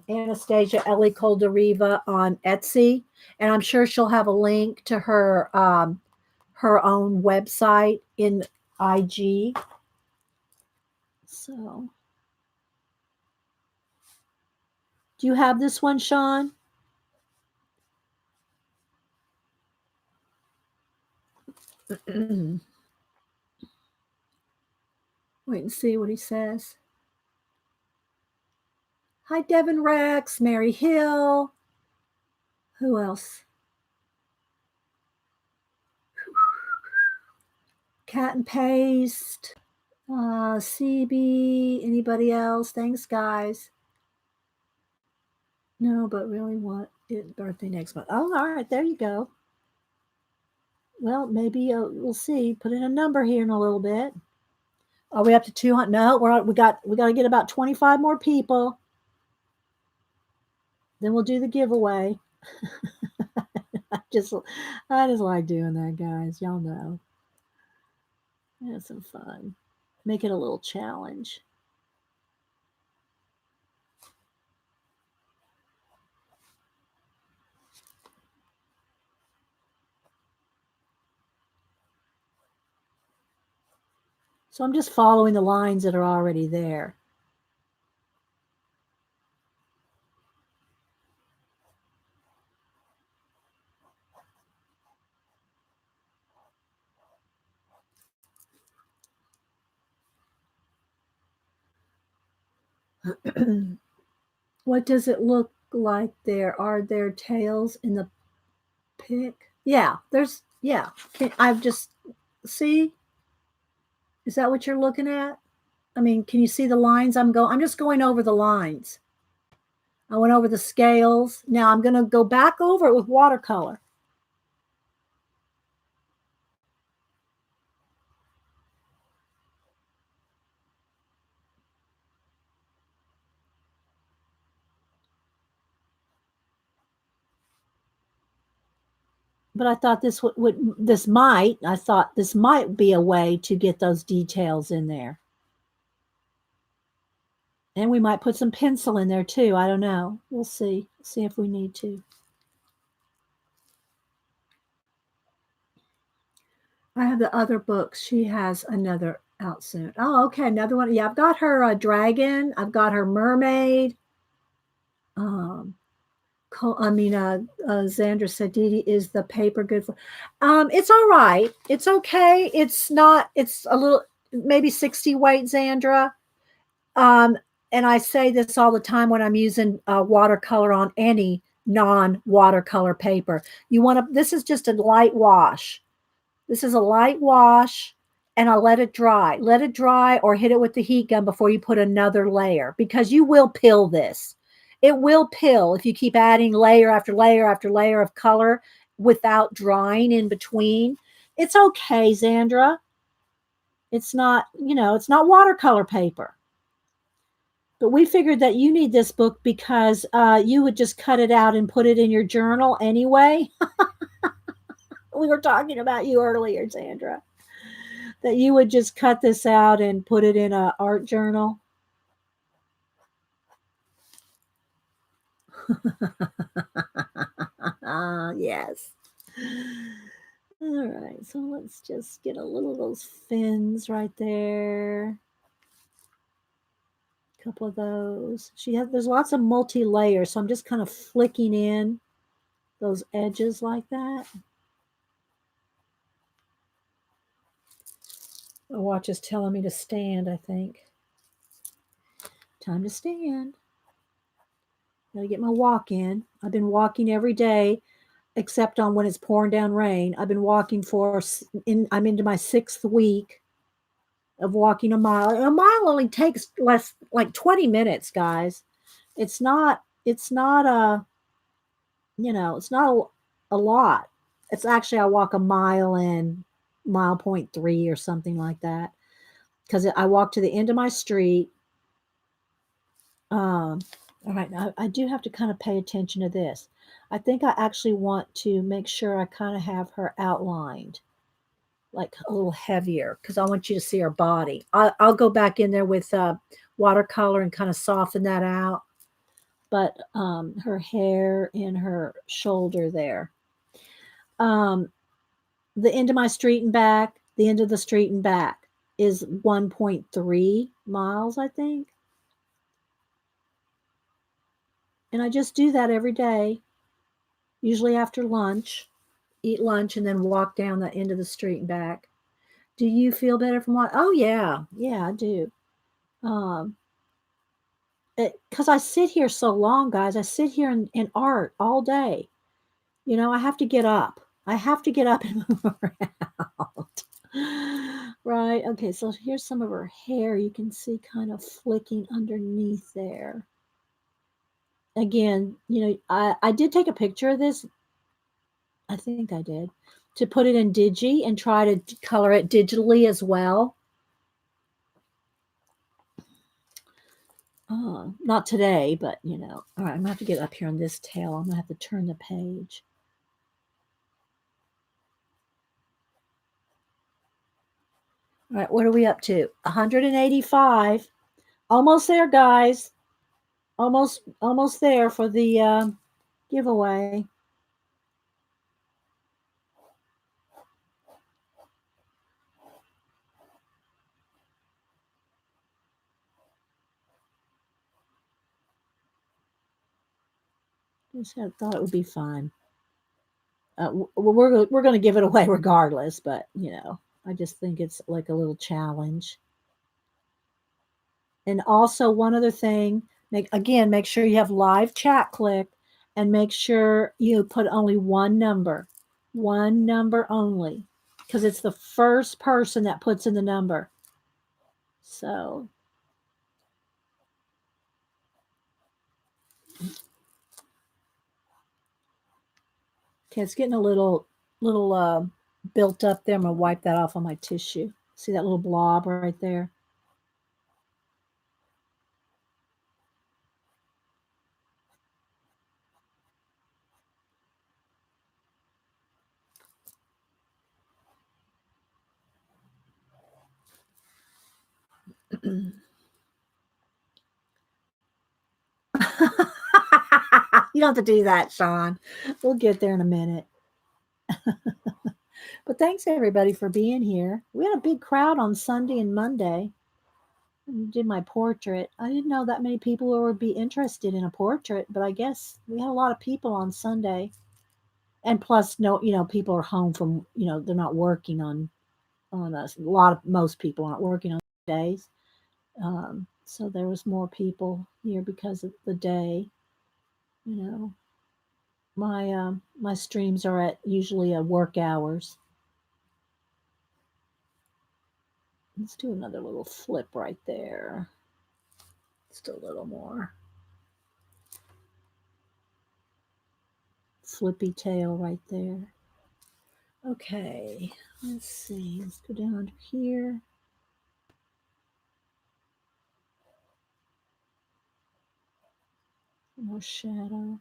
Anastasia Ellie Colderiva on Etsy, and I'm sure she'll have a link to her her own website in IG. So, do you have this one, Sean? Wait and see what he says. Hi, Devin Rex, Mary Hill. Who else? Cat and Paste. CB. Anybody else? Thanks, guys. No, but really what? Birthday next month. Oh, all right. There you go. Well, maybe we'll see. Put in a number here in a little bit. Are we up to 200? No, we got to get about 25 more people. Then we'll do the giveaway. just I just like doing that, guys. Y'all know. Have some fun. Make it a little challenge. So I'm just following the lines that are already there. What does it look like there? Are there tails in the pic? Yeah, yeah. I've just, see? Is that what you're looking at? I mean, can you see the lines I'm just going over the lines. I went over the scales. Now I'm going to go back over it with watercolor. But I thought I thought this might be a way to get those details in there. And we might put some pencil in there too. I don't know. We'll see. See if we need to. I have the other books. She has another out soon. Oh, okay. Another one. Yeah, I've got her dragon. I've got her mermaid. Zandra said, Dee is the paper good for? It's all right. It's okay. It's not. It's a little, maybe 60 weight, Zandra. And I say this all the time when I'm using watercolor on any non-watercolor paper. You want to. This is just a light wash. This is a light wash, and I'll let it dry. Let it dry, or hit it with the heat gun before you put another layer, because you will pill this. It will pill if you keep adding layer after layer after layer of color without drying in between. It's okay, Zandra. It's not, it's not watercolor paper. But we figured that you need this book because you would just cut it out and put it in your journal anyway. We were talking about you earlier, Sandra, that you would just cut this out and put it in an art journal. Yes. All right, so let's just get a little of those fins right there. A couple of those. There's lots of multi-layers, so I'm just kind of flicking in those edges like that. My watch is telling me to stand, I think. Time to stand. Gotta get my walk in. I've been walking every day, except on when it's pouring down rain. I've been walking I'm into my 6th week of walking a mile. A mile only takes less, like 20 minutes, guys. It's not it's not a lot. It's actually, I walk a mile and mile 0.3 or something like that, because I walk to the end of my street. All right, now I do have to kind of pay attention to this. I think I actually want to make sure I kind of have her outlined, like a little heavier, because I want you to see her body. I'll go back in there with watercolor and kind of soften that out. But her hair and her shoulder there. The end of my street and back, the end of the street and back is 1.3 miles, I think. And I just do that every day, usually after lunch, eat lunch, and then walk down the end of the street and back. Do you feel better from what? Oh, yeah. Yeah, I do. Because I sit here so long, guys. I sit here in art all day. I have to get up. I have to get up and move around. Right. Okay. So here's some of her hair. You can see kind of flicking underneath there. Again, I did take a picture of this. I think I did, to put it in Digi and try to color it digitally as well. Not today, but you know. All right, I'm gonna have to get up here on this tail. I'm gonna have to turn the page. All right, what are we up to? 185. Almost there, guys. Almost there for the giveaway. Just thought it would be fun. We're going to give it away regardless, but you know, I just think it's like a little challenge. And also one other thing, make sure you have live chat clicked, and make sure you put only one number only, because it's the first person that puts in the number. So okay, it's getting a little built up there. I'm gonna wipe that off on my tissue. See that little blob right there? You don't have to do that, Sean. We'll get there in a minute. But thanks everybody for being here. We had a big crowd on Sunday and Monday. I did my portrait. I didn't know that many people would be interested in a portrait, but I guess we had a lot of people on Sunday. And plus, no, you know, people are home from, you know, they're not working on us. Most people aren't working on days. So there was more people here because of the day. You know, my streams are at usually at work hours. Let's do another little flip right there. Just a little more. Flippy tail right there. Okay, let's see. Let's go down under here. More shadow.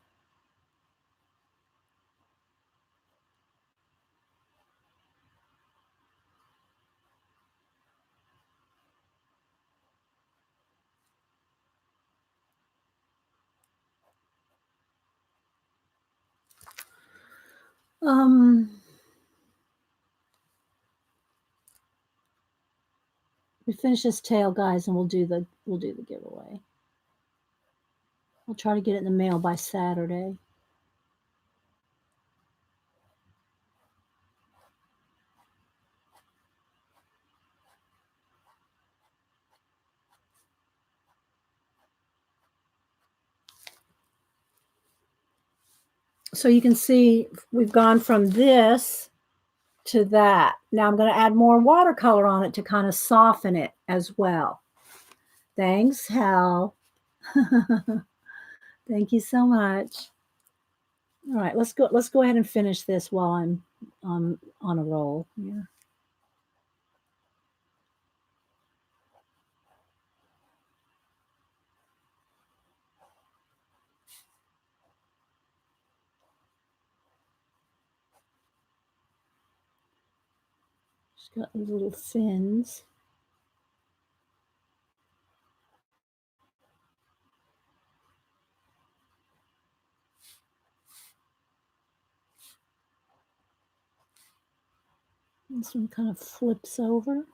We finish this tail, guys, and we'll do the giveaway. We'll try to get it in the mail by Saturday. So you can see we've gone from this to that. Now I'm going to add more watercolor on it to kind of soften it as well. Thanks, Hal. Thank you so much. All right, let's go ahead and finish this while I'm on a roll here. Just got these little fins. This one kind of flips over.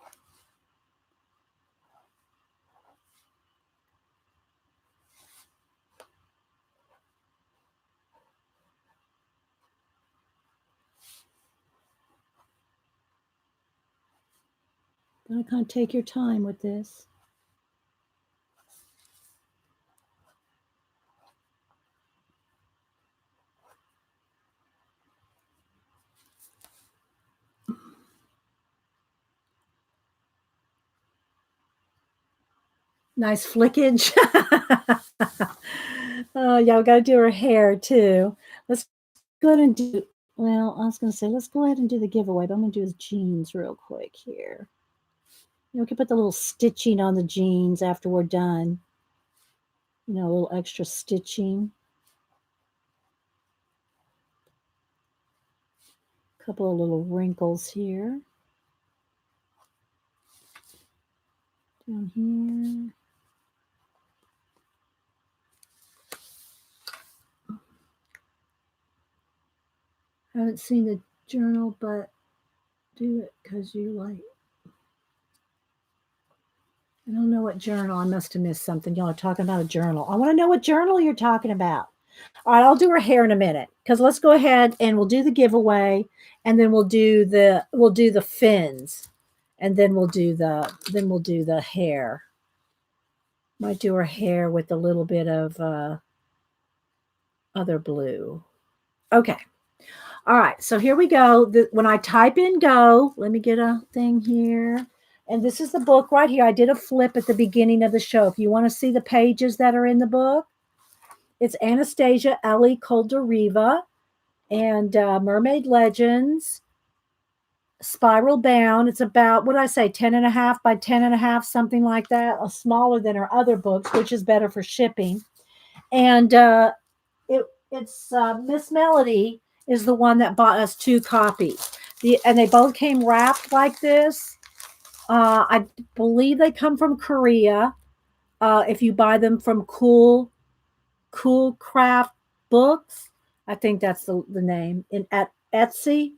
Gotta kind of take your time with this. Nice flickage. Oh, yeah, we got to do her hair too. Let's go ahead and do, well, I was going to say, let's go ahead and do the giveaway, but I'm going to do his jeans real quick here. You know, we can put the little stitching on the jeans after we're done. A little extra stitching. A couple of little wrinkles here. Down here. I haven't seen the journal, but do it because you like. I don't know what journal. I must have missed something. Y'all are talking about a journal. I want to know what journal you're talking about. All right, I'll do her hair in a minute because let's go ahead and we'll do the giveaway, and then we'll do the fins, and then we'll do the hair. Might do her hair with a little bit of other blue. Okay. All right. So here we go. When I type in go, let me get a thing here. And this is the book right here. I did a flip at the beginning of the show. If you want to see the pages that are in the book, it's Anastasia Ellie Koldariva and Mermaid Legends, Spiral Bound. It's about, what did I say, 10 and a half by 10 and a half, something like that, smaller than her other books, which is better for shipping. And it's Miss Melody is the one that bought us 2 copies. And they both came wrapped like this. I believe they come from Korea. If you buy them from Cool Craft Books, I think that's the name at Etsy.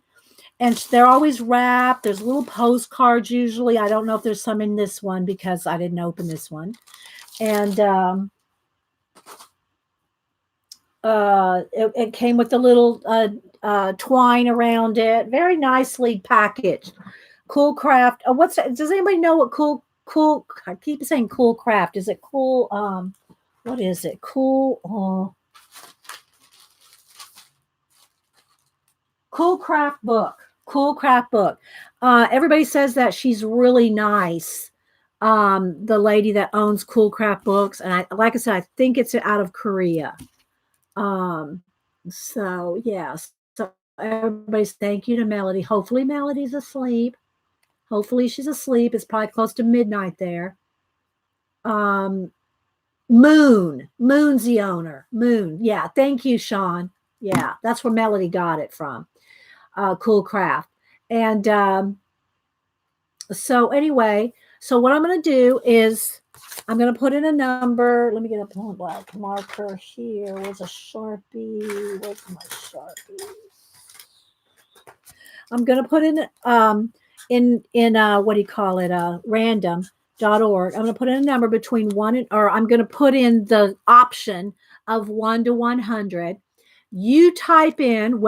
And they're always wrapped. There's little postcards usually. I don't know if there's some in this one because I didn't open this one. And it came with a little twine around it. Very nicely packaged. Cool Craft. Does anybody know what cool? I keep saying Cool Craft. Is it cool? What is it? Cool. Cool Craft Book. Cool Craft Book. Everybody says that she's really nice. The lady that owns Cool Craft Books, and like I said, I think it's out of Korea. So yeah. So everybody's thank you to Melody. Hopefully Melody's asleep. Hopefully she's asleep. It's probably close to midnight there. Moon's the owner. Moon. Yeah. Thank you, Sean. Yeah, that's where Melody got it from. Cool Craft. And so anyway, so what I'm going to do is I'm going to put in a number. Let me get a black marker here. Where's a Sharpie? Where's my Sharpie? I'm going to put in what do you call it? random.org. I'm going to put in a number between I'm going to put in the option of 1 to 100. You type in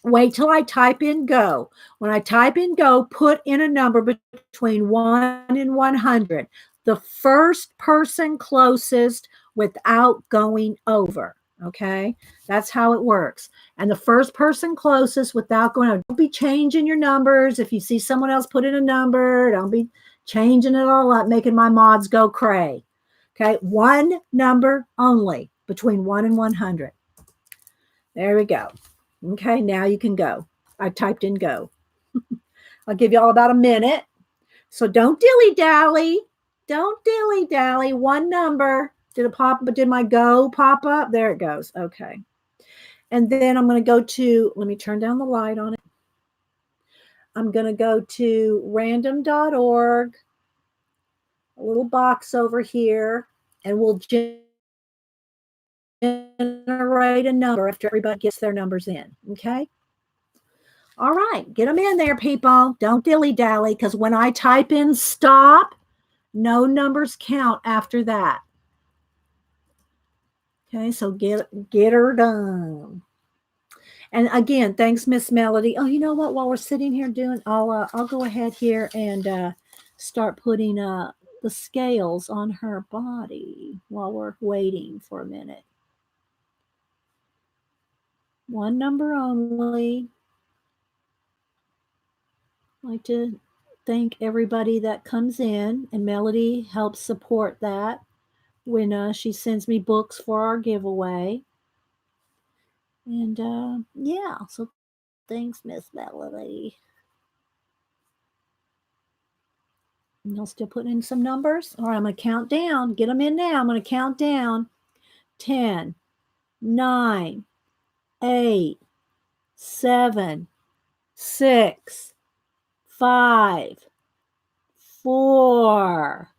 wait till I type in go. When I type in go, put in a number between 1 and 100. The first person closest without going over. Okay. That's how it works. And the first person closest without going over. Don't be changing your numbers. If you see someone else put in a number, don't be changing it all up, making my mods go cray. Okay. One number only between 1 and 100. There we go. Okay, now you can go. I typed in go. I'll give you all about a minute. So don't dilly-dally. Don't dilly-dally. One number. Did it pop up? Did my go pop up? There it goes. Okay. And then I'm going to go to, let me turn down the light on it. I'm going to go to random.org, a little box over here, and we'll generate a number after everybody gets their numbers in. Okay. All right, get them in there, people. Don't dilly-dally, because when I type in stop, no numbers count after that. Okay, so get her done. And again, thanks, Miss Melody. Oh, you know what? While we're sitting here doing, I'll go ahead here and start putting the scales on her body while we're waiting for a minute. One number only. I'd like to thank everybody that comes in, and Melody helps support that when she sends me books for our giveaway. And yeah, so thanks, Miss Melody. Y'all still putting in some numbers? All right, I'm going to count down. Get them in now. I'm going to count down. 10, 9, 8, 7, 6, 5, 4,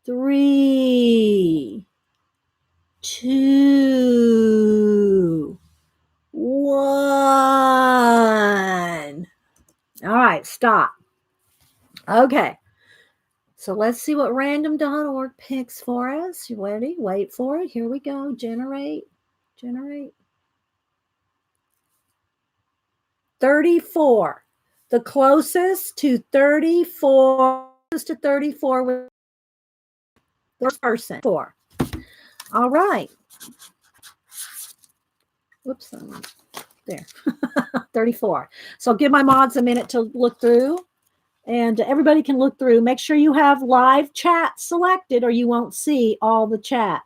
3, 2, 1. All right, stop. Okay. So let's see what random.org picks for us. You ready? Wait for it. Here we go. Generate. 34. The closest to 34 with the person. 4. All right. Whoops. There. 34. So give my mods a minute to look through. And everybody can look through. Make sure you have live chat selected or you won't see all the chat.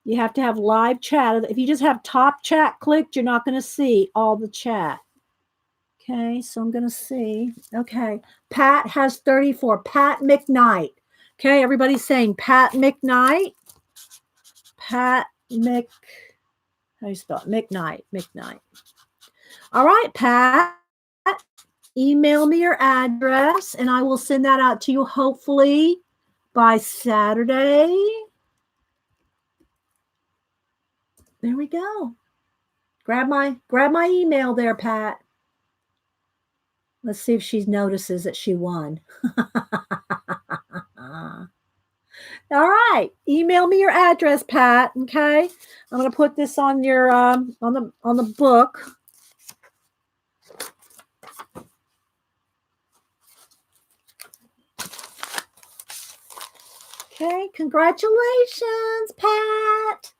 You have to have live chat. If you just have top chat clicked, you're not going to see all the chat. Okay, so I'm going to see. Okay, Pat has 34. Pat McKnight. Okay, everybody's saying Pat McKnight. Pat Mc... How do you spell it? McKnight. All right, Pat. Email me your address, and I will send that out to you hopefully by Saturday. There we go. Grab my email there, Pat. Let's see if she notices that she won. All right. Email me your address, Pat. Okay. I'm going to put this on your on the book. Okay. Congratulations, Pat.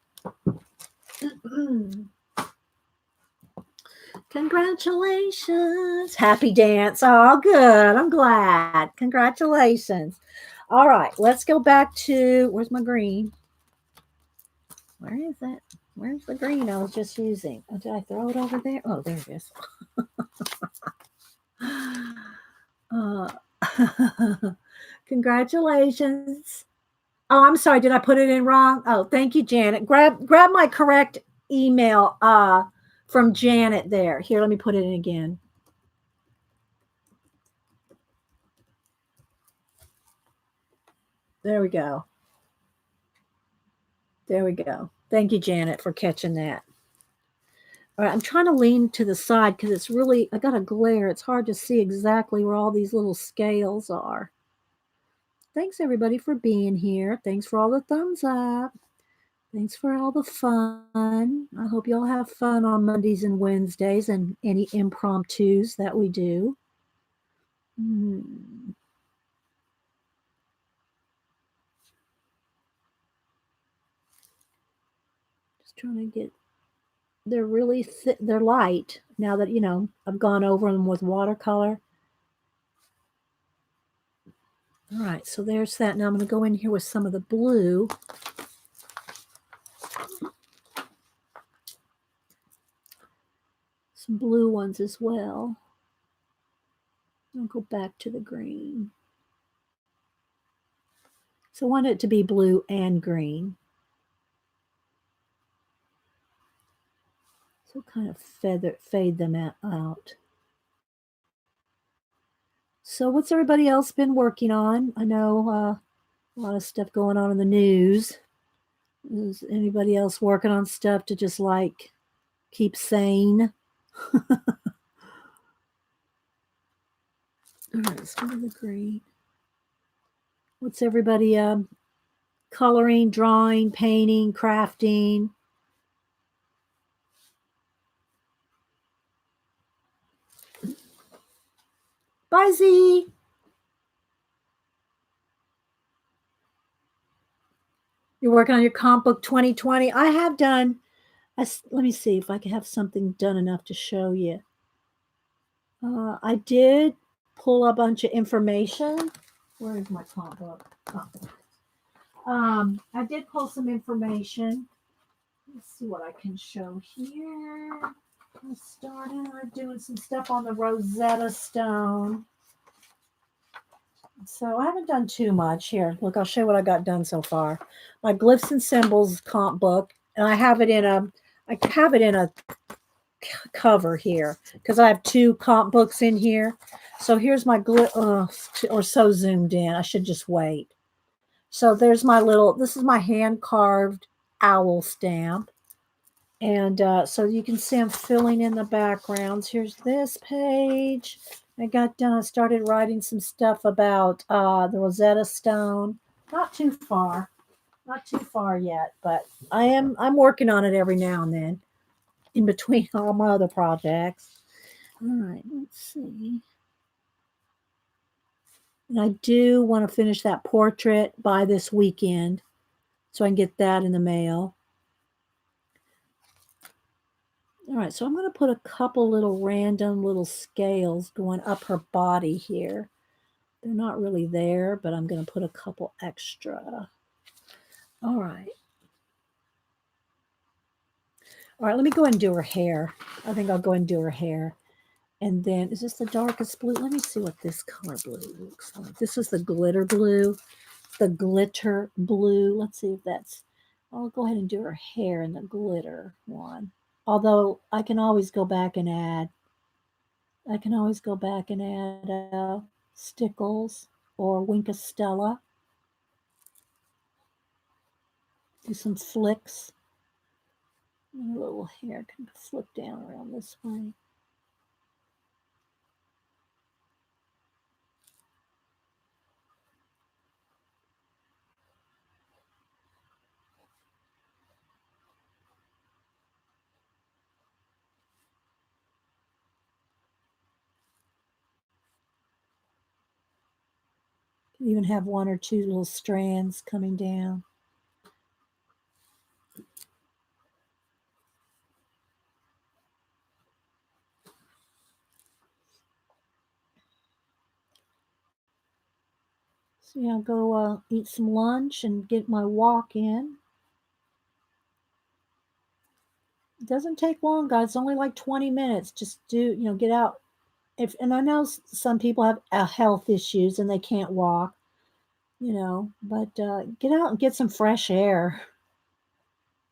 Congratulations. Happy dance. Oh, good. I'm glad. Congratulations. All right. Let's go back to, where's my green? Where is it? Where's the green I was just using? Oh, did I throw it over there? Oh, there it is. Congratulations. Oh, I'm sorry. Did I put it in wrong? Oh, thank you, Janet. Grab my correct email from Janet there. Here, let me put it in again. There we go. There we go. Thank you, Janet, for catching that. All right, I'm trying to lean to the side because it's really, I got a glare. It's hard to see exactly where all these little scales are. Thanks, everybody, for being here. Thanks for all the thumbs up. Thanks for all the fun. I hope you all have fun on Mondays and Wednesdays and any impromptus that we do. Just trying to get, they're really they're light now that, I've gone over them with watercolor. All right, so there's that. Now I'm going to go in here with some of the blue. Some blue ones as well. I'll go back to the green. So I want it to be blue and green. So kind of fade them out. So what's everybody else been working on? I know a lot of stuff going on in the news. Is anybody else working on stuff to just like keep sane? All right, let's go to the green. What's everybody coloring, drawing, painting, crafting? Bye, Z. You're working on your comp book 2020. I have done, let me see if I can have something done enough to show you. I did pull a bunch of information. Where is my comp book? Oh. I did pull some information. Let's see what I can show here. I started doing some stuff on the Rosetta Stone. So I haven't done too much here. Look, I'll show you what I got done so far. My glyphs and symbols comp book, and I have it in a cover here because I have two comp books in here. So here's my or so zoomed in. I should just wait. So there's my little. This is my hand carved owl stamp. And so you can see I'm filling in the backgrounds. Here's this page. I got done. I started writing some stuff about the Rosetta Stone. Not too far. Not too far yet, but I'm working on it every now and then in between all my other projects. All right, let's see. And I do want to finish that portrait by this weekend so I can get that in the mail. All right, so I'm going to put a couple little random little scales going up her body here. They're not really there, but I'm going to put a couple extra. All right. All right, let me go ahead and do her hair. I think I'll go ahead and do her hair. And then, is this the darkest blue? Let me see what this color blue looks like. This is the glitter blue. The glitter blue. Let's see if that's, I'll go ahead and do her hair in the glitter one. Although I can always go back and add Stickles or Winka Stella. Do some flicks. And a little hair can flip down around this way. You even have one or two little strands coming down. So yeah, I'll go eat some lunch and get my walk in. It doesn't take long, guys. It's only like 20 minutes. Just get out. And I know some people have health issues and they can't walk, but get out and get some fresh air.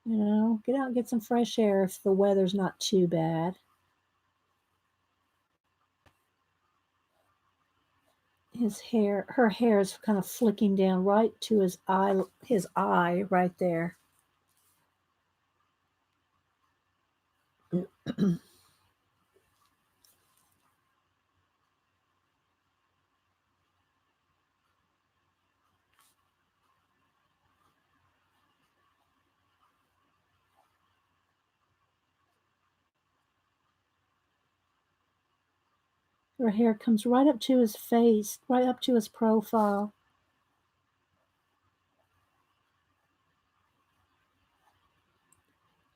Get out and get some fresh air if the weather's not too bad. Her hair is kind of flicking down right to his eye right there. Her hair comes right up to his face, right up to his profile.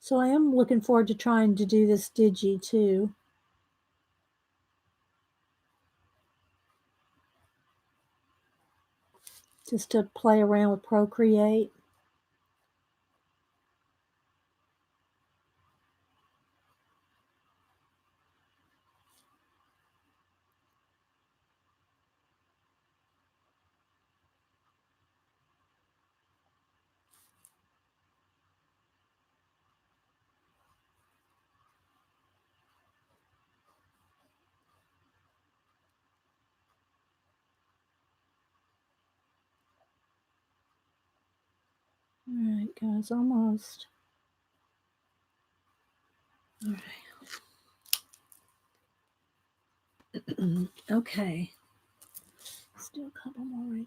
So I am looking forward to trying to do this digi too. Just to play around with Procreate. All right, guys, almost. All right. Okay. Let's do a couple more right here.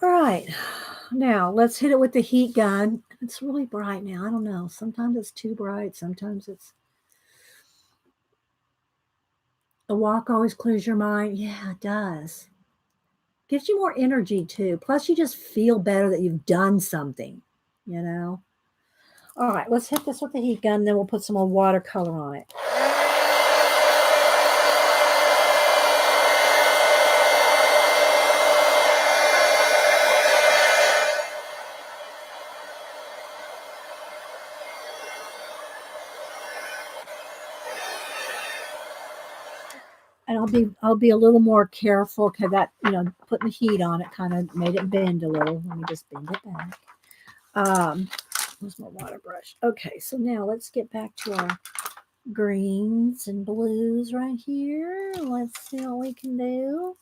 All right. Now let's hit it with the heat gun. It's really bright now. I don't know. Sometimes it's too bright. Sometimes it's. The walk always clears your mind. Yeah, it does. Gives you more energy too. Plus, you just feel better that you've done something, you know? All right, let's hit this with the heat gun, then we'll put some more watercolor on it. I'll be a little more careful because that, putting the heat on it kind of made it bend a little. Let me just bend it back. Where's my water brush? Okay, so now let's get back to our greens and blues right here. Let's see what we can do.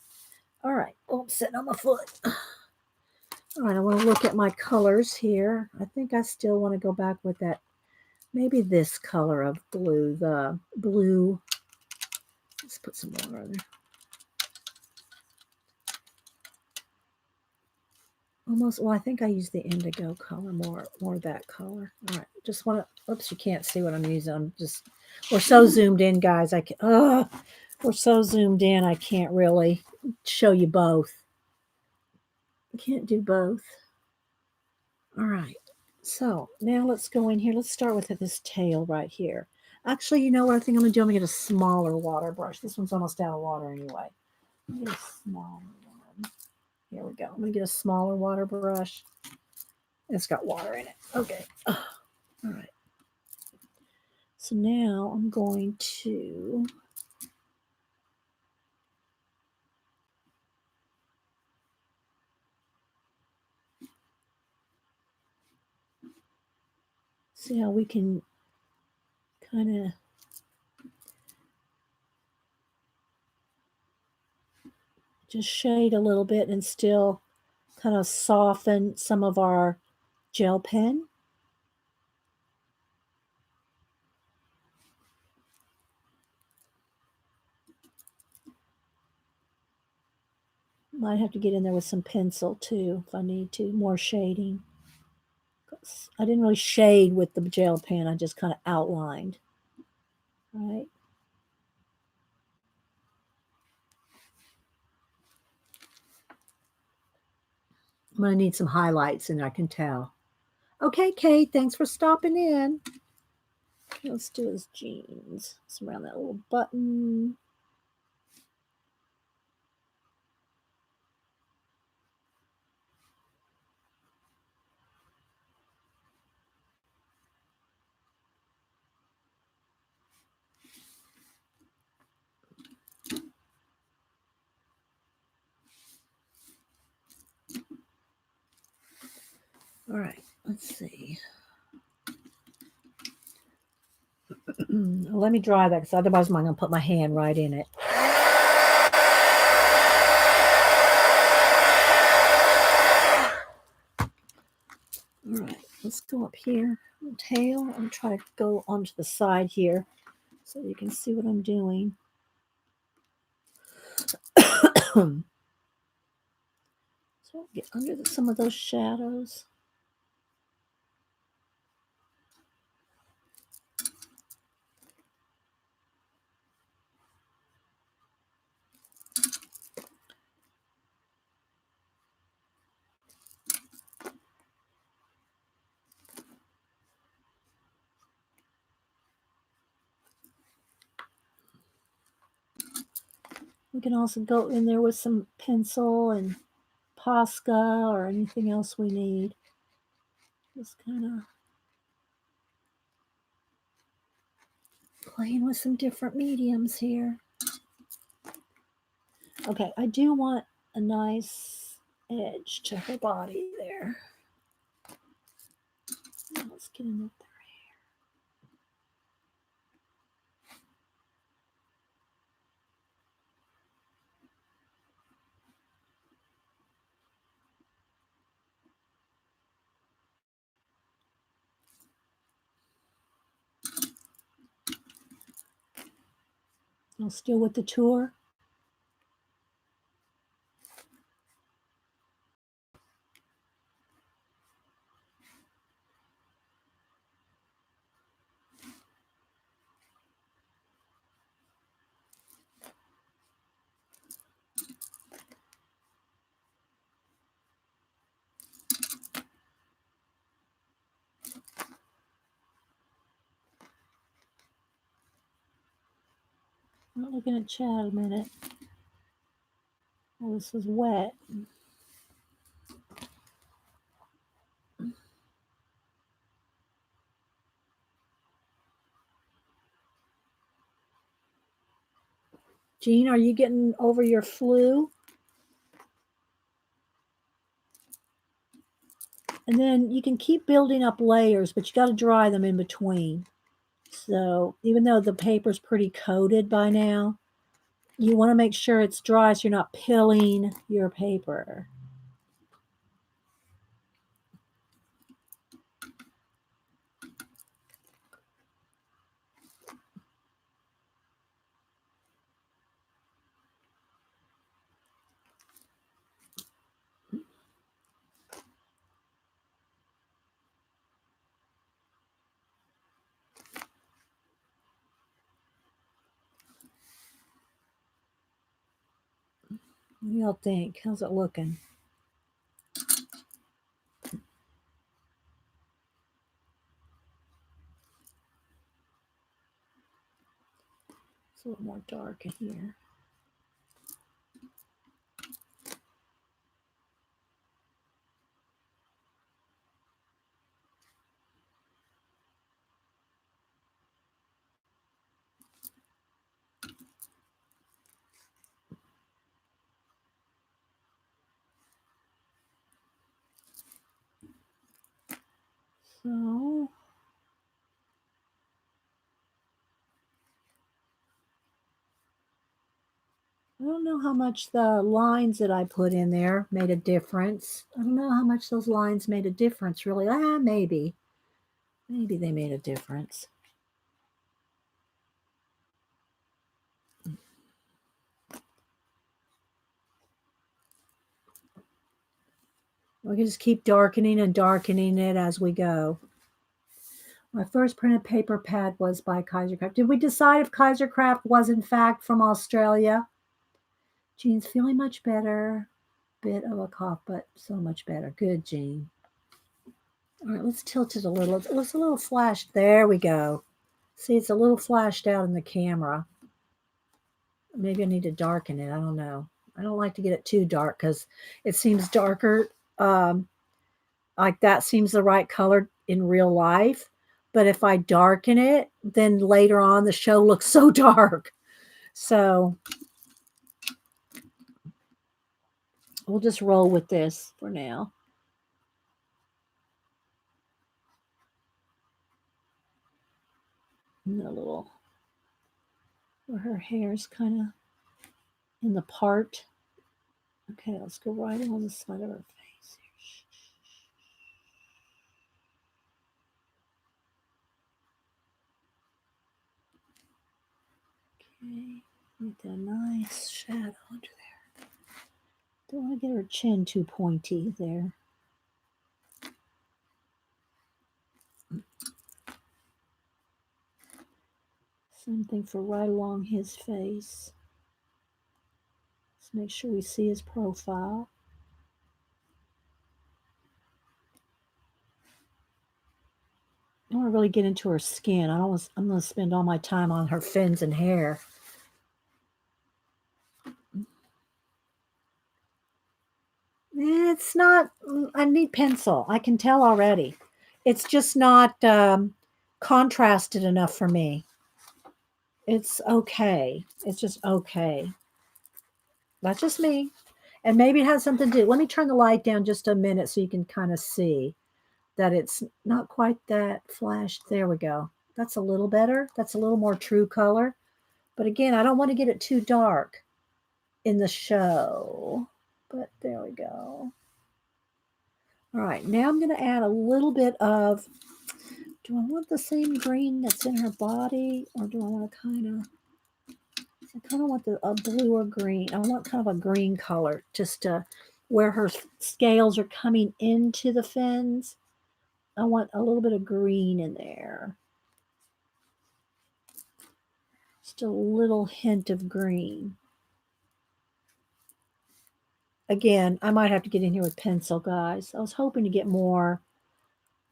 All right. Oh, I'm sitting on my foot. All right, I want to look at my colors here. I think I still want to go back with that, maybe this color of blue, the blue. Let's put some water on there. Almost, well, I think I use the indigo color more of that color. All right, just want to, oops, you can't see what I'm using. We're so zoomed in, guys. We're so zoomed in, I can't really show you both. I can't do both. All right, so now let's go in here. Let's start with this tail right here. Actually, you know what I think I'm going to do? I'm going to get a smaller water brush. This one's almost out of water anyway. I'm going to get a smaller one. Here we go. I'm going to get a smaller water brush. It's got water in it. Okay. All right. So now I'm going to see how we can kind of just shade a little bit and still kind of soften some of our gel pen. Might have to get in there with some pencil too if I need to, more shading. I didn't really shade with the gel pen, I just kind of outlined. All right. I'm going to need some highlights, and I can tell. Okay, Kate, thanks for stopping in. Let's do his jeans. It's around that little button. All right, let's see. Let me dry that because otherwise I'm going to put my hand right in it. All right, let's go up here. Tail, I'm trying to go onto the side here so you can see what I'm doing. So get under some of those shadows. We can also go in there with some pencil and Posca or anything else we need. Just kind of playing with some different mediums here. Okay, I do want a nice edge to her body there. Let's get in there. I'm still with the tour. I'm not looking at Chad a minute. Oh, this is wet. Jean, are you getting over your flu? And then you can keep building up layers, but you got to dry them in between. So even though the paper's pretty coated by now, you want to make sure it's dry so you're not pilling your paper. What do y'all think? How's it looking? It's a little more dark in here. So I don't know how much the lines that I put in there made a difference. I don't know how much those lines made a difference, really. Maybe. Maybe they made a difference. We can just keep darkening and darkening it as we go. My first printed paper pad was by Kaisercraft. Did we decide if Kaisercraft was in fact from Australia? Jean's feeling much better. Bit of a cough, but so much better. Good, Jean. All right, let's tilt it a little. It's a little flashed. There we go. See, it's a little flashed out in the camera. Maybe I need to darken it. I don't know. I don't like to get it too dark because it seems darker. Like that seems the right color in real life. But if I darken it, then later on the show looks so dark. So we'll just roll with this for now. And a little where her hair's kind of in the part. Okay, let's go right on the side of her face here. Okay, get that nice shadow under there. Don't want to get her chin too pointy there. Same thing for right along his face. Let's make sure we see his profile. I don't want to really get into her skin. I'm going to spend all my time on her fins and hair. It's not, I need pencil. I can tell already. It's just not contrasted enough for me. It's okay. It's just okay. That's just me. And maybe it has something to do. Let me turn the light down just a minute so you can kind of see that it's not quite that flashed. There we go. That's a little better. That's a little more true color. But again, I don't want to get it too dark in the show. But there we go. All right, now I'm going to add a little bit of, do I want the same green that's in her body? Or do I want to I kind of want a blue or green. I want kind of a green color just to where her scales are coming into the fins. I want a little bit of green in there. Just a little hint of green. Again, I might have to get in here with pencil, guys. I was hoping to get more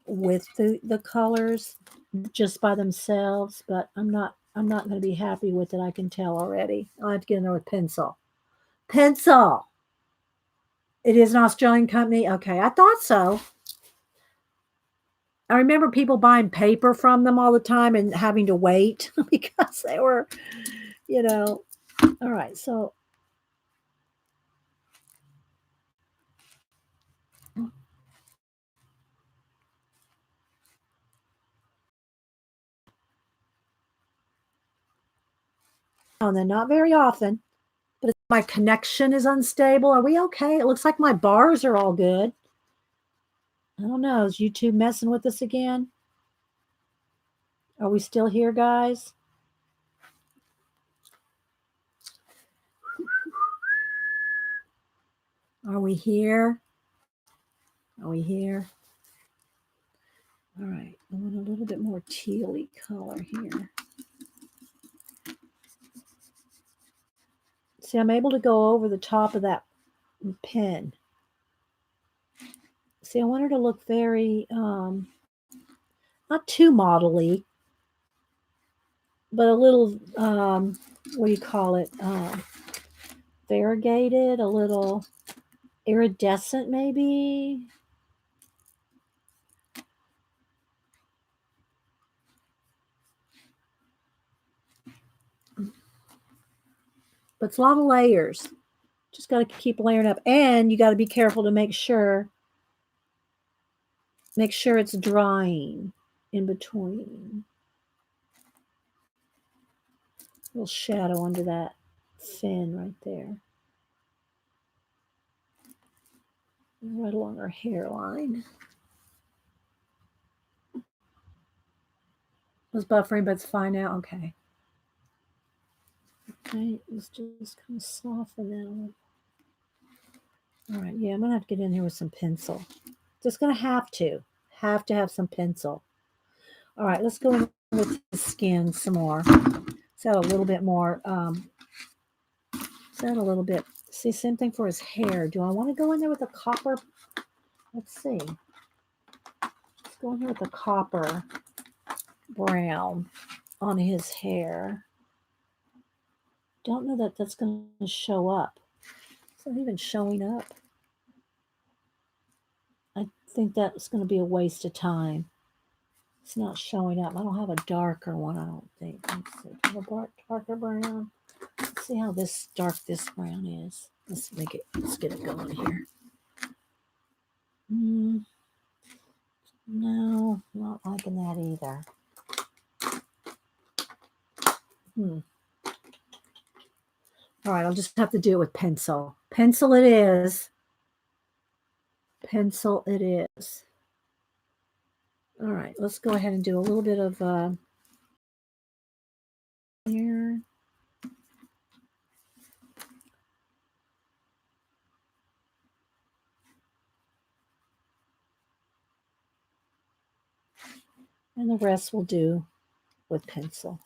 with the colors just by themselves, but I'm not going to be happy with it. I can tell already. I'll have to get in there with pencil. Pencil. It is an Australian company. Okay, I thought so. I remember people buying paper from them all the time and having to wait because they were, you know, All right, so and then not very often, but my connection is unstable. Are we okay? It looks like my bars are all good. I don't know. Is YouTube messing with us again? Are we still here, guys? Are we here? Are we here? All right. I want a little bit more tealy color here. See, I'm able to go over the top of that pen. See, I want her to look very, not too modelly, but a little, what do you call it? Variegated, a little iridescent, maybe. But it's a lot of layers. Just got to keep layering up, and you got to be careful to make sure it's drying in between. A little shadow under that fin right there, right along her hairline. I was buffering, but it's fine now. Okay. Okay, let's just kind of soften that. All right, yeah, I'm gonna have to get in here with some pencil. Just gonna have to have some pencil. All right, let's go in with the skin some more. Set a little bit more. Set a little bit. See, same thing for his hair. Do I want to go in there with a copper? Let's see. Let's go in here with a copper brown on his hair. Don't know that that's going to show up. It's not even showing up. I think that's going to be a waste of time. It's not showing up. I don't have a darker one, I don't think. Let's see. Have a darker brown. Let's see how dark this brown is. Let's get it going here. No, not liking that either. All right, I'll just have to do it with pencil. Pencil it is. Pencil it is. All right, let's go ahead and do a little bit of here. And the rest will do with pencil.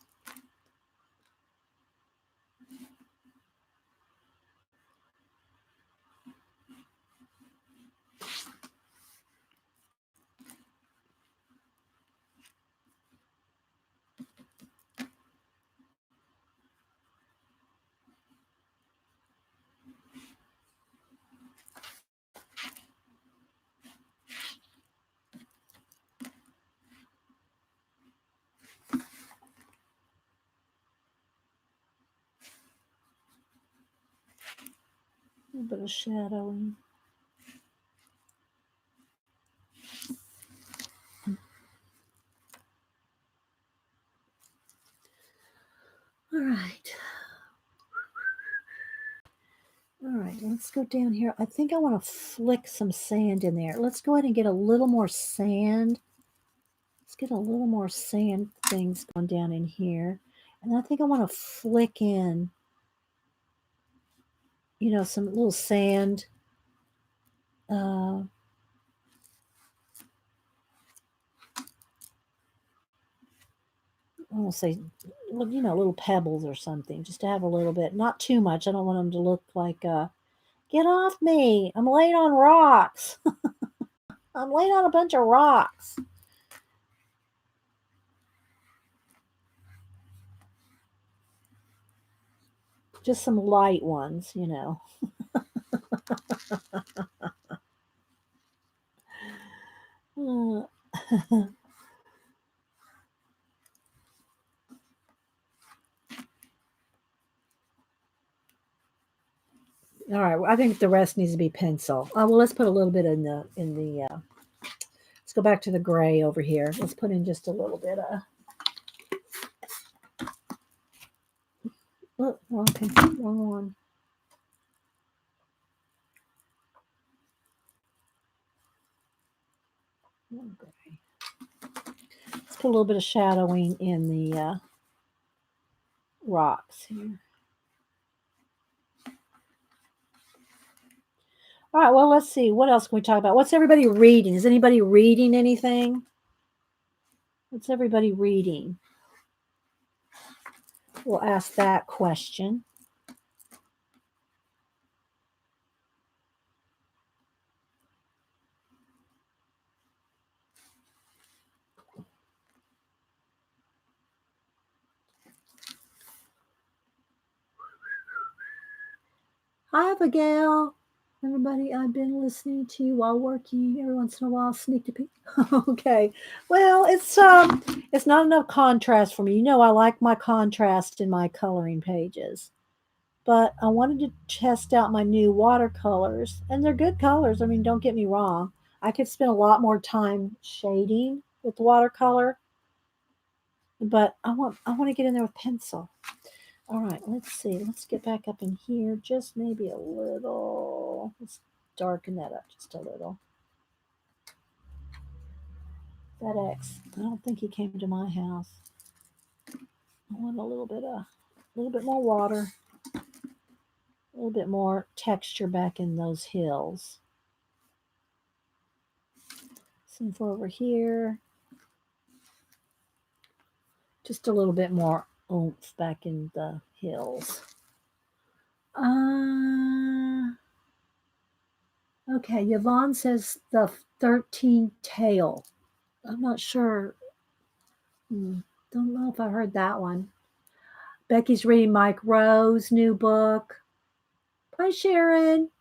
A little bit of shadowing. All right. All right, let's go down here. I think I want to flick some sand in there. Let's go ahead and get a little more sand. Let's get a little more sand things going down in here. And I think I want to flick in, some little sand. I won't say, little pebbles or something, just to have a little bit, not too much. I don't want them to look like, get off me. I'm laying on rocks. I'm laying on a bunch of rocks. Just some light ones, I think the rest needs to be pencil. Well, let's put a little bit in the let's go back to the gray over here. Let's put in just a little bit of. Oh, okay, wrong one. Gray. Let's put a little bit of shadowing in the rocks here. All right, well, let's see. What else can we talk about? What's everybody reading? Is anybody reading anything? What's everybody reading? We'll ask that question. Hi, Abigail. Everybody, I've been listening to you while working. Every once in a while, sneak a peek. Okay. Well, it's not enough contrast for me. You know, I like my contrast in my coloring pages. But I wanted to test out my new watercolors, and they're good colors. I mean, don't get me wrong. I could spend a lot more time shading with watercolor, but I want to get in there with pencil. All right, let's see. Let's get back up in here just maybe a little. Let's darken that up just a little. That X, I don't think he came to my house. I want a little bit more water, a little bit more texture back in those hills. Since we're over here, just a little bit more oomph back in the hills. Okay, Yvonne says the 13 tail. I'm not sure. Don't know if I heard that one. Becky's reading Mike Rowe's new book. Hi, Sharon.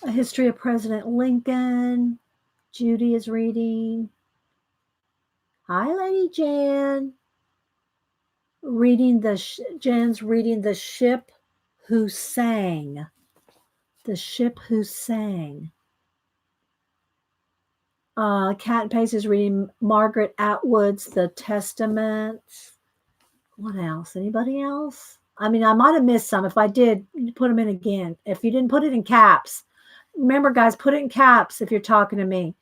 A History of President Lincoln. Judy is reading. Hi, Lady Jan. Jan's reading The Ship Who Sang. The Ship Who Sang. Cat and Pace is reading Margaret Atwood's The Testament. What else? Anybody else? I mean, I might have missed some. If I did, put them in again. If you didn't put it in caps, remember, guys, put it in caps if you're talking to me.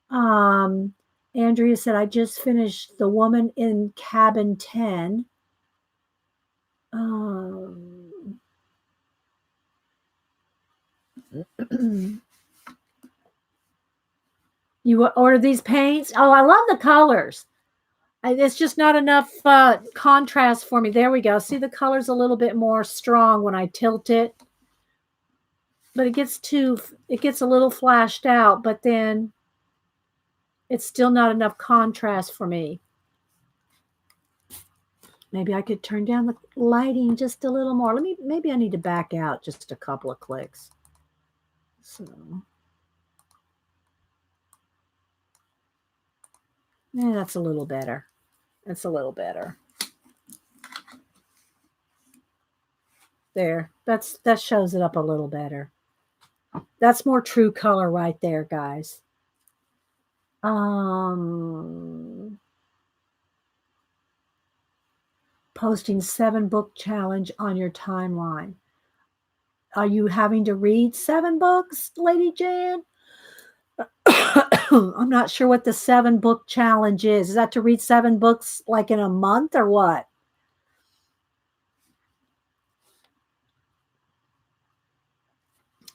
Andrea said, I just finished The Woman in Cabin 10. You order these paints? Oh, I love the colors. It's just not enough contrast for me. There we go. See, the color's a little bit more strong when I tilt it. But it gets a little flashed out, but then it's still not enough contrast for me. Maybe I could turn down the lighting just a little more. Maybe I need to back out just a couple of clicks. So, yeah, that's a little better. That's a little better. There, that shows it up a little better. That's more true color right there, guys. Posting 7-book challenge on your timeline. Are you having to read 7 books, Lady Jan? I'm not sure what the 7-book challenge is. Is that to read 7 books like in a month or what?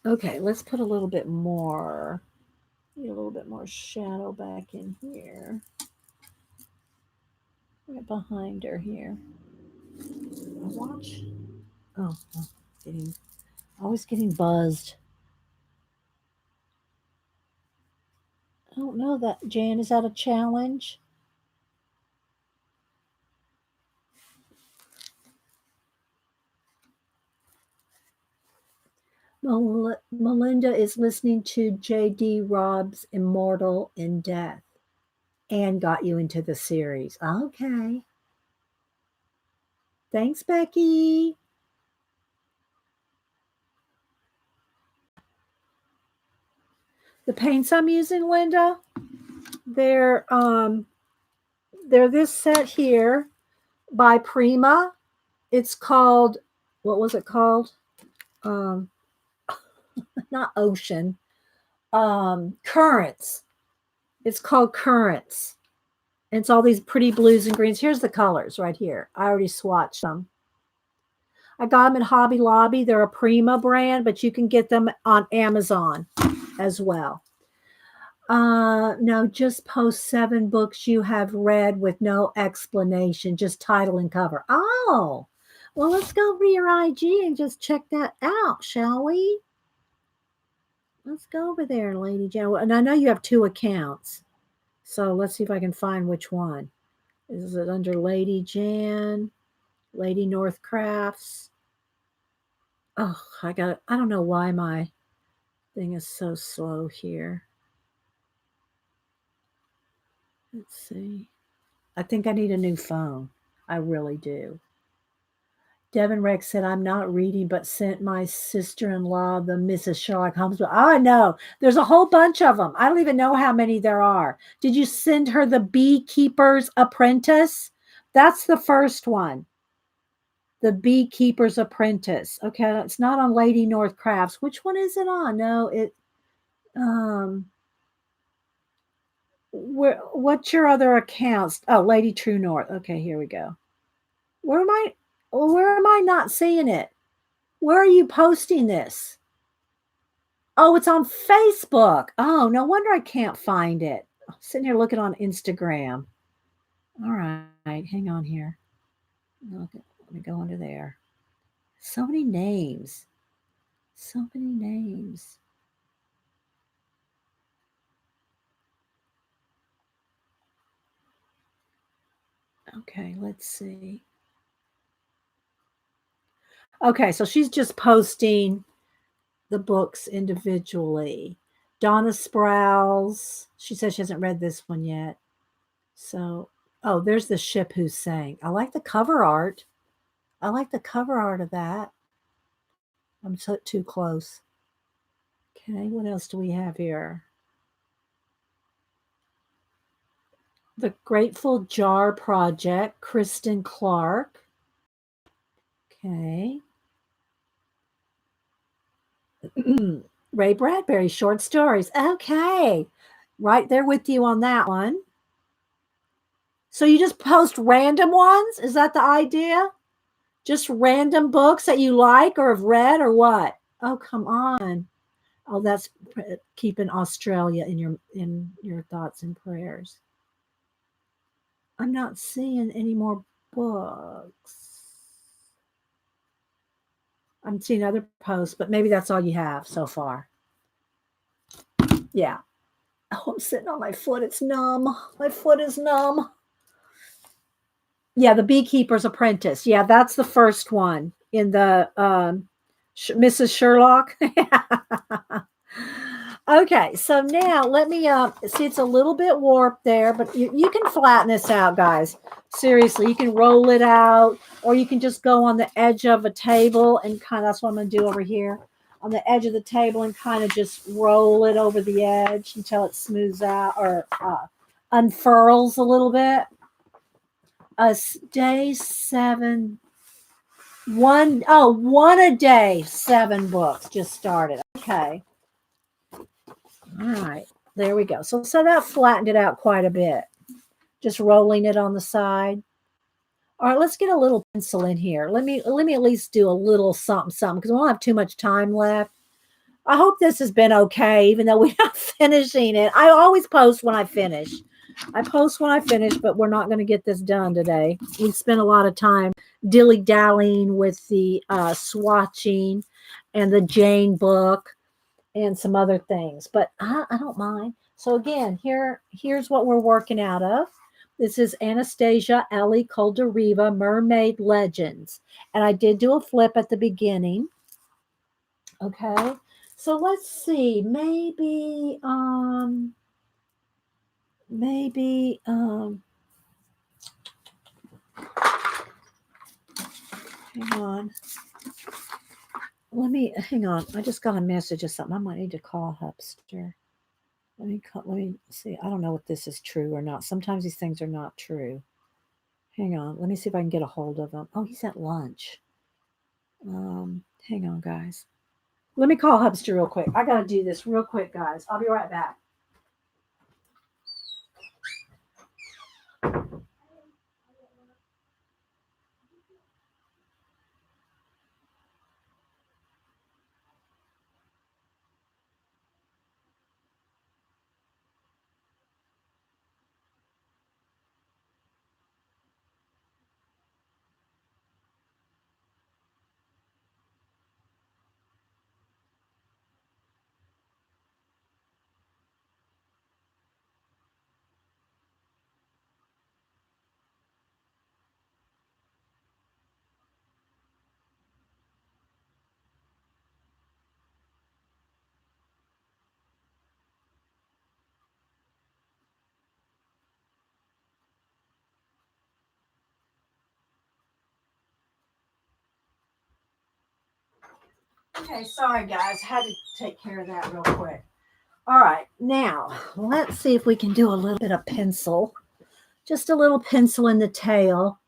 Okay, let's put a little bit more. Need a little bit more shadow back in here. Right behind her here. Watch. Oh, always getting buzzed. I don't know that, Jan. Is that a challenge? Melinda is listening to J.D. Robb's Immortal in Death. and got you into the series. Okay. Thanks, Becky. The paints I'm using, Linda, they're this set here by Prima. It's called, what was it called? Um, not Ocean. Currents. It's called Currents. And it's all these pretty blues and greens. Here's the colors right here. I already swatched them. I got them at Hobby Lobby. They're a Prima brand, but you can get them on Amazon as well. No, just post 7 books you have read with no explanation, just title and cover. Oh, well, let's go over your IG and just check that out, shall we? Let's go over there, Lady Jan. And I know you have 2 accounts. So let's see if I can find which one. Is it under Lady Jan? Lady North Crafts? Oh, I don't know why my thing is so slow here. Let's see. I think I need a new phone. I really do. Devin Rex said, I'm not reading, but sent my sister-in-law the Mrs. Sherlock Holmes book. Oh, I know. There's a whole bunch of them. I don't even know how many there are. Did you send her the Beekeeper's Apprentice? That's the first one. The Beekeeper's Apprentice. Okay, it's not on Lady North Crafts. Which one is it on? No, what's your other accounts? Oh, Lady True North. Okay, here we go. Where am I not seeing it? Where are you posting this? Oh, it's on Facebook. Oh, no wonder I can't find it. I'm sitting here looking on Instagram. All right, hang on here. Okay, let me go under there. So many names. So many names. Okay, let's see. Okay, so she's just posting the books individually. Donna Sprouse, she says she hasn't read this one yet. So, oh, there's the ship who sang. I like the cover art. I like the cover art of that. I'm too close. Okay, what else do we have here? The Grateful Jar Project, Kristen Clark. Okay. Ray Bradbury, short stories. Okay. Right there with you on that one. So you just post random ones? Is that the idea? Just random books that you like or have read or what? Oh, come on. Oh, that's keeping Australia in your thoughts and prayers. I'm not seeing any more books. I'm seeing other posts, but maybe that's all you have so far. Yeah. Oh, I'm sitting on my foot. It's numb. My foot is numb. Yeah, The Beekeeper's Apprentice. Yeah, that's the first one in the Mrs. Sherlock. Okay, so now let me see, it's a little bit warped there, but you can flatten this out, guys. Seriously, you can roll it out, or you can just go on the edge of a table and kind of, that's what I'm going to do over here, on the edge of the table, and kind of just roll it over the edge until it smooths out or unfurls a little bit. Day 7, one a day, 7 books just started. Okay. All right, there we go. So that flattened it out quite a bit. Just rolling it on the side. All right, let's get a little pencil in here. Let me at least do a little something because we don't have too much time left. I hope this has been okay, even though we're not finishing it. I always post when I finish. But we're not going to get this done today. We spent a lot of time dilly-dallying with the swatching and the Jane book and some other things, but I don't mind. So again, here's what we're working out of. This is Anastasia Ellie Koldariva Mermaid Legends, and I did do a flip at the beginning. Okay, so let's see, maybe maybe, hang on. Hang on. I just got a message of something. I might need to call Hubster. Let me see. I don't know if this is true or not. Sometimes these things are not true. Hang on. Let me see if I can get a hold of him. Oh, he's at lunch. Hang on, guys. Let me call Hubster real quick. I got to do this real quick, guys. I'll be right back. Okay, sorry, guys. Had to take care of that real quick. All right, now let's see if we can do a little bit of pencil. Just a little pencil in the tail.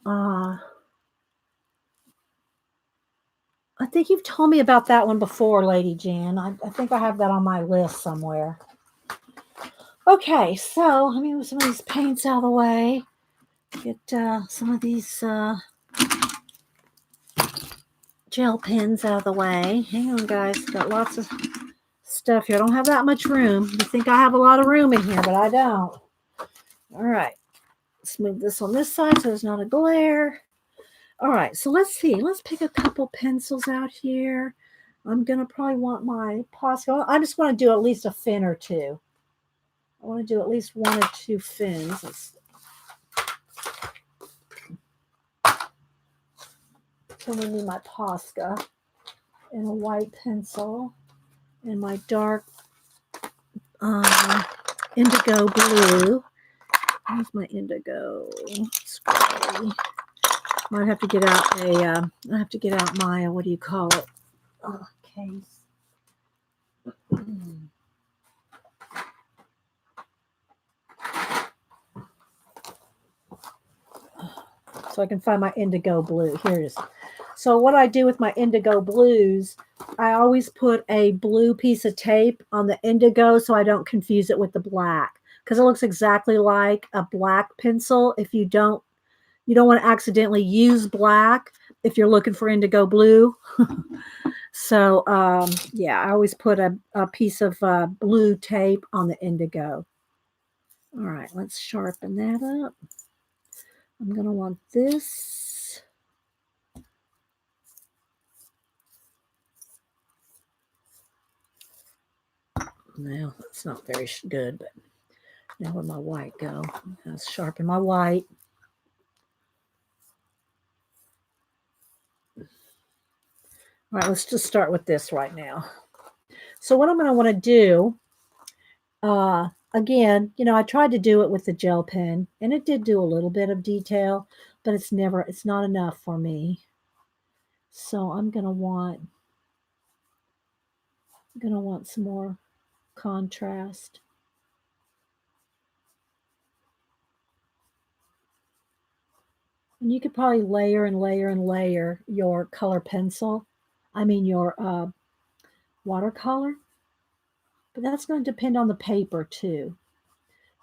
I think you've told me about that one before, Lady Jan. I think I have that on my list somewhere. Okay, so let me move some of these paints out of the way. Get some of these gel pens out of the way. Hang on, guys. Got lots of stuff here. I don't have that much room. You think I have a lot of room in here, but I don't. All right. Let's move this on this side so there's not a glare. All right, so let's see. Let's pick a couple pencils out here. I'm going to probably want my Posca. I just want to do at least a fin or two. I want to do at least one or two fins. So we need my Posca and a white pencil and my dark indigo blue. Where's my indigo? Scrubby. Might have to get out I have to get out my, what do you call it? Case. So I can find my indigo blue. Here it is. So what I do with my indigo blues, I always put a blue piece of tape on the indigo so I don't confuse it with the black, because it looks exactly like a black pencil. If you don't want to accidentally use black if you're looking for indigo blue. So yeah, I always put a piece of blue tape on the indigo. All right, let's sharpen that up. I'm going to want this. No, that's not very good, but now where'd my white go? Let's sharpen my white. All right, let's just start with this right now. So what I'm going to want to do, again, I tried to do it with the gel pen, and it did do a little bit of detail, but it's not enough for me. So I'm going to want some more contrast. And you could probably layer and layer and layer your color pencil. I mean your watercolor. But that's going to depend on the paper too.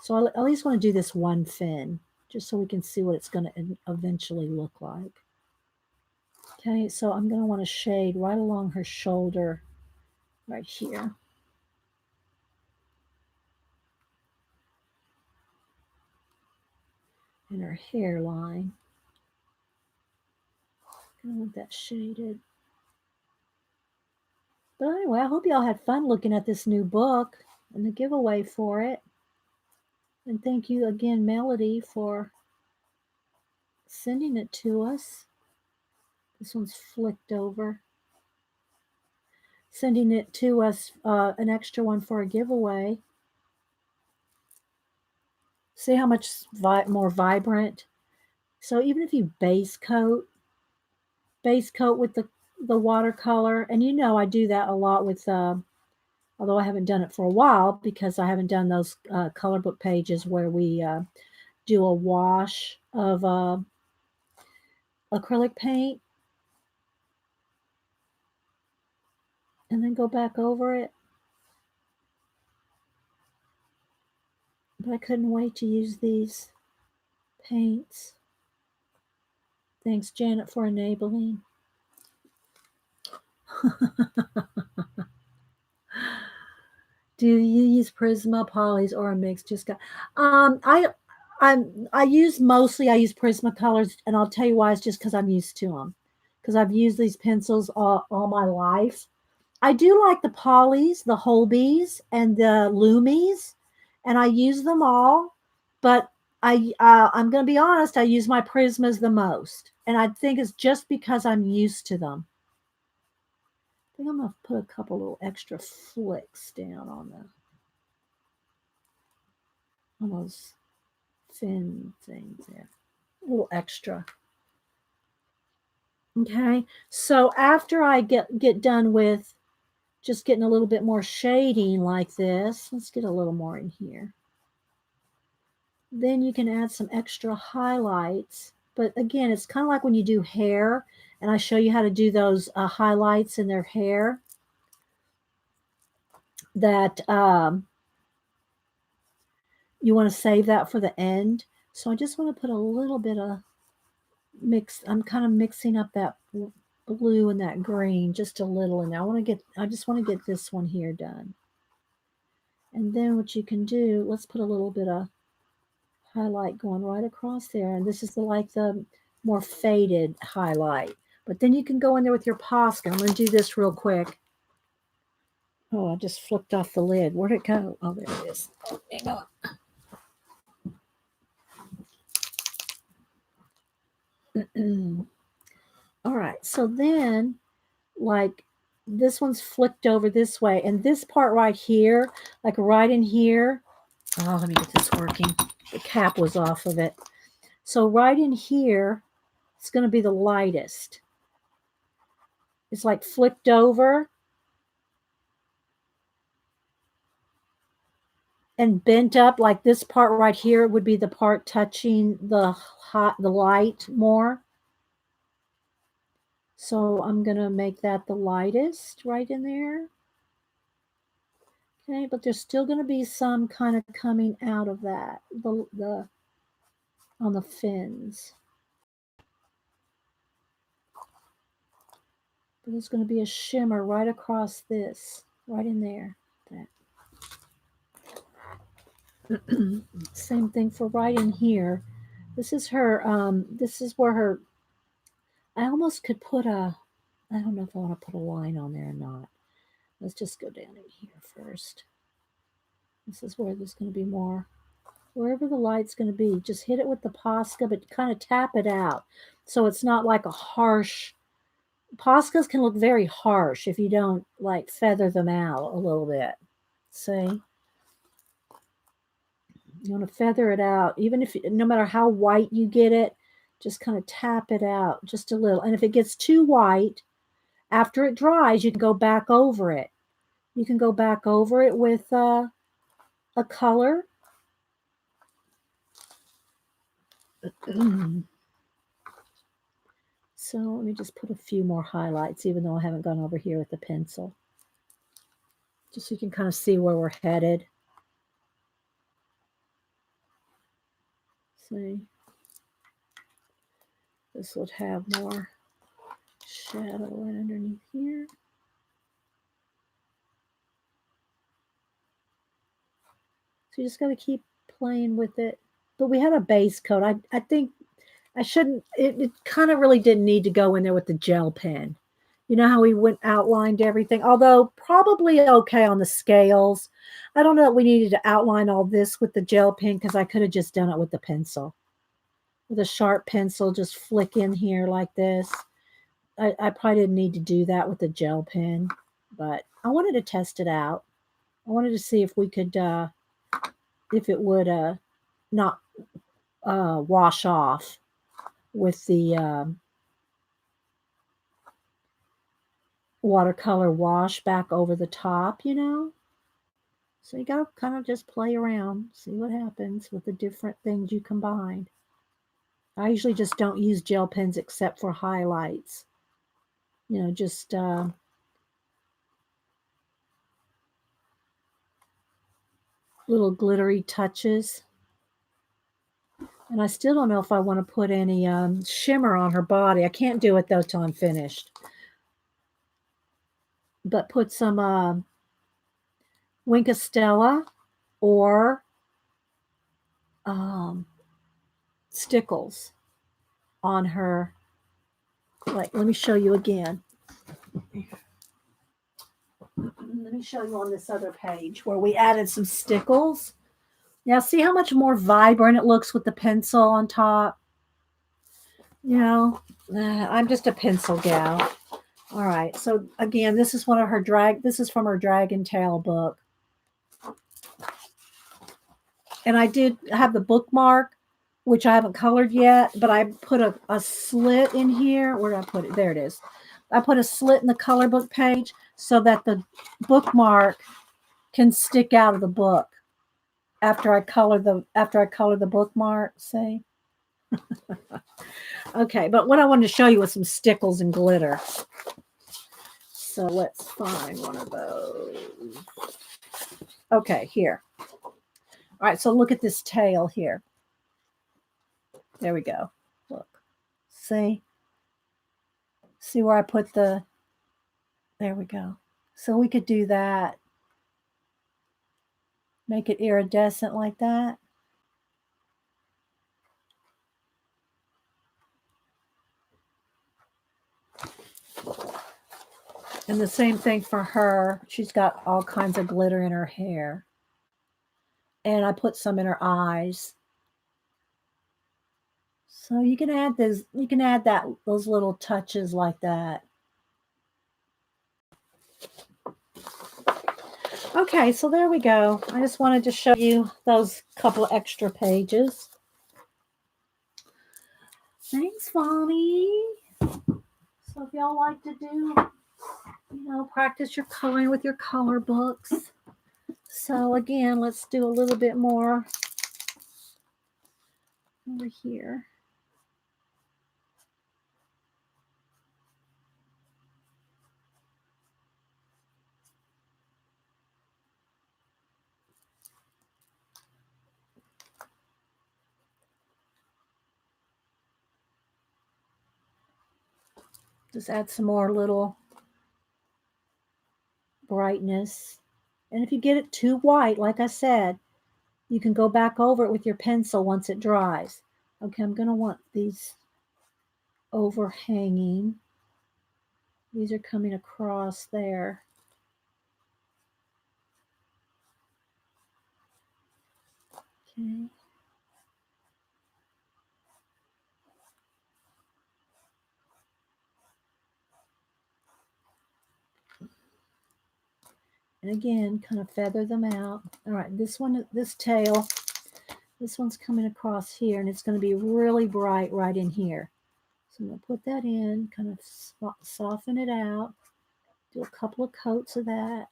So I at least want to do this one fin, just so we can see what it's going to eventually look like. Okay, so I'm going to want to shade right along her shoulder, right here. And her hairline. I want that shaded. But anyway, I hope y'all had fun looking at this new book and the giveaway for it. And thank you again, Melody, for sending it to us. This one's flicked over. Sending it to us, an extra one for a giveaway. See how much more vibrant? So even if you base coat with the watercolor, and you know I do that a lot with, although I haven't done it for a while because I haven't done those color book pages where we do a wash of acrylic paint and then go back over it. But I couldn't wait to use these paints. Thanks, Janet, for enabling. Do you use Prisma, polys, or a mix? Just got. I use Prisma colors, and I'll tell you why. It's just because I'm used to them. Because I've used these pencils all my life. I do like the polys, the Holbees, and the Lumies, and I use them all. But I'm going to be honest. I use my Prismas the most, and I think it's just because I'm used to them. I think I'm going to put a couple little extra flicks down on those fin things there. A little extra. Okay. So after I get done with just getting a little bit more shading like this, let's get a little more in here. Then you can add some extra highlights. But again, it's kind of like when you do hair, and I show you how to do those highlights in their hair. That you want to save that for the end. So I just want to put a little bit of mix. I'm kind of mixing up that blue and that green just a little, and I just want to get this one here done. And then what you can do, let's put a little bit of highlight going right across there, and this is the more faded highlight. But then you can go in there with your Posca. I'm going to do this real quick. Oh, I just flipped off the lid. Where'd it go? Oh, there it is. Oh, hang on. All right, so then like this one's flicked over this way, and this part right here, like right in here. Oh, let me get this working. The cap was off of it. So right in here, it's going to be the lightest. It's like flicked over and bent up, like this part right here would be the part touching the light more. So I'm going to make that the lightest right in there. Okay, but there's still going to be some kind of coming out of that, on the fins. But there's going to be a shimmer right across this, right in there. That. Same thing for right in here. This is her, this is where her, I almost could put I don't know if I want to put a line on there or not. Let's just go down in here first. This is where there's going to be more. Wherever the light's going to be, just hit it with the Posca, but kind of tap it out. So it's not like a harsh, Poscas can look very harsh if you don't like feather them out a little bit. See? You want to feather it out, even if, no matter how white you get it, just kind of tap it out just a little. And if it gets too white, after it dries, you can go back over it. You can go back over it with a color. So let me just put a few more highlights, even though I haven't gone over here with the pencil. Just so you can kind of see where we're headed. See? This would have more shadow right underneath here. So you just got to keep playing with it. But we had a base coat. I think I shouldn't, it kind of really didn't need to go in there with the gel pen. You know how we outlined everything, although probably okay on the scales. I don't know that we needed to outline all this with the gel pen because I could have just done it with the pencil. With a sharp pencil, just flick in here like this. I probably didn't need to do that with the gel pen, but I wanted to test it out. I wanted to see if we could, if it would not wash off with the watercolor wash back over the top, you know? So you gotta kind of just play around, see what happens with the different things you combine. I usually just don't use gel pens except for highlights. You know, just little glittery touches. And I still don't know if I want to put any shimmer on her body. I can't do it though till I'm finished. But put some Wink Stella or Stickles on her. Like, let me show you again. Let me show you on this other page where we added some Stickles. Now, see how much more vibrant it looks with the pencil on top? You know, I'm just a pencil gal. All right. So again, this is one of her this is from her Dragon Tail book. And I did have the bookmark, which I haven't colored yet, but I put a slit in here. Where did I put it? There it is. I put a slit in the color book page so that the bookmark can stick out of the book after I color the bookmark, see? Okay, but what I wanted to show you was some Stickles and glitter. So let's find one of those. Okay, here. All right, so look at this tail here. There we go. Look. See? See where I put the... There we go. So we could do that. Make it iridescent like that. And the same thing for her. She's got all kinds of glitter in her hair. And I put some in her eyes. So you can add those little touches like that. Okay, so there we go. I just wanted to show you those couple extra pages. Thanks, Bonnie. So if y'all like to do, practice your coloring with your color books. So again, let's do a little bit more over here. Just add some more little brightness. And if you get it too white, like I said, you can go back over it with your pencil once it dries. Okay, I'm going to want these overhanging. These are coming across there. Okay. And again, kind of feather them out. All right, this tail, this one's coming across here, and it's going to be really bright right in here. So I'm going to put that in, kind of soften it out, do a couple of coats of that.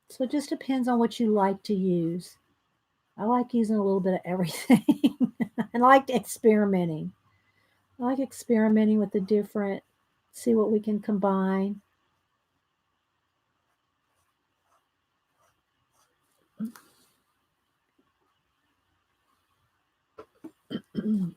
So it just depends on what you like to use. I like using a little bit of everything. And I like experimenting. I like experimenting with the different, see what we can combine. Okay.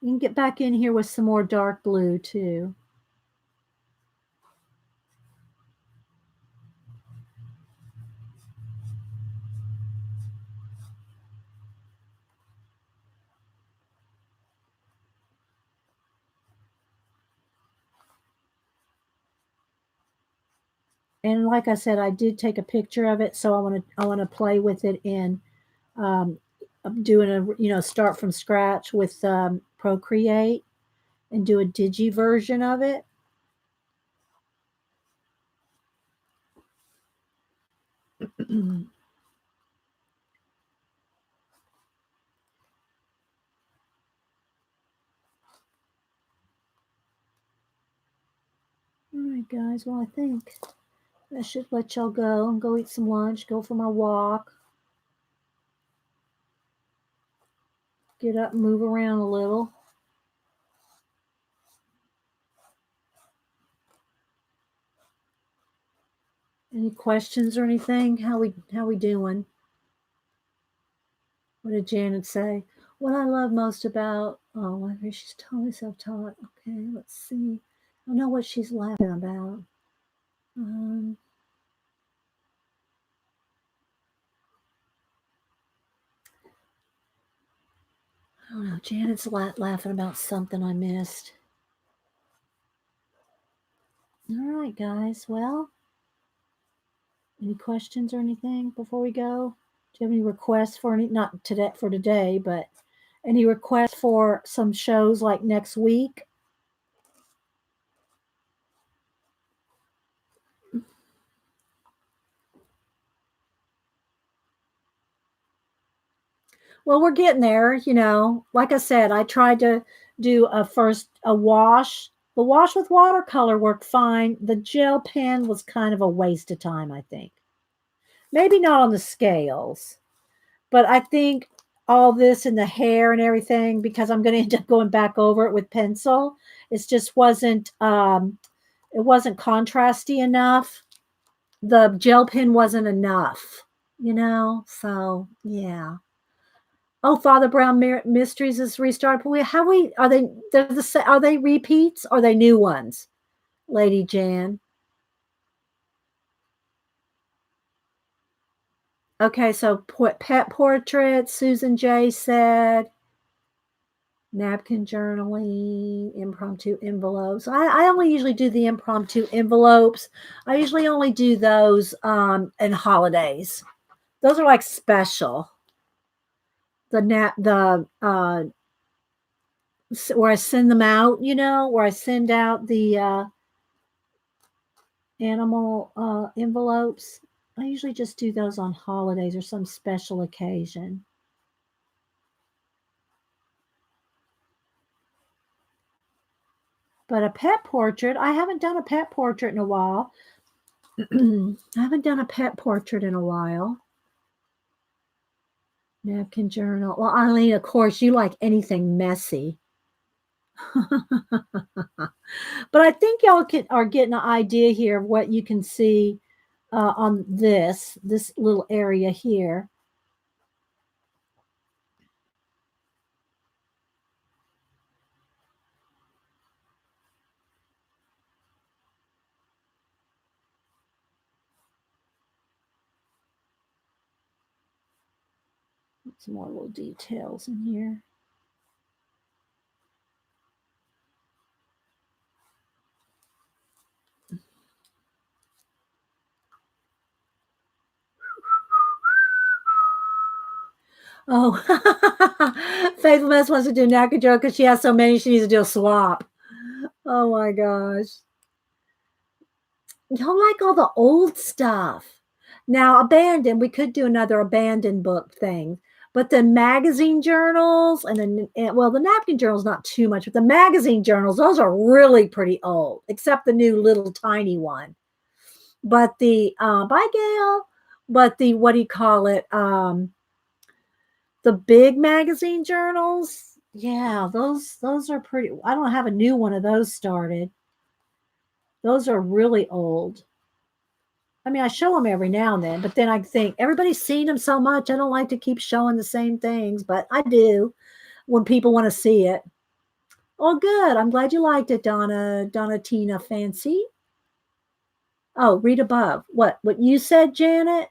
You can get back in here with some more dark blue too. And like I said, I did take a picture of it, so I want to play with it in Um, I'm doing start from scratch with Procreate and do a digi version of it. All right, guys. Well, I think I should let y'all go and go eat some lunch, go for my walk, get up and move around a little. Any questions or anything? How we doing? What did Janet say? What I love most about I think she's totally self-taught. Okay, let's see. I don't know what she's laughing about. Um, I don't know. Janet's laughing about something I missed. All right, guys. Well, any questions or anything before we go? Do you have any requests for any? Not today for today, but any requests for some shows like next week? Well, we're getting there, Like I said, I tried to do a wash. The wash with watercolor worked fine. The gel pen was kind of a waste of time, I think. Maybe not on the scales, but I think all this and the hair and everything, because I'm going to end up going back over it with pencil, it just wasn't contrasty enough. The gel pen wasn't enough. So yeah. Oh, Father Brown Mysteries is restarted. But are they? Are they repeats? Or are they new ones, Lady Jan? Okay, so pet portrait. Susan J said napkin journaling, impromptu envelopes. I only usually do the impromptu envelopes. I usually only do those in holidays. Those are like special. The where I send them out, where I send out the animal envelopes. I usually just do those on holidays or some special occasion. But a pet portrait, I haven't done a pet portrait in a while. I haven't done a pet portrait in a while. Napkin journal. Well, Eileen, of course, you like anything messy. But I think y'all are getting an idea here of what you can see on this little area here. Some more little details in here. Oh, Faithful Mess wants to do napkin joke because she has so many, she needs to do a swap. Oh my gosh. Y'all like all the old stuff. Now, abandoned, we could do another abandoned book thing, but the magazine journals well, the napkin journals not too much, but the magazine journals, those are really pretty old, except the new little tiny one. But bye Gail, but what do you call it? The big magazine journals, yeah, those are pretty. I don't have a new one of those started. Those are really old. I mean, I show them every now and then, but then I think everybody's seen them so much. I don't like to keep showing the same things, but I do when people want to see it. Oh, good. I'm glad you liked it, Donna Tina Fancy. Oh, read above. What you said, Janet?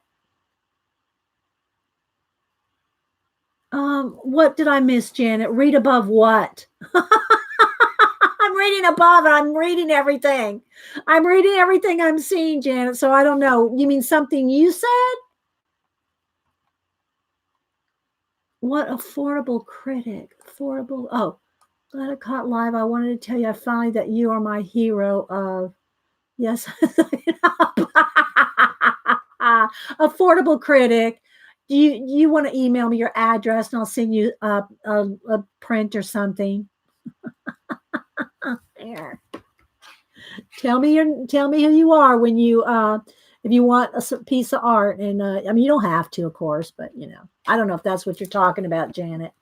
What did I miss, Janet? Read above what? I'm reading above and I'm reading everything. I'm reading everything I'm seeing, Janet. So I don't know. You mean something you said? What affordable critic? Affordable. Oh, glad I caught live. I wanted to tell you I finally that you are my hero of yes. Affordable critic. Do you want to email me your address and I'll send you a print or something? There. Tell me who you are when you if you want a piece of art and I mean you don't have to of course, but you know I don't know if that's what you're talking about, Janet.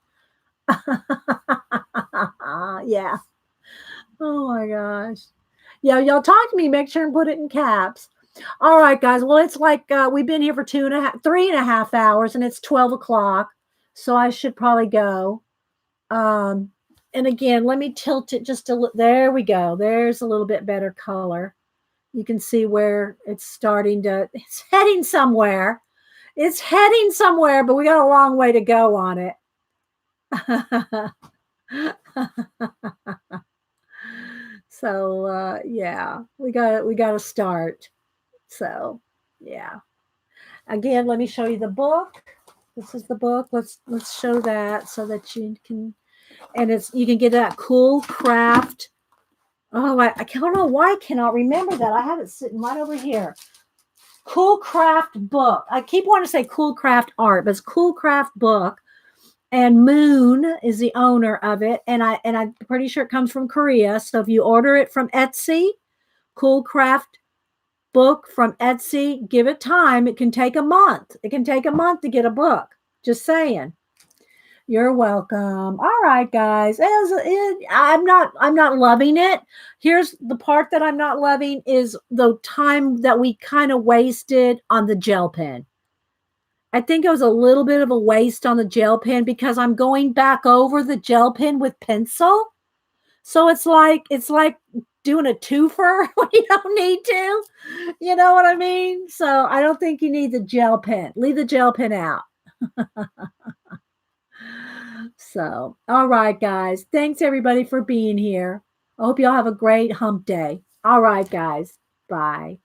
Yeah. Oh my gosh. Yeah, y'all talk to me. Make sure and put it in caps. All right, guys. Well, it's like we've been here for 3.5 hours, and it's 12 o'clock, so I should probably go. Um, and again, let me tilt it just a little. There we go. There's a little bit better color. You can see where it's starting to. It's heading somewhere. It's heading somewhere, but we got a long way to go on it. So yeah, we got to start. So yeah. Again, let me show you the book. This is the book. Let's show that so that you can and it's you can get that cool craft. Oh, I don't know why I cannot remember that. I have it sitting right over here. Cool craft book. I keep wanting to say cool craft art, but it's cool craft book. And Moon is the owner of it, and I'm pretty sure it comes from Korea. So if you order it from Etsy, Cool Craft book from Etsy, give it time. It can take a month. It can take a month to get a book. Just saying. You're welcome. All right, guys. I'm not loving it. Here's the part that I'm not loving is the time that we kind of wasted on the gel pen. I think it was a little bit of a waste on the gel pen because I'm going back over the gel pen with pencil. So it's like doing a twofer when you don't need to. You know what I mean? So I don't think you need the gel pen. Leave the gel pen out. So, all right, guys. Thanks everybody for being here. I hope y'all have a great hump day. All right, guys. Bye.